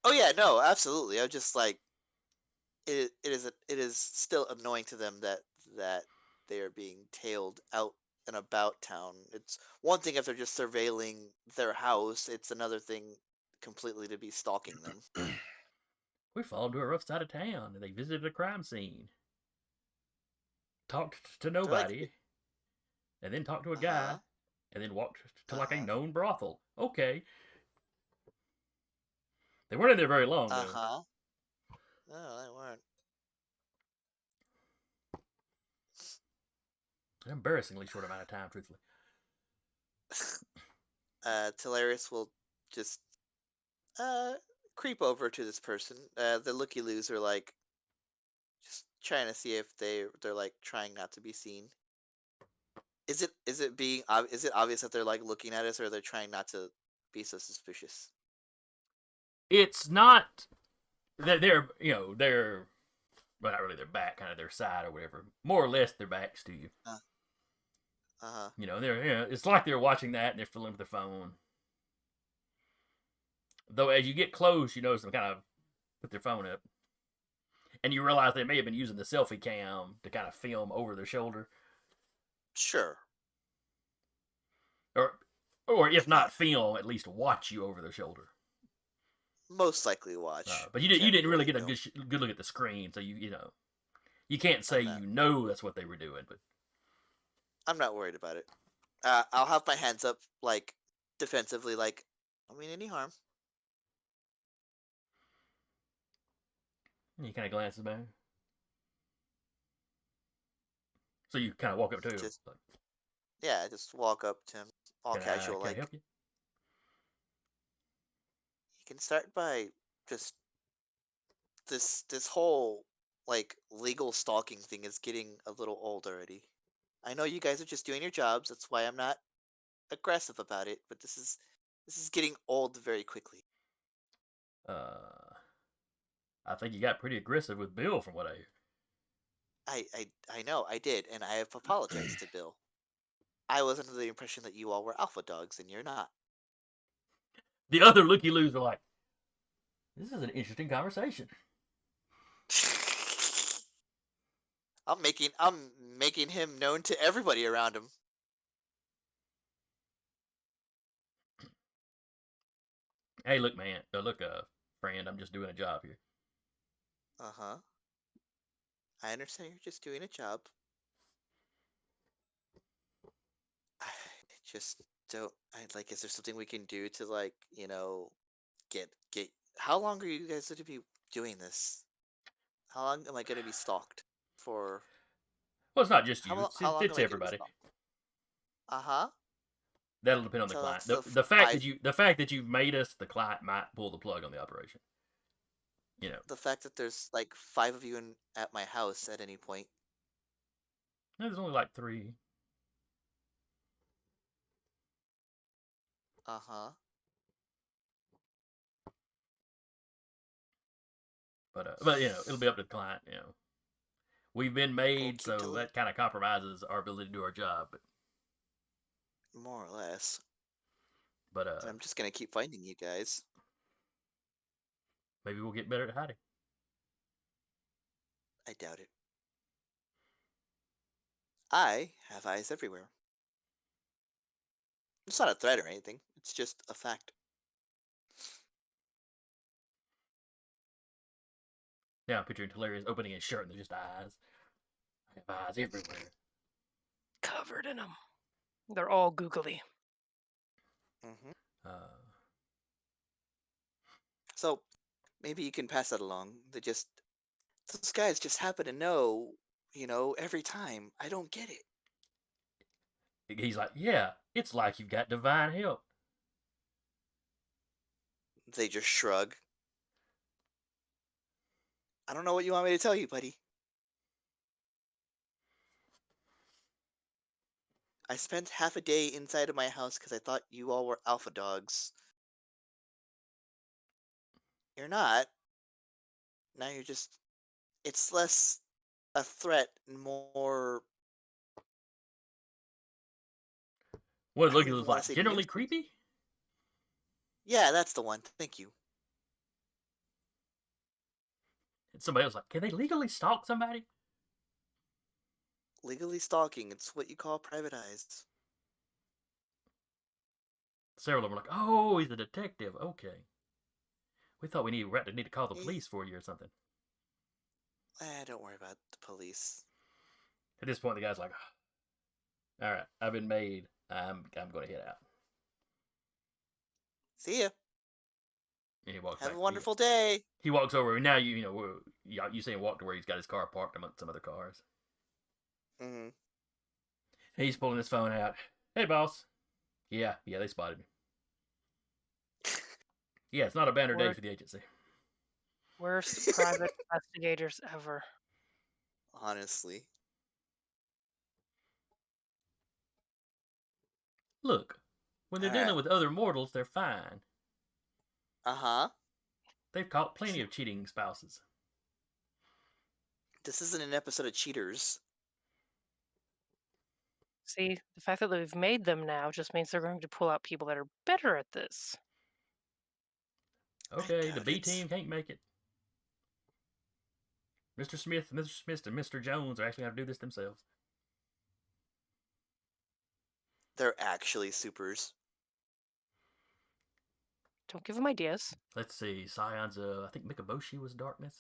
Oh yeah, no, absolutely. I'm just like, it is still annoying to them that they are being tailed out and about town. It's one thing if they're just surveilling their house. It's another thing completely to be stalking them. We followed to a rough side of town, and they visited a crime scene. Talked to nobody, and then talked to a guy, Uh-huh. and then walked to like a Uh-huh. known brothel. Okay. They weren't in there very long, though. Uh-huh. No, they weren't. An embarrassingly short amount of time, truthfully. Talarius will just creep over to this person. The looky-loos are like just trying to see if they're like trying not to be seen. Is it obvious that they're like looking at us, or they're trying not to be so suspicious? It's not that they're well, not really their back, kind of their side or whatever. More or less their backs to you. Uh-huh. They're it's like they're watching that and they're fiddling with their phone. Though as you get close, you notice them kind of put their phone up. And you realize they may have been using the selfie cam to kind of film over their shoulder. Sure. Or if not film, at least watch you over their shoulder. Most likely watch. But you didn't really get a Film. good look at the screen, so you can't say that's what they were doing. But I'm not worried about it. I'll have my hands up, like defensively, like I mean any harm. he kind of glances back. So you kind of walk up to him. Yeah, just walk up to him, all casual, Can I like. help you? You can start by just this whole like legal stalking thing is getting a little old already. I know you guys are just doing your jobs. That's why I'm not aggressive about it. But this is getting old very quickly. I think you got pretty aggressive with Bill, from what I hear. I know I did, and I have apologized to Bill. I was under the impression that you all were alpha dogs, and you're not. The other looky-loos are like, this is an interesting conversation. I'm making him known to everybody around him. Hey, look, man. Look, friend. I'm just doing a job here. Uh-huh. I understand you're just doing a job. I just don't. Is there something we can do to get? How long are you guys going to be doing this? How long am I going to be stalked for? Well, it's not just How you. lo- It's how it's, long am it's I going to be everybody. stalked? Uh-huh. That'll depend on the So client. that's The fact five. that you've made us, the client might pull the plug on the operation. You know, The fact that there's like 5 of you at my house at any point. there's only like 3. Uh-huh. But it'll be up to the client. We've been made, Okie so doke. that kind of compromises our ability to do our job. More or less. But And I'm just gonna keep finding you guys. maybe we'll get better at hiding. I doubt it. I have eyes everywhere. It's not a threat or anything. It's just a fact. Now I'm picturing Hilarious opening his shirt and there's just eyes. I have eyes everywhere. Covered in them. They're all googly. Hmm Uh, So maybe you can pass that along. Those guys just happen to know, every time. I don't get it. he's like, yeah, it's like you've got divine help. They just shrug. I don't know what you want me to tell you, buddy. I spent half a day inside of my house because I thought you all were alpha dogs. You're not. Now you're just. It's less a threat and more. What I does don't Loki even look want to like? say Generally nuisance. creepy? Yeah, that's the one. Thank you. And somebody else like, can they legally stalk somebody? Legally stalking. It's what you call private eyes. Several of them are like, oh, he's a detective. Okay. We thought we need to call the Eh, police for you or something. don't worry about the police. At this point, the guy's like, all right, I've been made. I'm going to head out. See ya. And he walks Have back. a wonderful day. He walks over. And now you see him walk to where he's got his car parked amongst some other cars. Hmm He's pulling his phone out. Hey, boss. Yeah, they spotted me. Yeah, it's not a banner day for the agency. Worst private investigators ever. Honestly. Look, when they're Alright. dealing with other mortals, they're fine. Uh-huh. They've caught plenty of cheating spouses. This isn't an episode of Cheaters. See, the fact that we've made them now just means they're going to pull out people that are better at this. Okay, the doubt B it. team can't make it. Mr. Smith, and Mr. Jones are actually going to do this themselves. They're actually supers. Don't give them ideas. Let's see. Scion's, I think Mikaboshi was darkness.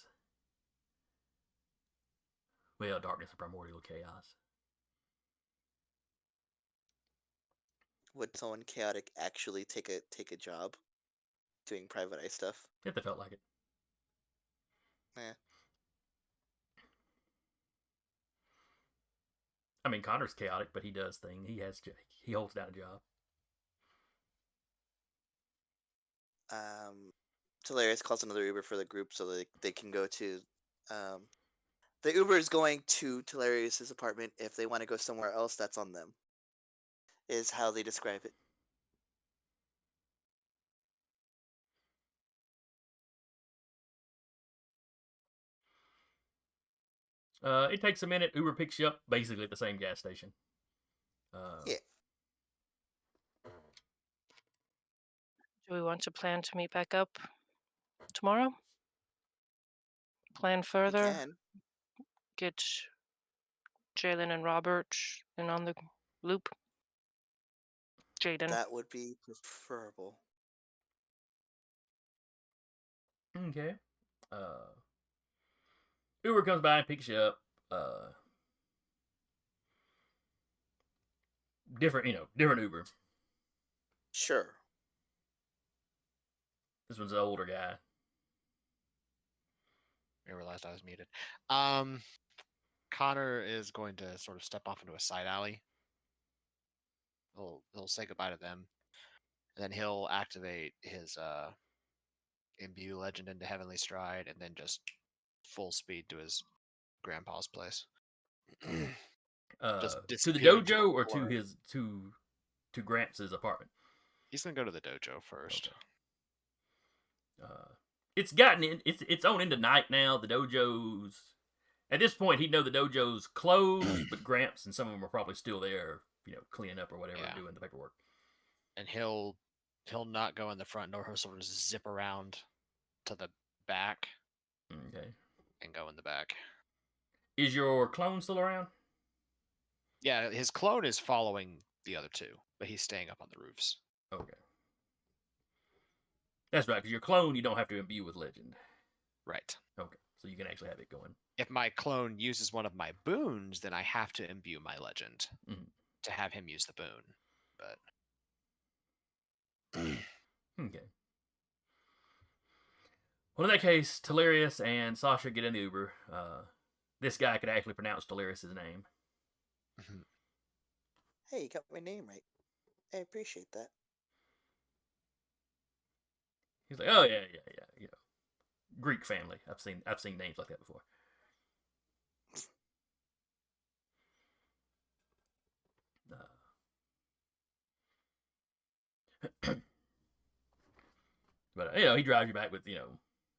Well, darkness and primordial chaos. Would someone chaotic actually take a job doing private eye stuff? If they felt like it. Eh. I mean, Connor's chaotic, but he does things. He holds down a job. Hilarious calls another Uber for the group so they can go to the Uber is going to Hilarious' apartment. If they want to go somewhere else, that's on them. Is how they describe it. It takes a minute. Uber picks you up basically at the same gas station. Yeah. Do we want to plan to meet back up tomorrow? Plan We further? can. Get Jalen and Robert in on the loop. Jaden. That would be preferable. Okay. Uber comes by and picks you up. Different Uber. Sure. This one's an older guy. I realized I was muted. Connor is going to sort of step off into a side alley. He'll say goodbye to them, and then he'll activate his imbue legend into Heavenly Stride, and then just full speed to his grandpa's place. Just To the disappear into a dojo or to corner. his to Gramps' apartment. He's gonna go to the dojo first. Okay. It's gotten its own into night now. The dojo's at this point he'd know the dojo's closed, but Gramps and some of them are probably still there, cleaning up or whatever, Yeah. doing the paperwork. And he'll not go in the front door. He'll sort of zip around to the back Okay. and go in the back. Is your clone still around? Yeah, his clone is following the other two, but he's staying up on the roofs. Okay. That's right, because your clone you don't have to imbue with legend. Right. Okay, so you can actually have it going. If my clone uses one of my boons, then I have to imbue my legend to have him use the boon. But Okay. Well, in that case, Talarius and Sasha get in the Uber. This guy could actually pronounce Talarius' name. Hey, you got my name right. I appreciate that. He's like, oh yeah. Greek family. I've seen names like that before. But he drives you back with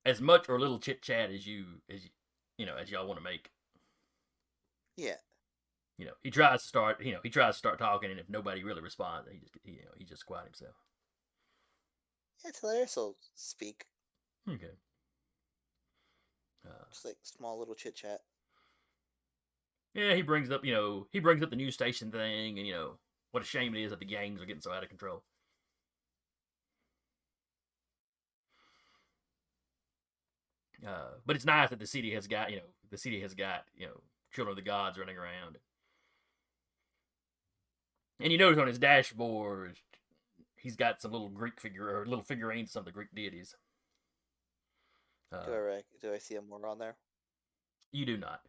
as much or little chit chat as y'all want to make. Yeah. He tries to start talking, and if nobody really responds, he just quiet himself. Yeah, Talarius will speak. Okay. Just like small little chit chat. Yeah, he brings up the news station thing, and what a shame it is that the gangs are getting so out of control. But it's nice that the city has got children of the gods running around. And you notice on his dashboard, he's got some little Greek figurines of some of the Greek deities. Do I see more on there? You do not.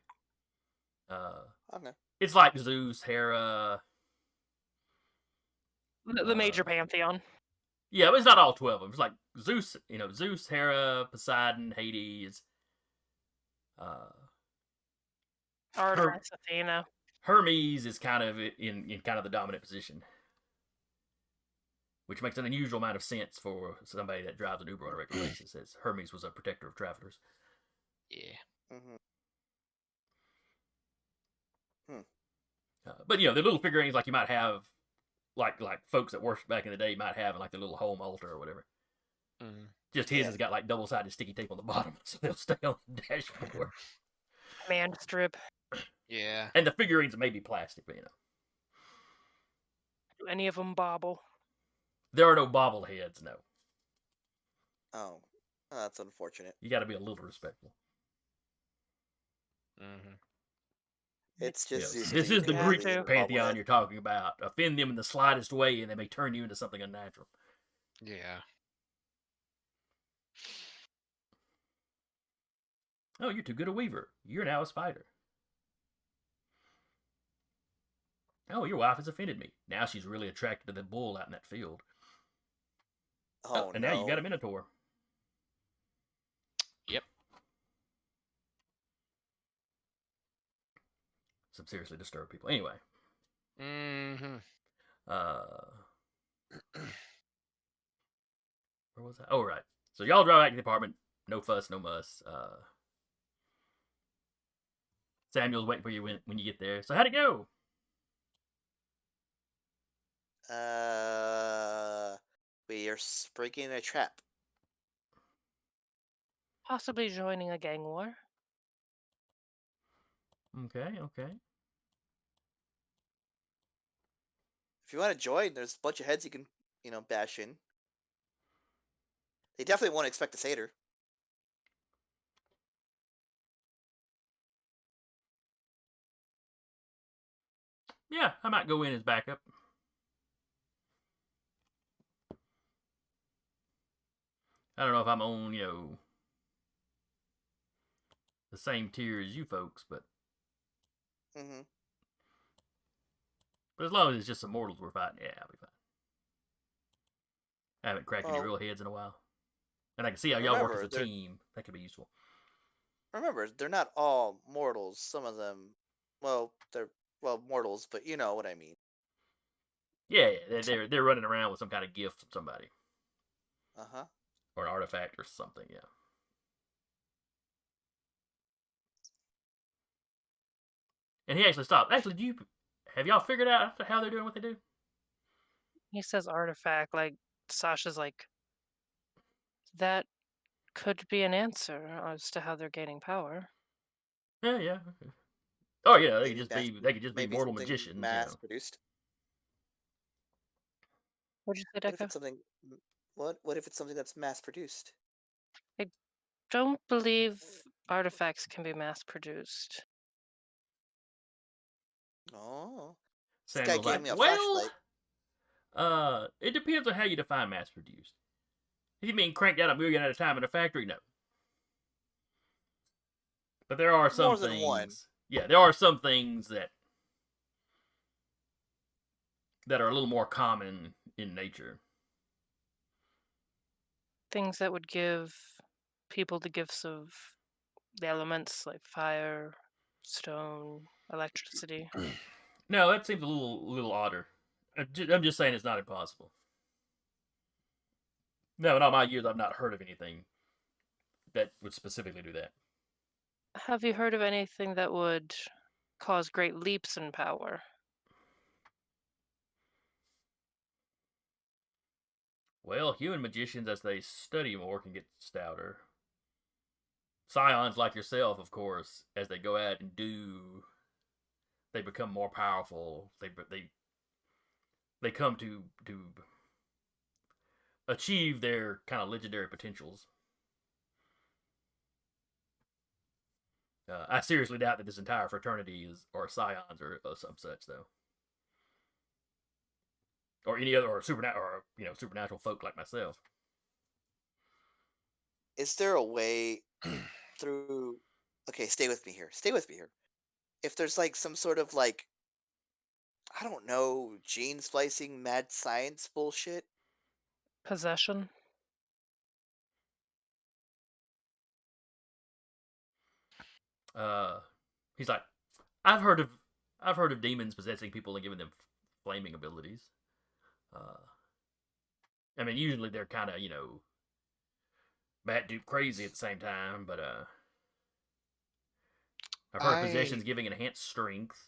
Okay. It's like Zeus, Hera. The major pantheon. Yeah, but it's not all 12 of them. It's like Zeus, Hera, Poseidon, Hades. Artemis, Athena. Hermes is kind of in kind of the dominant position, which makes an unusual amount of sense for somebody that drives an Uber on a regular basis, as Hermes was a protector of travelers. Yeah. But the little figurines like you might have, like folks that worship back in the day might have, like the little home altar or whatever. Just his has got like double-sided sticky tape on the bottom, so they'll stay on the dashboard. Command strip. Yeah. And the figurines may be plastic, but Do any of them bobble? There are no bobbleheads, no. Oh, that's unfortunate. You got to be a little respectful. It's just this is the Greek pantheon you're talking about. Offend them in the slightest way, and they may turn you into something unnatural. Yeah. Oh, you're too good a weaver. You're now a spider. Oh, your wife has offended me. Now she's really attracted to the bull out in that field. Oh, and no. now you got a minotaur. Yep. Some seriously disturbed people. Anyway. Where was that? Oh, right. So y'all drive back to the apartment. No fuss, no muss. Samuel's waiting for you when you get there. So how'd it go? We are breaking a trap. Possibly joining a gang war. Okay. you want to join, there's a bunch of heads you can, bash in. They definitely won't expect a satyr. Yeah, I might go in as backup. I don't know if I'm on, the same tier as you folks, but Mm-hmm. as long as it's just some mortals we're fighting, yeah, I'll be fine. I haven't cracked any Well, real heads in a while. And I can see how y'all work as remember, a they're team. That could be useful. they're not all mortals. Some of them, well, they're mortals, but you know what I mean. Yeah, they're running around with some kind of gift from somebody. Uh-huh. Or an artifact or something, yeah. And he actually stopped. Actually, have y'all figured out how they're doing what they do? He says artifact, like Sasha's like, that could be an answer as to how they're gaining power. Yeah, yeah. Oh yeah, they could Maybe just be maybe mortal something magicians, mass produced. What'd you say, What if Deca? it's something? What if it's something that's mass produced? I don't believe artifacts can be mass produced. Oh, this guy Samuel's gave like, me a well, flashlight. it depends on how you define mass produced. If you mean cranked out 1 million at a time in a factory, no. But there are some More than one. things. Yeah, there are some things that are a little more common in nature. Things that would give people the gifts of the elements like fire, stone, electricity. No, that seems a little odder. I'm just saying it's not impossible. No, in all my years, I've not heard of anything that would specifically do that. Have you heard of anything that would cause great leaps in power? Well, human magicians, as they study more, can get stouter. Scions like yourself, of course, as they go out and do, they become more powerful. They come to achieve their kind of legendary potentials. I seriously doubt that this entire fraternity are scions or some such, though, or any other supernatural folk like myself. Is there a way through? Okay, stay with me here. Stay with me here. If there's like some sort of like, I don't know, gene splicing, mad science bullshit. Possession? He's like, I've heard of demons possessing people and giving them flaming abilities. I mean, usually they're kind of bat dupe crazy at the same time, but I've heard possessions giving enhanced strength.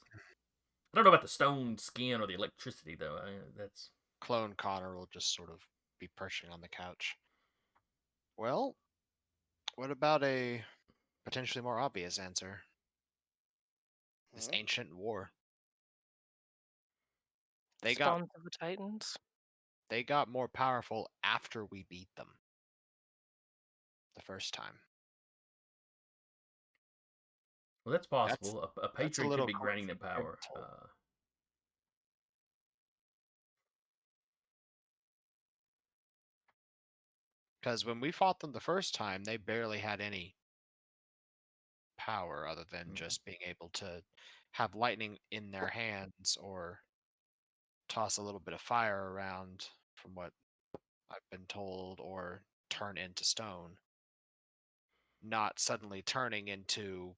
I don't know about the stone skin or the electricity though. That's Clone Connor will just sort of be perching on the couch. Well, what about a potentially more obvious answer? This ancient war. Spawns of the Titans? They got more powerful after we beat them. The first time. well, that's possible. A patron could be granting them power. Because when we fought them the first time, they barely had any power other than just being able to have lightning in their hands or toss a little bit of fire around, from what I've been told, or turn into stone. Not suddenly turning into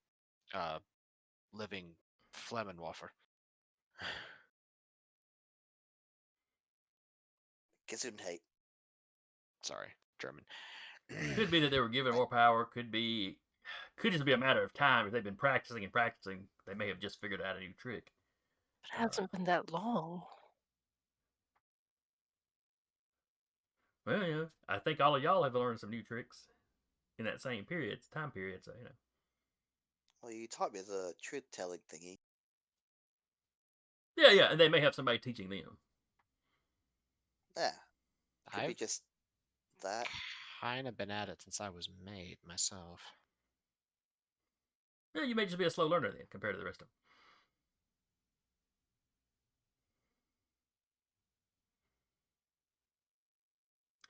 living Flemmenwaffer. Gesundheit. Sorry, German. Could be that they were given more power. Could just be a matter of time. If they've been practicing and practicing, they may have just figured out a new trick. It hasn't been that long. Well, I think all of y'all have learned some new tricks in that same time period. So Well, you taught me the truth-telling thingy. Yeah, and they may have somebody teaching them. Yeah, could be I've just that. kind of been at it since I was made myself. Yeah, you may just be a slow learner then, compared to the rest of them.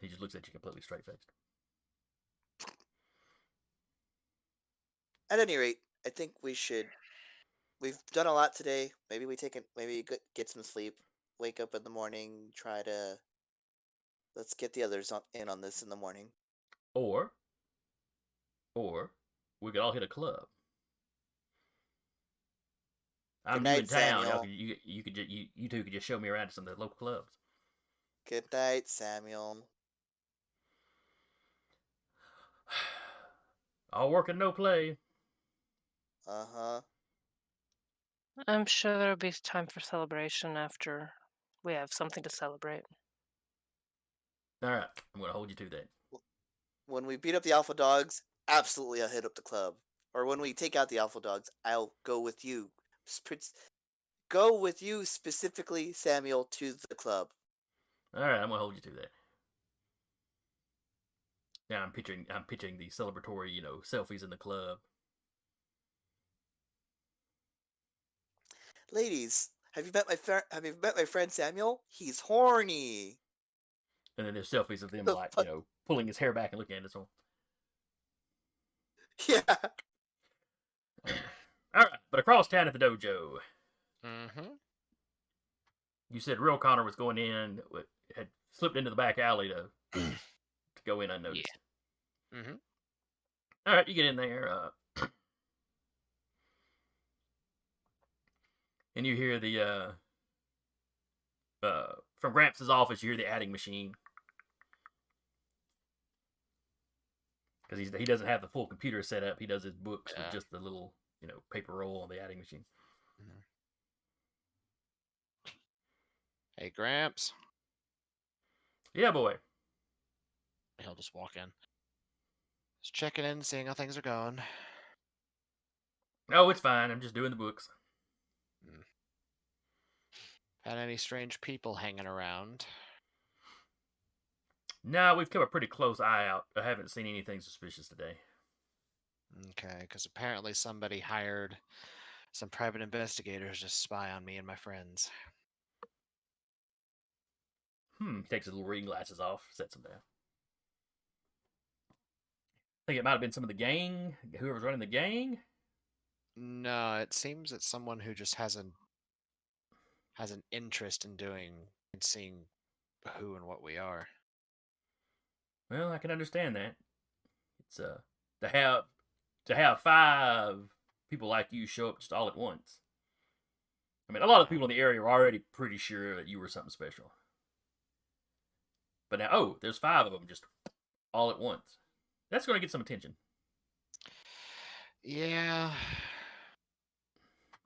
He just looks at you completely straight faced. At any rate, I think we should. We've done a lot today. Maybe we take it. Maybe get some sleep. Wake up in the morning. Try to. Let's get the others in on this in the morning. Or we could all hit a club. Good I'm new night, in town. Y'all Samuel. could, you could you two could just show me around to some of the local clubs. Good night, Samuel. All work and no play. Uh-huh. I'm sure there'll be time for celebration after we have something to celebrate. All right, I'm gonna hold you to that. When we beat up the Alpha Dogs, absolutely I'll hit up the club. Or when we take out the Alpha Dogs, I'll go with you. Go with you specifically, Samuel, to the club. All right, I'm gonna hold you to that. Now I'm pitching the celebratory, selfies in the club. Ladies, have you met my friend Samuel? He's horny. And then there's selfies of them The like, fuck? pulling his hair back and looking at us all. Yeah. All right, but across town at the dojo, Mm-hmm. you said Real Connor was going in, had slipped into the back alley to go in unnoticed. Yeah. Mm-hmm. All right, you get in there, and you hear the from Gramps' office. You hear the adding machine because he doesn't have the full computer set up. He does his books with just the little paper roll on the adding machine. Mm-hmm. Hey, Gramps. Yeah, boy. He'll just walk in. Just checking in, seeing how things are going. Oh, it's fine. I'm just doing the books. Had any strange people hanging around? No, we've kept a pretty close eye out. I haven't seen anything suspicious today. Okay, because apparently somebody hired some private investigators to spy on me and my friends. Takes his little reading glasses off, sets them down. I think it might have been some of the gang, whoever's running the gang. No, it seems it's someone who just has an interest in doing and seeing who and what we are. Well, I can understand that. It's to have 5 people like you show up just all at once. I mean, a lot of people in the area were already pretty sure that you were something special. But now, there's 5 of them just all at once. That's going to get some attention. Yeah.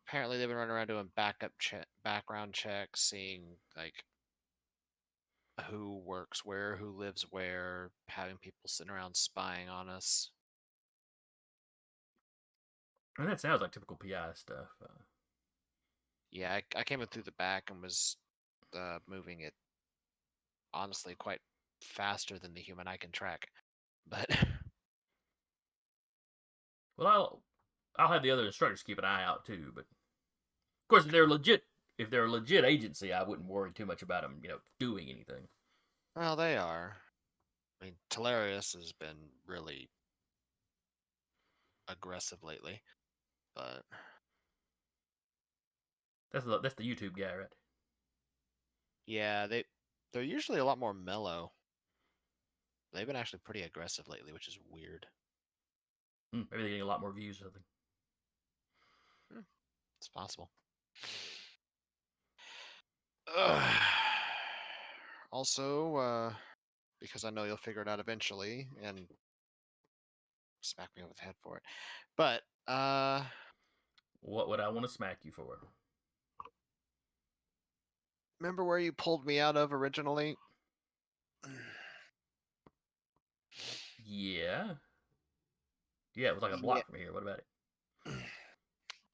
Apparently, they've been running around doing background checks, seeing like who works where, who lives where, having people sitting around spying on us. And that sounds like typical PI stuff. Yeah, I came in through the back and was moving it honestly quite faster than the human I can track. But Well, I'll have the other instructors keep an eye out too. But of course, if they're a legit agency, I wouldn't worry too much about them, doing anything. well, they are. I mean, Talarius has been really aggressive lately, but That's the YouTube guy, right? yeah, they're usually a lot more mellow. They've been actually pretty aggressive lately, which is weird. Maybe they're getting a lot more views or something. It's possible. Also, because I know you'll figure it out eventually, and smack me over the head for it. But What would I want to smack you for? remember where you pulled me out of originally? Yeah. Yeah, it was like a block from here. What about it?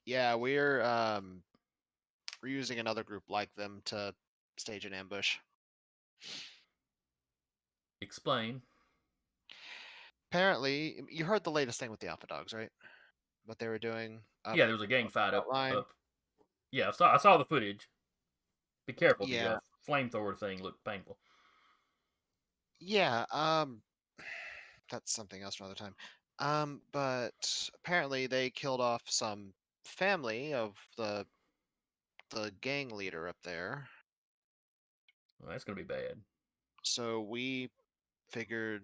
Yeah, we're using another group like them to stage an ambush. Explain. Apparently, you heard the latest thing with the Alpha Dogs, right? What they were doing. Yeah, there was a gang fight up. line. Yeah, I saw the footage. Be careful. Yeah. The flamethrower thing looked painful. Yeah. That's something else for another time. But apparently they killed off some family of the gang leader up there. Well, that's gonna be bad. So we figured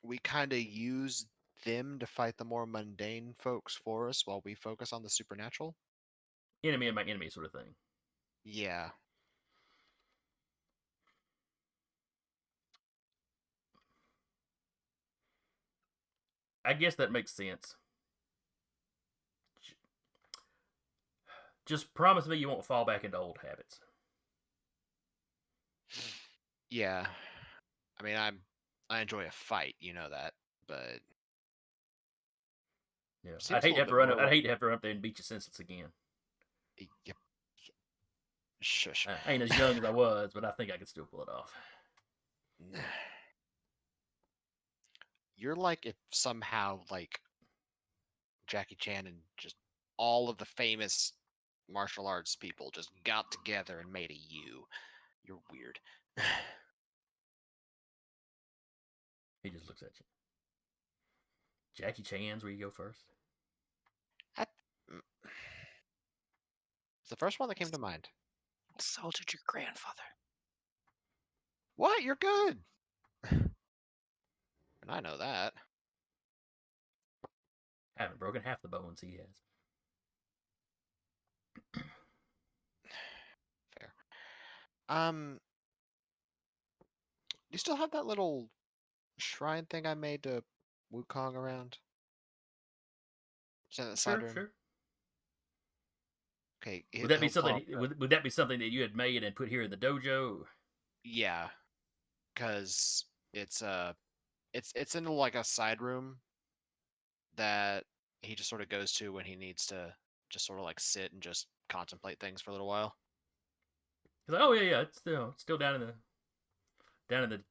we kind of use them to fight the more mundane folks for us while we focus on the supernatural. Enemy of my enemy sort of thing. Yeah. I guess that makes sense. Just promise me you won't fall back into old habits. Yeah. I mean, I enjoy a fight, you know that, but Yeah, Seems I'd a hate to have to little run. bit more I'd hate to have to run up there and beat you senseless again. Yep. Shush. I ain't as young as I was, but I think I could still pull it off. You're like if somehow like Jackie Chan and just all of the famous martial arts people just got together and made a you. You're weird. He just looks at you. Jackie Chan's where you go first. It's the first one that came to mind. Insulted your grandfather. What? You're good. And I know that. Haven't broken half the bones he has. Fair. Do you still have that little shrine thing I made to Wukong around? Is that in the side room? Sure. Okay. Would that be he'll pull something? up Would that be something that you had made and put here in the dojo? Yeah, because it's in like a side room that he just sort of goes to when he needs to just sort of like sit and just contemplate things for a little while. He's like, oh yeah, it's still down in the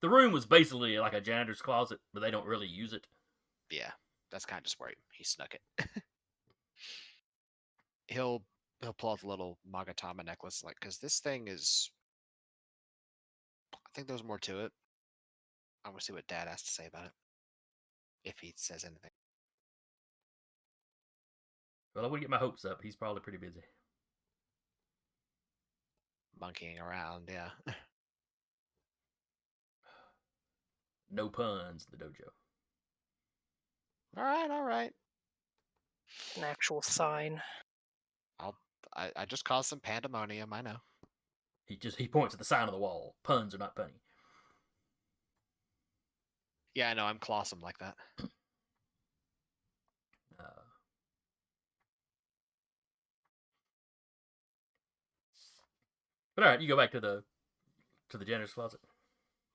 the room was basically like a janitor's closet, but they don't really use it. Yeah, that's kind of just where he snuck it. he'll pull out the little Magatama necklace, like, because this thing is. I think there's more to it. I want to see what Dad has to say about it, if he says anything. Well, I wouldn't get my hopes up. He's probably pretty busy. Monkeying around, yeah. No puns in the dojo. All right. An actual sign. I just caused some pandemonium. I know. He points at the sign of the wall. Puns are not punny. Yeah, I know. I'm Colossum like that. But all right, you go back to the janitor's closet.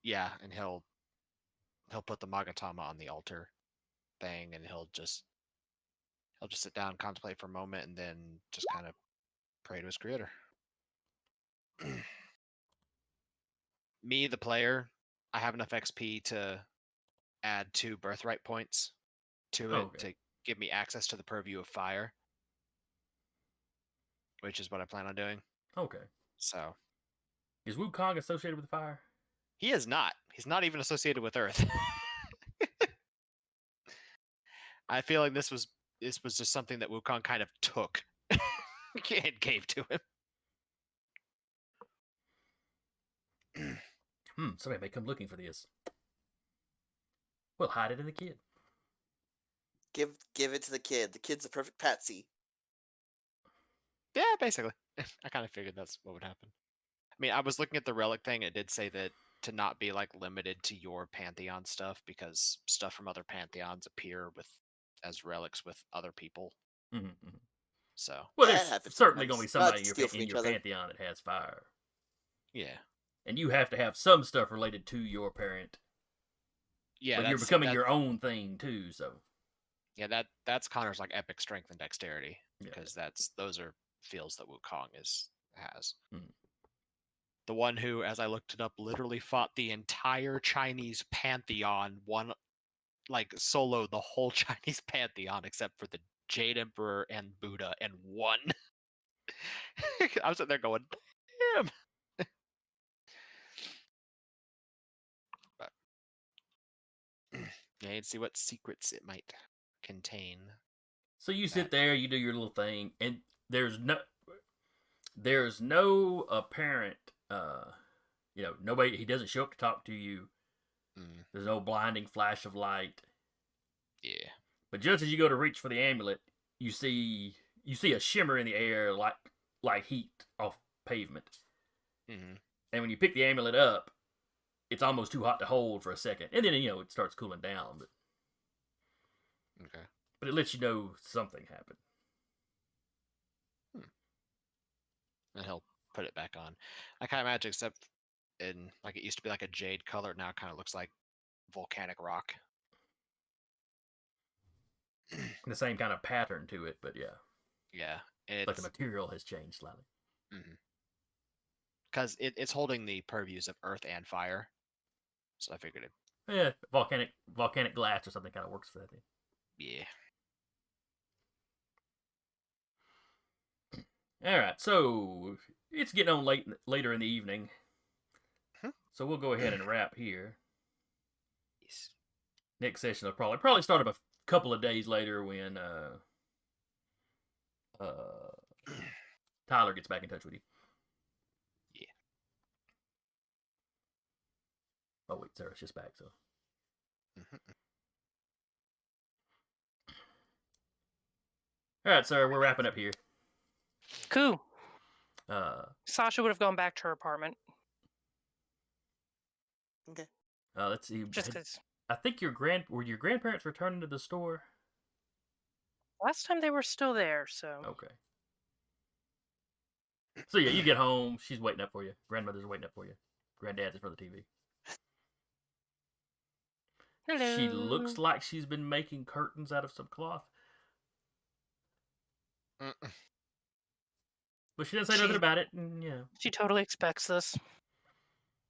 Yeah, and he'll put the Magatama on the altar thing, and he'll just sit down, contemplate for a moment, and then just kind of pray to his creator. Me, the player, I have enough XP to add 2 birthright points to it to give me access to the purview of fire, which is what I plan on doing. Okay. So, is Wukong associated with fire? He is not. He's not even associated with Earth. I feel like this was just something that Wukong kind of took and gave to him. Somebody may come looking for this. We'll hide it in the kid. Give it to the kid. The kid's a perfect patsy. Yeah, basically. I kind of figured that's what would happen. I mean, I was looking at the relic thing. It did say that to not be like limited to your Pantheon stuff, because stuff from other Pantheons appear as relics with other people. Mm-hmm. So, well, there's certainly going to be somebody in your other. Pantheon that has fire. Yeah. And you have to have some stuff related to your parent. Yeah, but you're becoming your own thing too, so. Yeah, that's Connor's like epic strength and dexterity, because those are fields that Wukong has. The one who, as I looked it up, literally fought the entire Chinese pantheon, soloed the whole Chinese pantheon except for the Jade Emperor and Buddha, and won. I was sitting there going, damn. But, yeah, you'd see what secrets it might contain. So you sit there, you do your little thing, and there's no apparent, nobody. He doesn't show up to talk to you. Mm, There's no blinding flash of light. yeah. But just as you go to reach for the amulet, you see a shimmer in the air like heat off pavement. Mm-hmm. And when you pick the amulet up, it's almost too hot to hold for a second, and then it starts cooling down. Okay. But it lets you know something happened. And he'll put it back on. I kind of imagine, except in like it used to be like a jade color, now it kind of looks like volcanic rock. The same kind of pattern to it, but yeah, Yeah, like the it's material has changed slightly. because it's holding the purviews of earth and fire. So I figured it. Yeah, volcanic glass or something kind of works for that thing. Yeah. All right, so it's getting on later in the evening, so we'll go ahead and wrap here. Yes. Next session will probably start up a couple of days later when Tyler gets back in touch with you. Yeah. Oh wait, Sarah's just back, so. All right, sir, we're wrapping up here. Cool. Sasha would have gone back to her apartment. Okay. Let's see. Just because I think your grandparents returning to the store? last time they were still there, so. Okay. So yeah, you get home. She's waiting up for you. Grandmother's waiting up for you. Granddad's in front of the TV. Hello. She looks like she's been making curtains out of some cloth. But she didn't say nothing about it. And, yeah. She totally expects this.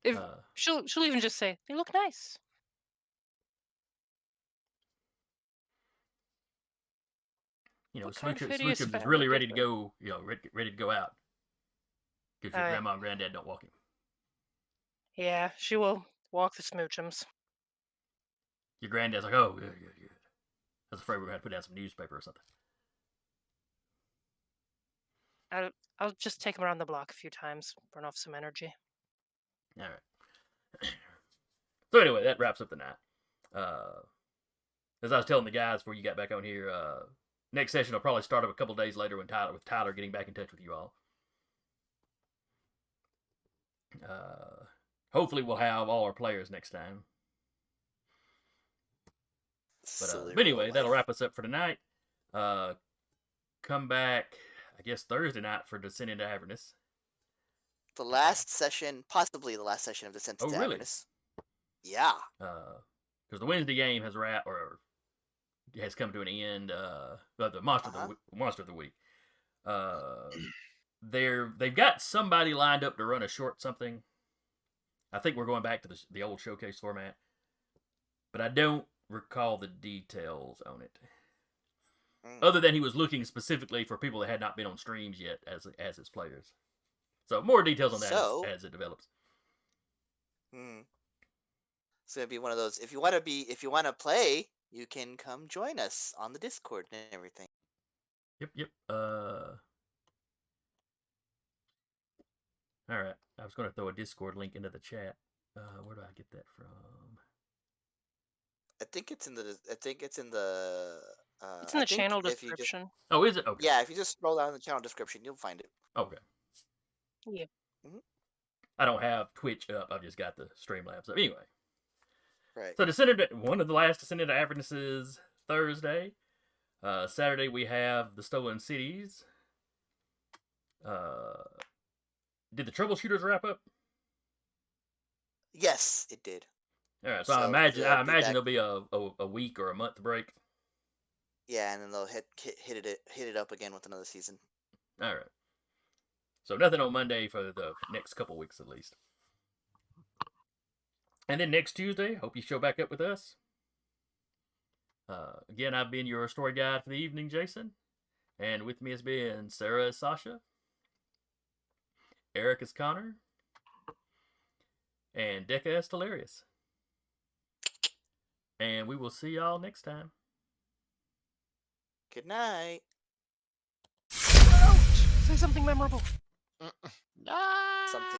If she'll even just say, "They look nice." What kind of hideous Smoochums is fabric really is ready to it? go. Ready to go out. Because your grandma and granddad don't walk him. Yeah, she will walk the Smoochums. Your granddad's like, "Oh, good. I was afraid we were going to put down some newspaper or something." I'll just take him around the block a few times, burn off some energy. All right. So anyway, that wraps up the night. As I was telling the guys before you got back on here, next session will probably start up a couple days later with Tyler getting back in touch with you all. Hopefully we'll have all our players next time. But anyway, that'll wrap us up for tonight. Come back, I guess, Thursday night for Descent into Avernus. The last session, possibly the last session of Descent into Avernus. Yeah. Because the Wednesday game has has come to an end. The monster of the week. They've got somebody lined up to run a short something. I think we're going back to the old showcase format, but I don't recall the details on it. Other than he was looking specifically for people that had not been on streams yet as his players. So more details on that as it develops. It's gonna be one of those. If you want to play, you can come join us on the Discord and everything. Yep. All right. I was going to throw a Discord link into the chat. Where do I get that from? I think it's in the. It's in the channel description. Oh, is it? Okay. Yeah, if you just scroll down the channel description, you'll find it. Okay. Yeah. I don't have Twitch up. I've just got the Streamlabs up. Anyway. Right. So one of the last Descent into Avernus is Thursday. Saturday we have the Stolen Cities. Did the Troubleshooters wrap up? Yes, it did. All right, so I imagine there'll be a week or a month break. Yeah, and then they'll hit it up again with another season. All right. So nothing on Monday for the next couple weeks at least. And then next Tuesday, hope you show back up with us. Again, I've been your story guide for the evening, Jason. And with me has been Sarah as Sasha, Eric as Connor, and Decca as Delirious. And we will see y'all next time. Good night. Say something memorable. Ah! Something.